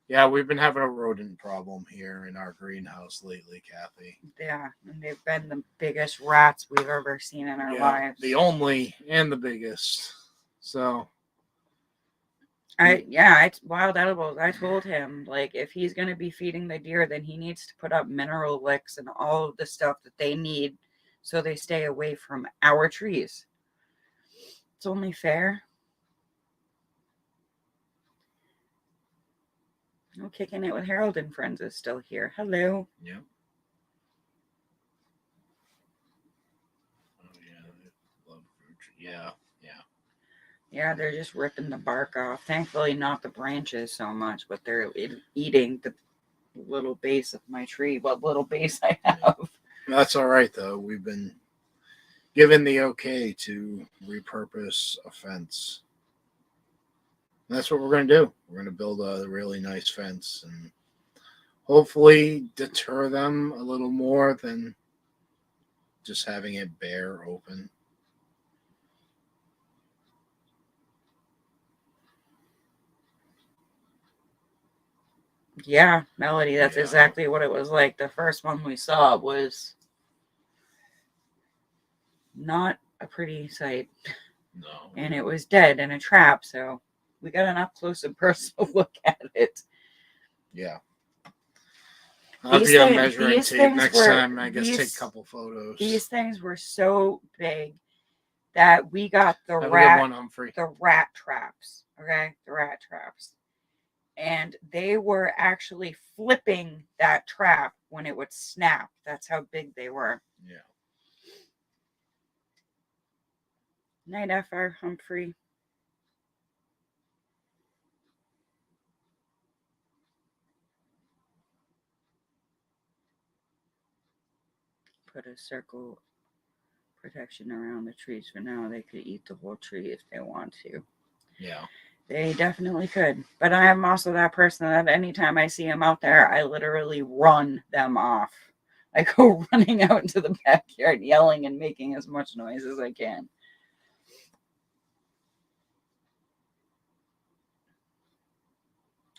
Yeah, we've been having a rodent problem here in our greenhouse lately, Kathy. Yeah, and they've been the biggest rats we've ever seen in our lives. The only and the biggest. So. It's wild edibles. I told him, like, if he's going to be feeding the deer, then he needs to put up mineral licks and all of the stuff that they need so they stay away from our trees. It's only fair. No, Kicking It with Harold and Friends is still here. Hello. Yeah. Oh, yeah. They love fruit. Yeah. Yeah, they're just ripping the bark off. Thankfully, not the branches so much, but they're eating the little base of my tree. What little base I have. That's all right, though. We've been given the okay to repurpose a fence. And that's what we're going to do. We're going to build a really nice fence and hopefully deter them a little more than just having it bare open. Yeah, Melody, that's exactly what it was like. The first one we saw was not a pretty sight. No. And it was dead in a trap, so we got an up close and personal look at it. Yeah. I'll have to get a measuring tape next time. I guess take a couple photos. These things were so big that we got the rat traps. Okay? The rat traps. And they were actually flipping that trap when it would snap. That's how big they were. Yeah. Night, FR Humphrey. Put a circle protection around the trees for now. They could eat the whole tree if they want to. Yeah. They definitely could. But I am also that person that anytime I see them out there, I literally run them off. I go running out into the backyard, yelling and making as much noise as I can.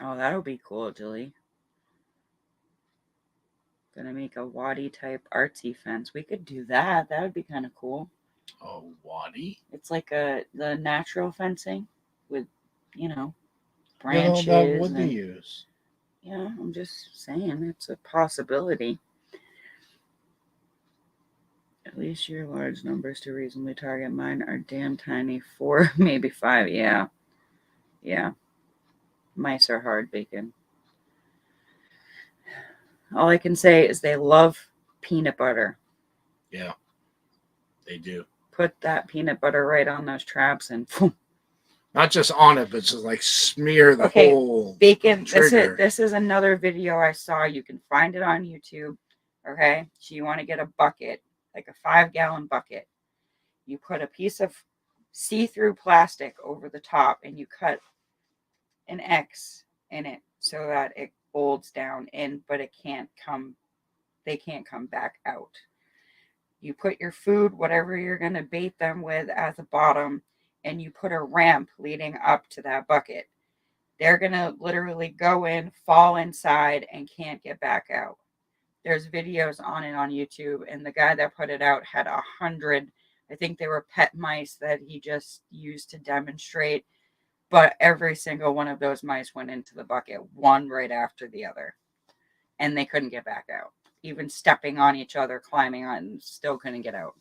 Oh, that'll be cool, Julie. Gonna make a waddy type artsy fence. We could do that. That would be kind of cool. Oh, waddy? It's like the natural fencing with, branches. What would they use? Yeah, I'm just saying it's a possibility. At least your large numbers to reasonably target. Mine are damn tiny. 4, maybe 5. Yeah. Yeah. Mice are hard, Bacon. All I can say is they love peanut butter. Yeah, they do. Put that peanut butter right on those traps and Not just on it, but just like smear the okay, whole Bacon. trigger. This is another video I saw. You can find it on YouTube. Okay. So you want to get a bucket, like a 5-gallon bucket. You put a piece of see-through plastic over the top and you cut an X in it so that it folds down in, but they can't come back out. You put your food, whatever you're going to bait them with, at the bottom, and you put a ramp leading up to that bucket. They're going to literally go in, fall inside, and can't get back out. There's videos on it on YouTube, and the guy that put it out had 100, I think they were pet mice that he just used to demonstrate, but every single one of those mice went into the bucket, one right after the other, and they couldn't get back out. Even stepping on each other, climbing on, still couldn't get out.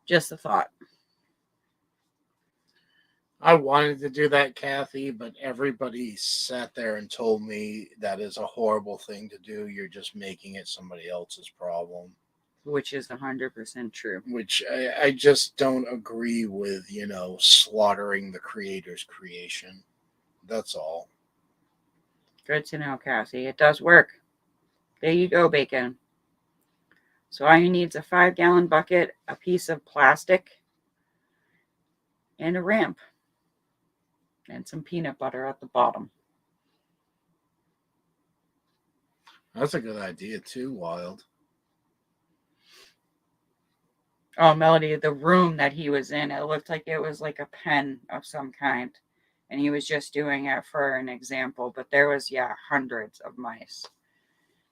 Just a thought. I wanted to do that, Kathy, but everybody sat there and told me that is a horrible thing to do. You're just making it somebody else's problem. Which is 100% true. Which I just don't agree with, slaughtering the creator's creation. That's all. Good to know, Cassie. It does work. There you go, Bacon. So all you need is a 5-gallon bucket, a piece of plastic, and a ramp. And some peanut butter at the bottom. That's a good idea, too, Wild. Oh, Melody, the room that he was in, it looked like it was like a pen of some kind. And he was just doing it for an example. But there was, hundreds of mice.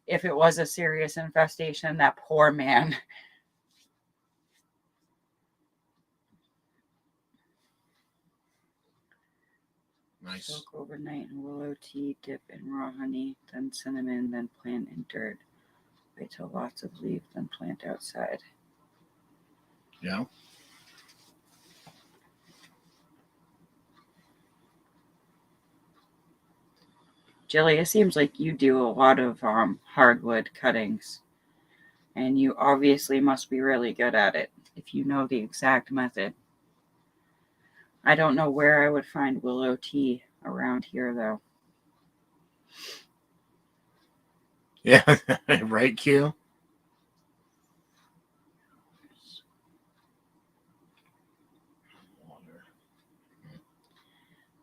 If it was a serious infestation, that poor man. Nice. Soak overnight in willow tea, dip in raw honey, then cinnamon, then plant in dirt. Wait till lots of leaves, then plant outside. Yeah. Jilly, it seems like you do a lot of hardwood cuttings, and you obviously must be really good at it if you know the exact method. I don't know where I would find willow tea around here, though. Yeah, right, Q?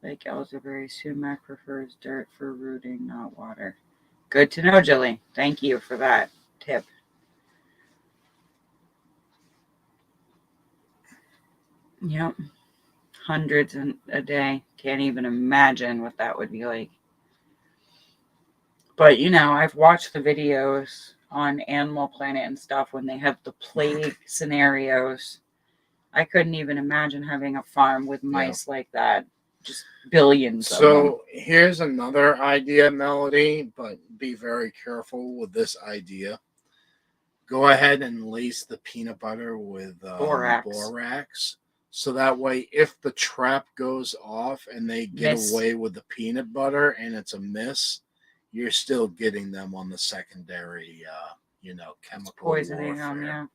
Like elderberry, sumac prefers dirt for rooting, not water. Good to know, Jilly. Thank you for that tip. Yep. Hundreds a day. Can't even imagine what that would be like. But, I've watched the videos on Animal Planet and stuff when they have the plague scenarios. I couldn't even imagine having a farm with mice like that. Just billions of them. So here's another idea, Melody, but be very careful with this idea. Go ahead and lace the peanut butter with borax. So that way, if the trap goes off and they get away with the peanut butter and it's a miss, you're still getting them on the secondary, chemical poisoning warfare. them, yeah.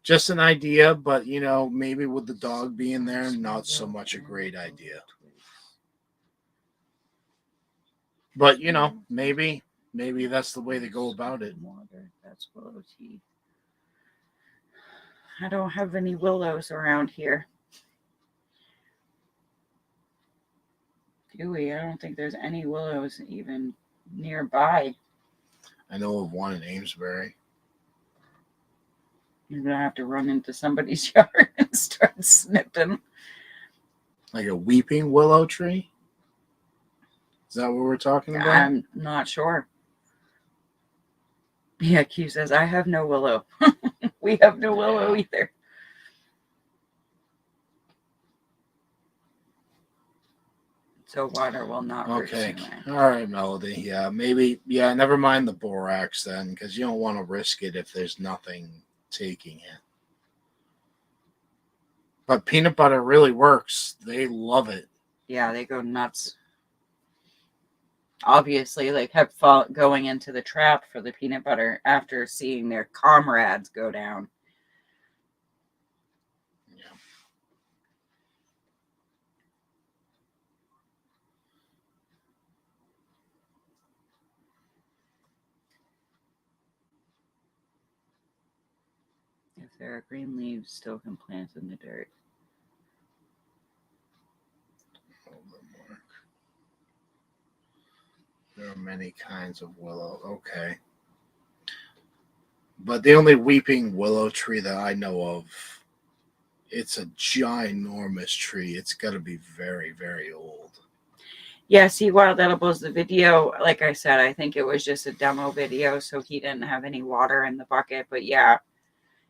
Just an idea, but, maybe with the dog being there, not so much a great idea. But, maybe that's the way to go about it. Water, that's willow tea. I don't have any willows around here. Do we? I don't think there's any willows even nearby. I know of one in Amesbury. You're going to have to run into somebody's yard and start snipping. Like a weeping willow tree? Is that what we're talking about? I'm not sure. Yeah, Q says, I have no willow. We have no willow either. So water will not hurt sumac. All right, Melody. Yeah, maybe. Yeah, never mind the borax then, because you don't want to risk it if there's nothing taking it. But peanut butter really works. They love it. Yeah, they go nuts. Obviously, they kept going into the trap for the peanut butter after seeing their comrades go down. Yeah. If there are green leaves, still can plant in the dirt. There are many kinds of willow. Okay. But the only weeping willow tree that I know of, it's a ginormous tree. It's got to be very, very old. Yeah, see, Wild Edibles, the video, like I said, I think it was just a demo video, so he didn't have any water in the bucket. But yeah,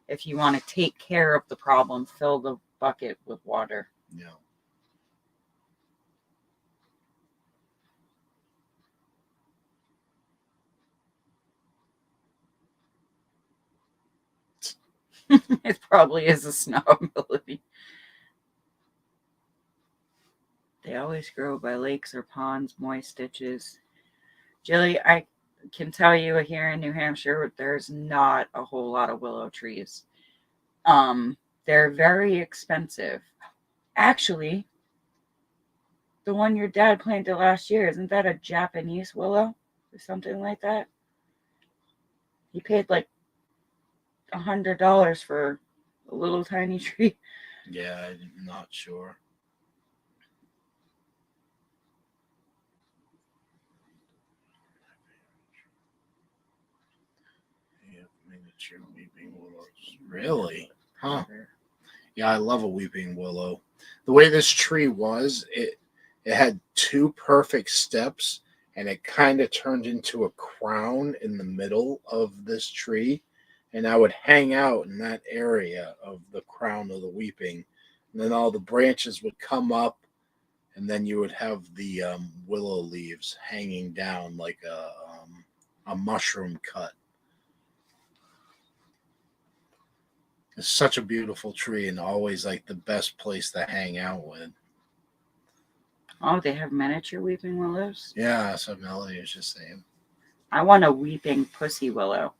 if you want to take care of the problem, fill the bucket with water. Yeah. It probably is a snow ability. They always grow by lakes or ponds, moist ditches. Jilly, I can tell you here in New Hampshire, there's not a whole lot of willow trees. They're very expensive. Actually, the one your dad planted last year, isn't that a Japanese willow or something like that? He paid like $100 for a little tiny tree. Yeah, I'm not sure. Yeah, miniature weeping willows. Really? Huh. Yeah, I love a weeping willow. The way this tree was, it had two perfect steps, and it kind of turned into a crown in the middle of this tree. And I would hang out in that area of the crown of the weeping. And then all the branches would come up, and then you would have the willow leaves hanging down like a mushroom cut. It's such a beautiful tree and always like the best place to hang out with. Oh, they have miniature weeping willows? Yeah, so Melody was just saying. I want a weeping pussy willow.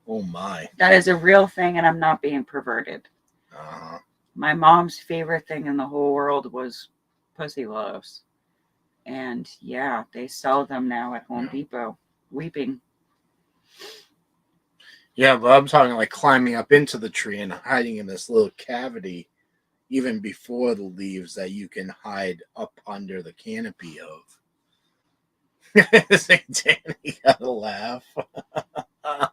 Oh my. That is a real thing, and I'm not being perverted. Uh-huh. My mom's favorite thing in the whole world was pussy willows. And yeah, they sell them now at Home Depot. Weeping. Yeah, but I'm talking like climbing up into the tree and hiding in this little cavity even before the leaves that you can hide up under the canopy of. St. Danny gotta laugh. I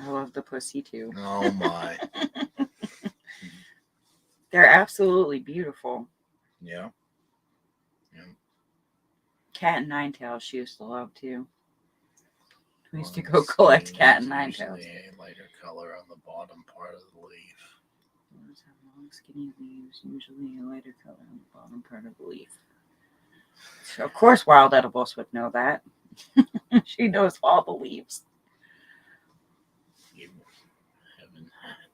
love the pussy too. Oh my. They're absolutely beautiful. Yeah. Cat and nine tails she used to love too. We used to go collect cat and nine tails. A lighter color on the bottom part of the leaf. Those have long, skinny leaves, usually a lighter color on the bottom part of the leaf. So of course, Wild Edibles would know that. She knows all the leaves. You haven't had.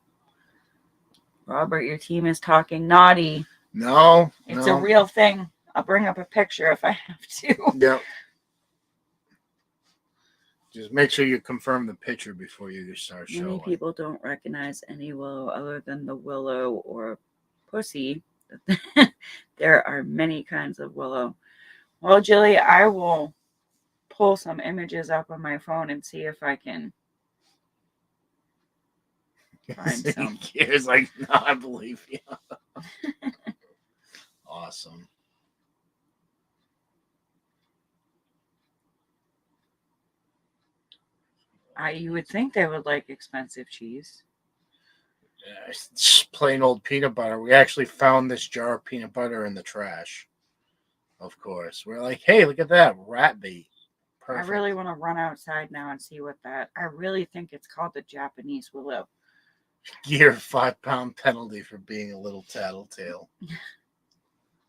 Robert, your team is talking naughty. No, It's a real thing. I'll bring up a picture if I have to. Yep. Just make sure you confirm the picture before you start showing. Many people don't recognize any willow other than the willow or pussy. There are many kinds of willow. Well, Jilly, I will pull some images up on my phone and see if I can find some. It's like, no, I believe you. Awesome. You would think they would like expensive cheese. Yeah, it's just plain old peanut butter. We actually found this jar of peanut butter in the trash. Of course. We're like, hey, look at that. Rat bait. Perfect. I really want to run outside now and see what that. I really think it's called the Japanese willow. Gear 5-pound penalty for being a little tattletale.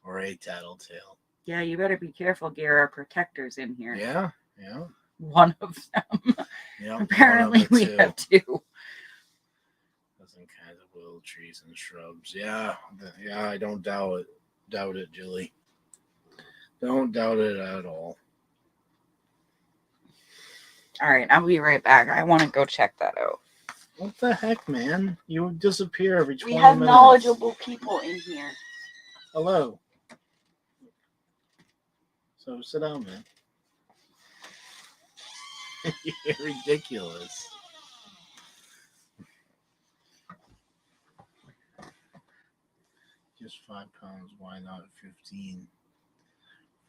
Or a tattletale. Yeah, you better be careful, Gear. Our protector's in here. Yeah. Yeah. One of them. Yeah. Apparently, we have two. Dozen kinds of willow trees and shrubs. Yeah. Yeah, I don't doubt it, Julie. Don't doubt it at all. All right, I'll be right back. I want to go check that out. What the heck, man? You disappear every 20 We have minutes. knowledgeable people in here. Hello. So sit down, man. You're ridiculous. Just 5 pounds. Why not 15?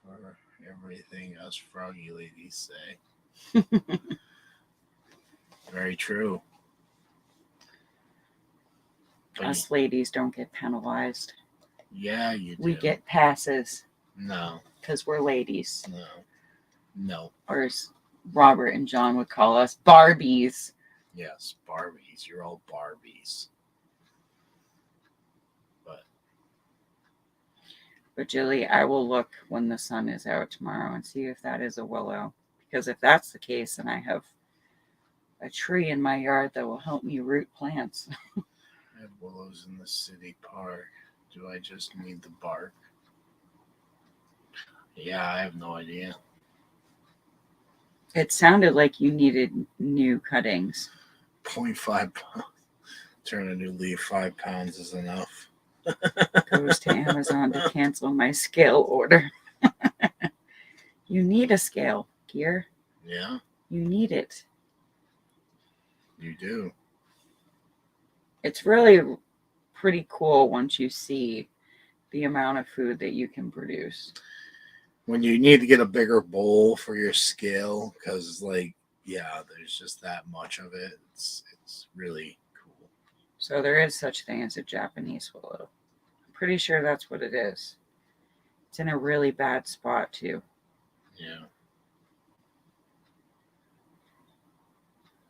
For everything us froggy ladies say. Very true. Us ladies don't get penalized. Yeah, you do. We get passes. No. Because we're ladies. No. Or as Robert and John would call us, Barbies. Yes, Barbies. You're all Barbies. But Julie, I will look when the sun is out tomorrow and see if that is a willow. Because if that's the case, then I have a tree in my yard that will help me root plants. I have willows in the city park. Do I just need the bark? Yeah, I have no idea. It sounded like you needed new cuttings. 0.5 pounds. Turn a new leaf. 5 pounds is enough. Goes to Amazon to cancel my scale order. You need a scale, Gear. Yeah. You need it. You do. It's really pretty cool once you see the amount of food that you can produce. When you need to get a bigger bowl for your scale, because there's just that much of it. It's really cool. So there is such a thing as a Japanese willow. I'm pretty sure that's what it is. It's in a really bad spot too. Yeah.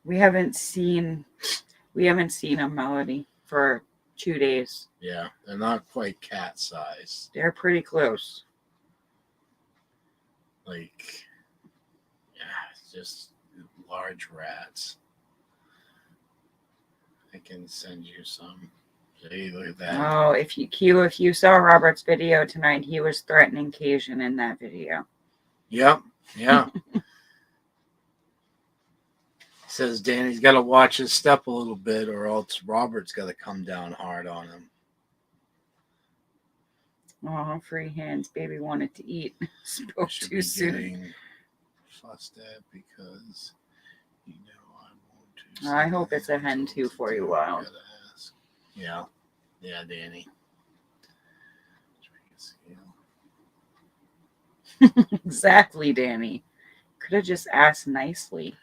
We haven't seen a Melody for 2 days. Yeah, they're not quite cat size. They're pretty close. It's just large rats. I can send you some. Hey, look at that. Oh, if you saw Robert's video tonight, he was threatening Cajun in that video. Yep. Yeah. Says Danny's got to watch his step a little bit, or else Robert's got to come down hard on him. Oh, free hands. Baby wanted to eat. Spoke too soon. Fussed at because I want to. I hope it's a hen too for you, Wild. Yeah. Yeah, Danny. Exactly, Danny. Could have just asked nicely.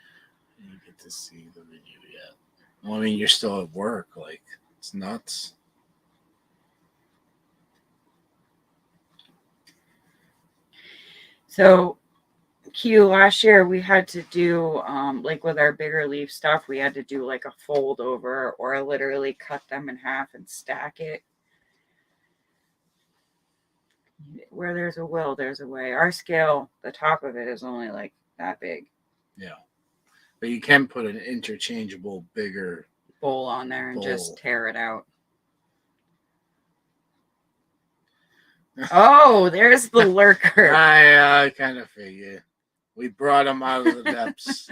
You get to see the video yet. Well, I mean, you're still at work. It's nuts. So, Q, last year we had to do, with our bigger leaf stuff, we had to do a fold over, or I literally cut them in half and stack it. Where there's a will, there's a way. Our scale, the top of it is only that big. Yeah. But you can put an interchangeable bigger bowl on there and just tear it out. Oh, there's the lurker. I kind of figured. We brought him out of the depths.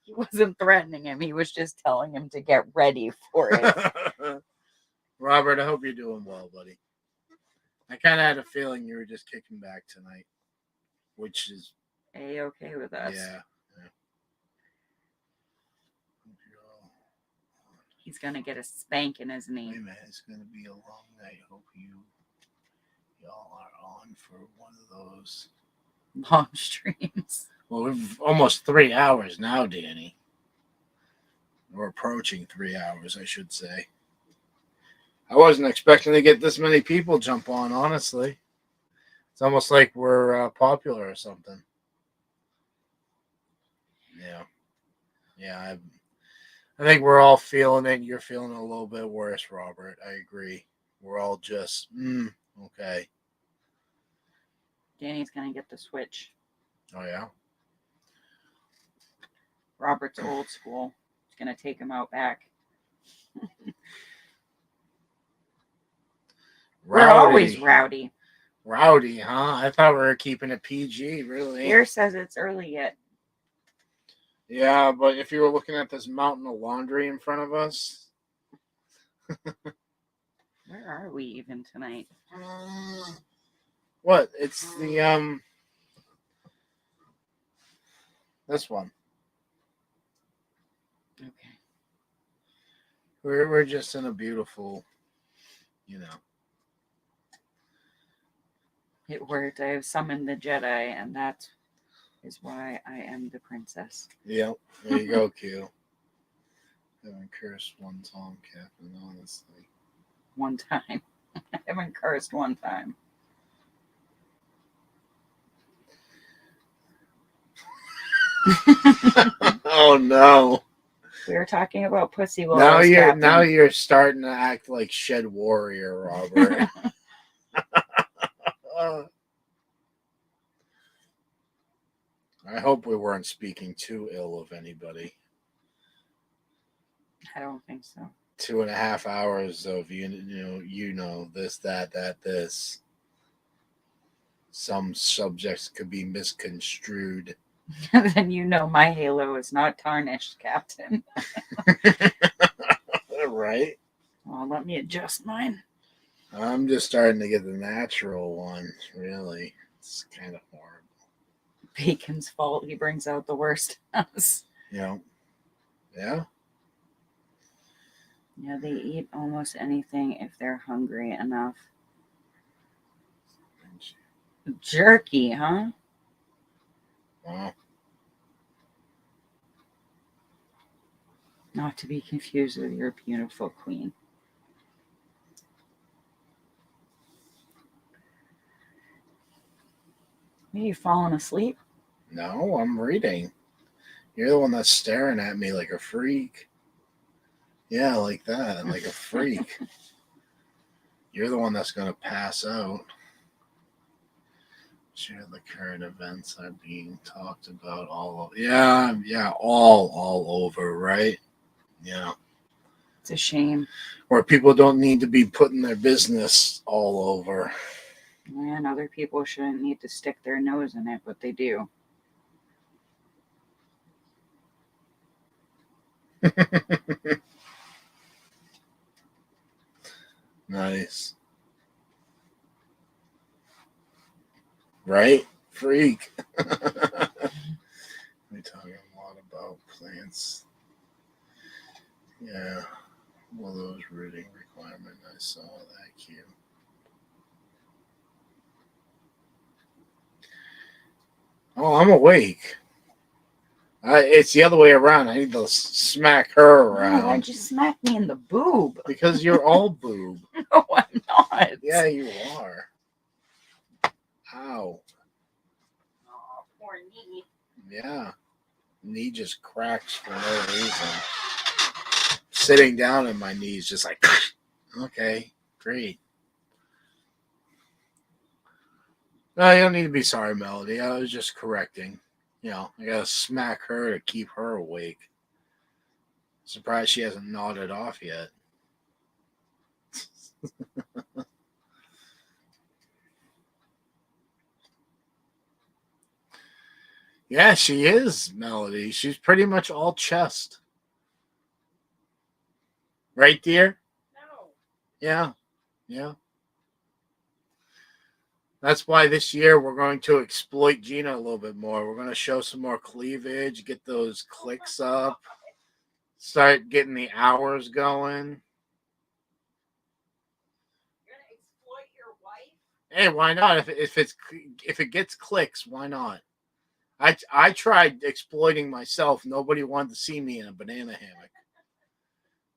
He wasn't threatening him. He was just telling him to get ready for it. Robert, I hope you're doing well, buddy. I kind of had a feeling you were just kicking back tonight, which is A-okay with us. Yeah. He's going to get a spanking, isn't he? Hey, man, it's going to be a long night. Hope y'all are on for one of those long streams. Well, we're almost 3 hours now, Danny. We're approaching 3 hours, I should say. I wasn't expecting to get this many people jump on, honestly. It's almost like we're popular or something. Yeah. Yeah, I think we're all feeling it. You're feeling it a little bit worse, Robert. I agree. We're all just, okay. Danny's going to get the switch. Oh, yeah? Robert's old school. It's gonna take him out back. We're always rowdy. Rowdy, huh? I thought we were keeping it PG, really. Here says it's early yet. Yeah, but if you were looking at this mountain of laundry in front of us. Where are we even tonight? What? It's the this one. Okay. We're just in a beautiful, you know. It worked. I have summoned the Jedi, and that is why I am the princess. Yep. There you go, Q. Haven't cursed one time, Captain, honestly. One time. I haven't cursed one time. Oh no. We were talking about pussy willows. Now you're starting to act like Shed Warrior, Robert. I hope we weren't speaking too ill of anybody. I don't think so. 2.5 hours of you know this, that, this. Some subjects could be misconstrued. Then you know my halo is not tarnished, Captain. Right? Well, let me adjust mine. I'm just starting to get the natural one, really. It's kind of horrible. Bacon's fault. He brings out the worst in us. Yeah. Yeah. Yeah, they eat almost anything if they're hungry enough. Jerky, huh? Wow. Not to be confused with your beautiful queen. Are you falling asleep? No, I'm reading. You're the one that's staring at me like a freak. Yeah, like that, like a freak. You're the one that's going to pass out. Share the current events are being talked about all over. Yeah, all over, right? Yeah. It's a shame. Where people don't need to be putting their business all over. And other people shouldn't need to stick their nose in it, but they do. Nice. Right? Freak. We're talking a lot about plants. Yeah. Well, those reading requirement, I saw that cue. Oh, I'm awake. It's the other way around. I need to smack her around. Oh, why'd you smack me in the boob? Because you're all boob. No, I'm not. Yeah, you are. Ow. Oh, poor knee. Yeah. Knee just cracks for no reason. Sitting down and my knee's just like, okay, great. No, you don't need to be sorry, Melody. I was just correcting. You know, I gotta smack her to keep her awake. Surprised she hasn't nodded off yet. Yeah, she is, Melody. She's pretty much all chest. Right, dear? No. Yeah. Yeah. That's why this year we're going to exploit Gina a little bit more. We're going to show some more cleavage, get those clicks up, start getting the hours going. You're gonna exploit your wife? Hey, why not? If it gets clicks, why not? I tried exploiting myself. Nobody wanted to see me in a banana hammock.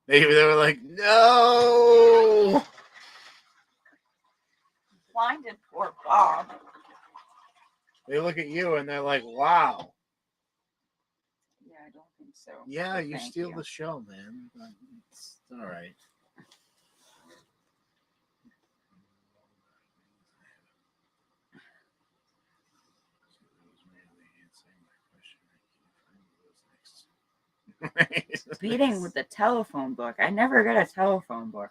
They were like, no. Blinded poor Bob. They look at you and they're like, wow. Yeah, I don't think so. Yeah, But you thank steal you. the show, man. It's all right. Beating with the telephone book. I never got a telephone book.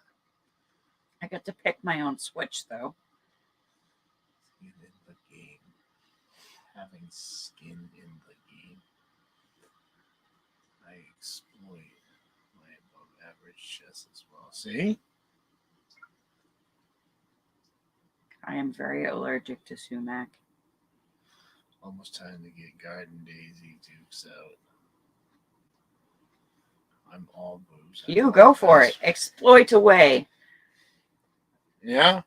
I got to pick my own Switch, though. Skin in the game. Having skin in the game. I exploit my above average chess as well. See? I am very allergic to sumac. Almost time to get Garden Daisy Dukes out. I'm all boobs. You go for it. Exploit away. Yeah?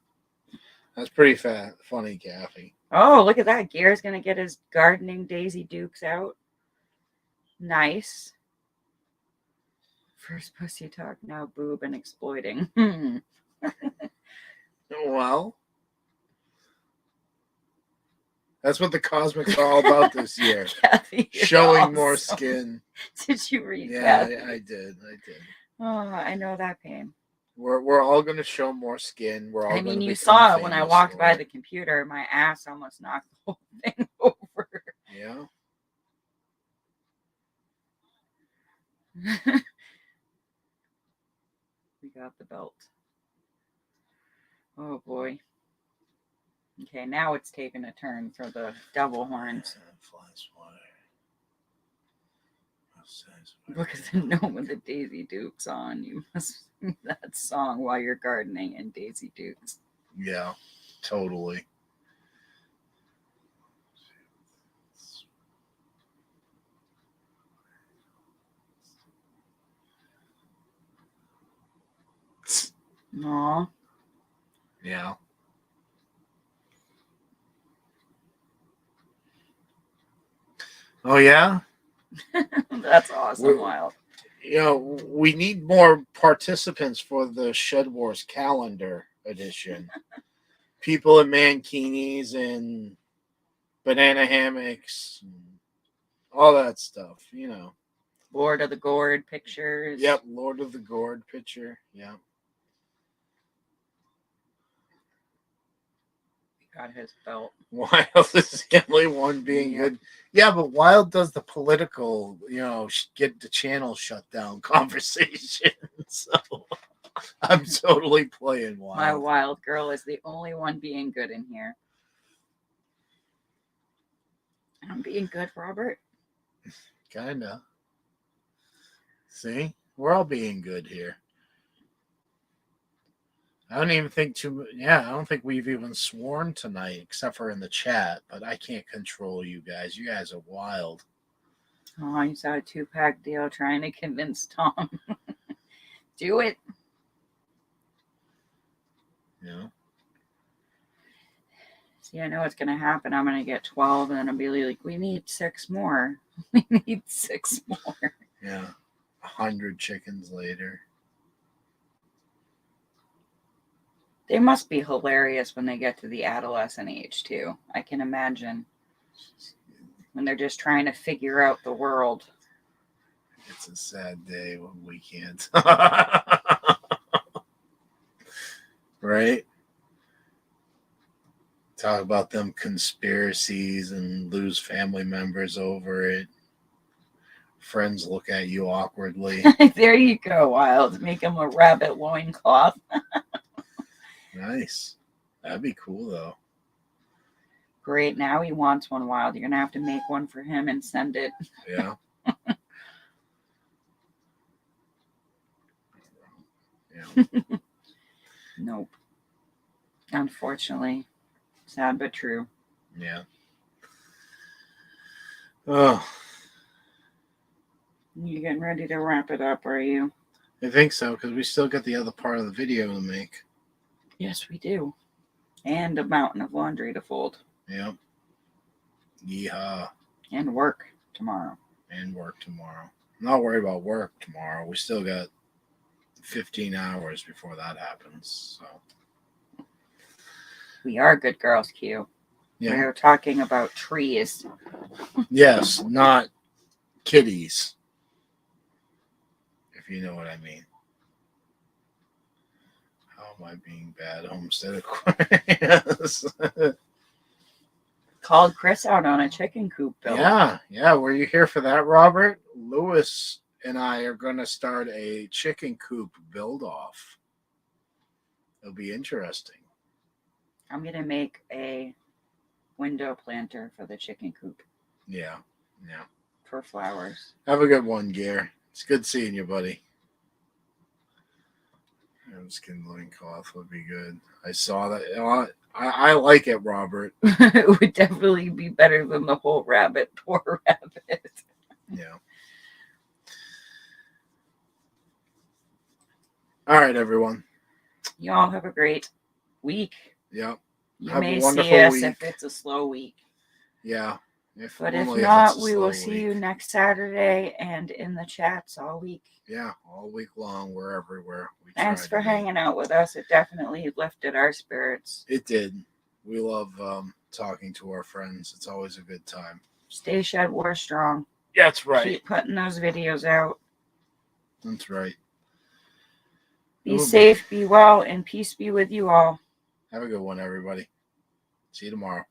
That's pretty funny, Kathy. Oh, look at that. Gear's going to get his gardening Daisy Dukes out. Nice. First pussy talk, now boob and exploiting. Well, that's what the Cosmics are all about this year. Kathy, Showing awesome. more skin. Did you read Yeah, that? I did. Oh, I know that pain. We're all going to show more skin. We're all. I mean, you become saw it when I famous walked for by it. the computer. My ass almost knocked the whole thing over. Yeah. We got the belt. Oh boy. Okay, now it's taken a turn for the double horns. Flies water. Look at the gnome with the Daisy Dukes on. You must sing that song while you're gardening in Daisy Dukes. Yeah, totally. Aw. Yeah. Oh yeah. That's awesome, Wild. You know, we need more participants for the Shed Wars calendar edition. People in mankinis and banana hammocks, and all that stuff. You know. Lord of the Gourd pictures. Yep, Lord of the Gourd picture. Yeah. Got his belt. Wild is the only one being good. Yeah, but Wild does the political, get the channel shut down conversation. So I'm totally playing Wild. My Wild girl is the only one being good in here. I'm being good, Robert. Kinda. See? We're all being good here. I don't even think I don't think we've even sworn tonight, except for in the chat, but I can't control you guys. You guys are wild. Oh, you saw a 2-pack deal trying to convince Tom. Do it. Yeah. See, I know what's going to happen. I'm going to get 12, and then I'll be like, we need 6 more. We need 6 more. Yeah. 100 chickens later. They must be hilarious when they get to the adolescent age, too. I can imagine. When they're just trying to figure out the world. It's a sad day when we can't. Right? Talk about them conspiracies and lose family members over it. Friends look at you awkwardly. There you go, Wild. Make him a rabbit loincloth. Nice. That'd be cool, though. Great. Now he wants one, Wild. You're going to have to make one for him and send it. Yeah. Yeah. Nope. Unfortunately. Sad but true. Yeah. Oh. You getting ready to wrap it up, are you? I think so, because we still got the other part of the video to make. Yes, we do. And a mountain of laundry to fold. Yep. Yeehaw. And work tomorrow. And work tomorrow. I'm not worried about work tomorrow. We still got 15 hours before that happens. So We are good girls, Q. yeah. We're talking about trees. Yes, not kitties. If you know what I mean. How am I being bad, Homestead Aquarius? Called Chris out on a chicken coop build. Yeah. Were you here for that, Robert? Lewis and I are going to start a chicken coop build off. It'll be interesting. I'm going to make a window planter for the chicken coop Yeah. Yeah. for flowers. Have a good one, Gear. It's good seeing you, buddy. Skin loincloth would be good. I saw that. I like it, Robert. It would definitely be better than the whole rabbit. Poor rabbit. Yeah. All right, everyone. Y'all have a great week. Yep. You Have a may wonderful see us week. if it's a slow week. Yeah. But if only not, it's a we slow will see you week. next Saturday and in the chats all week. Yeah, all week long. We're everywhere. Thanks for hanging out with us. It definitely lifted our spirits. It did. We love talking to our friends. It's always a good time. Stay Shed War strong. That's right. Keep putting those videos out. That's right. Be safe, be well, and peace be with you all. Have a good one, everybody. See you tomorrow.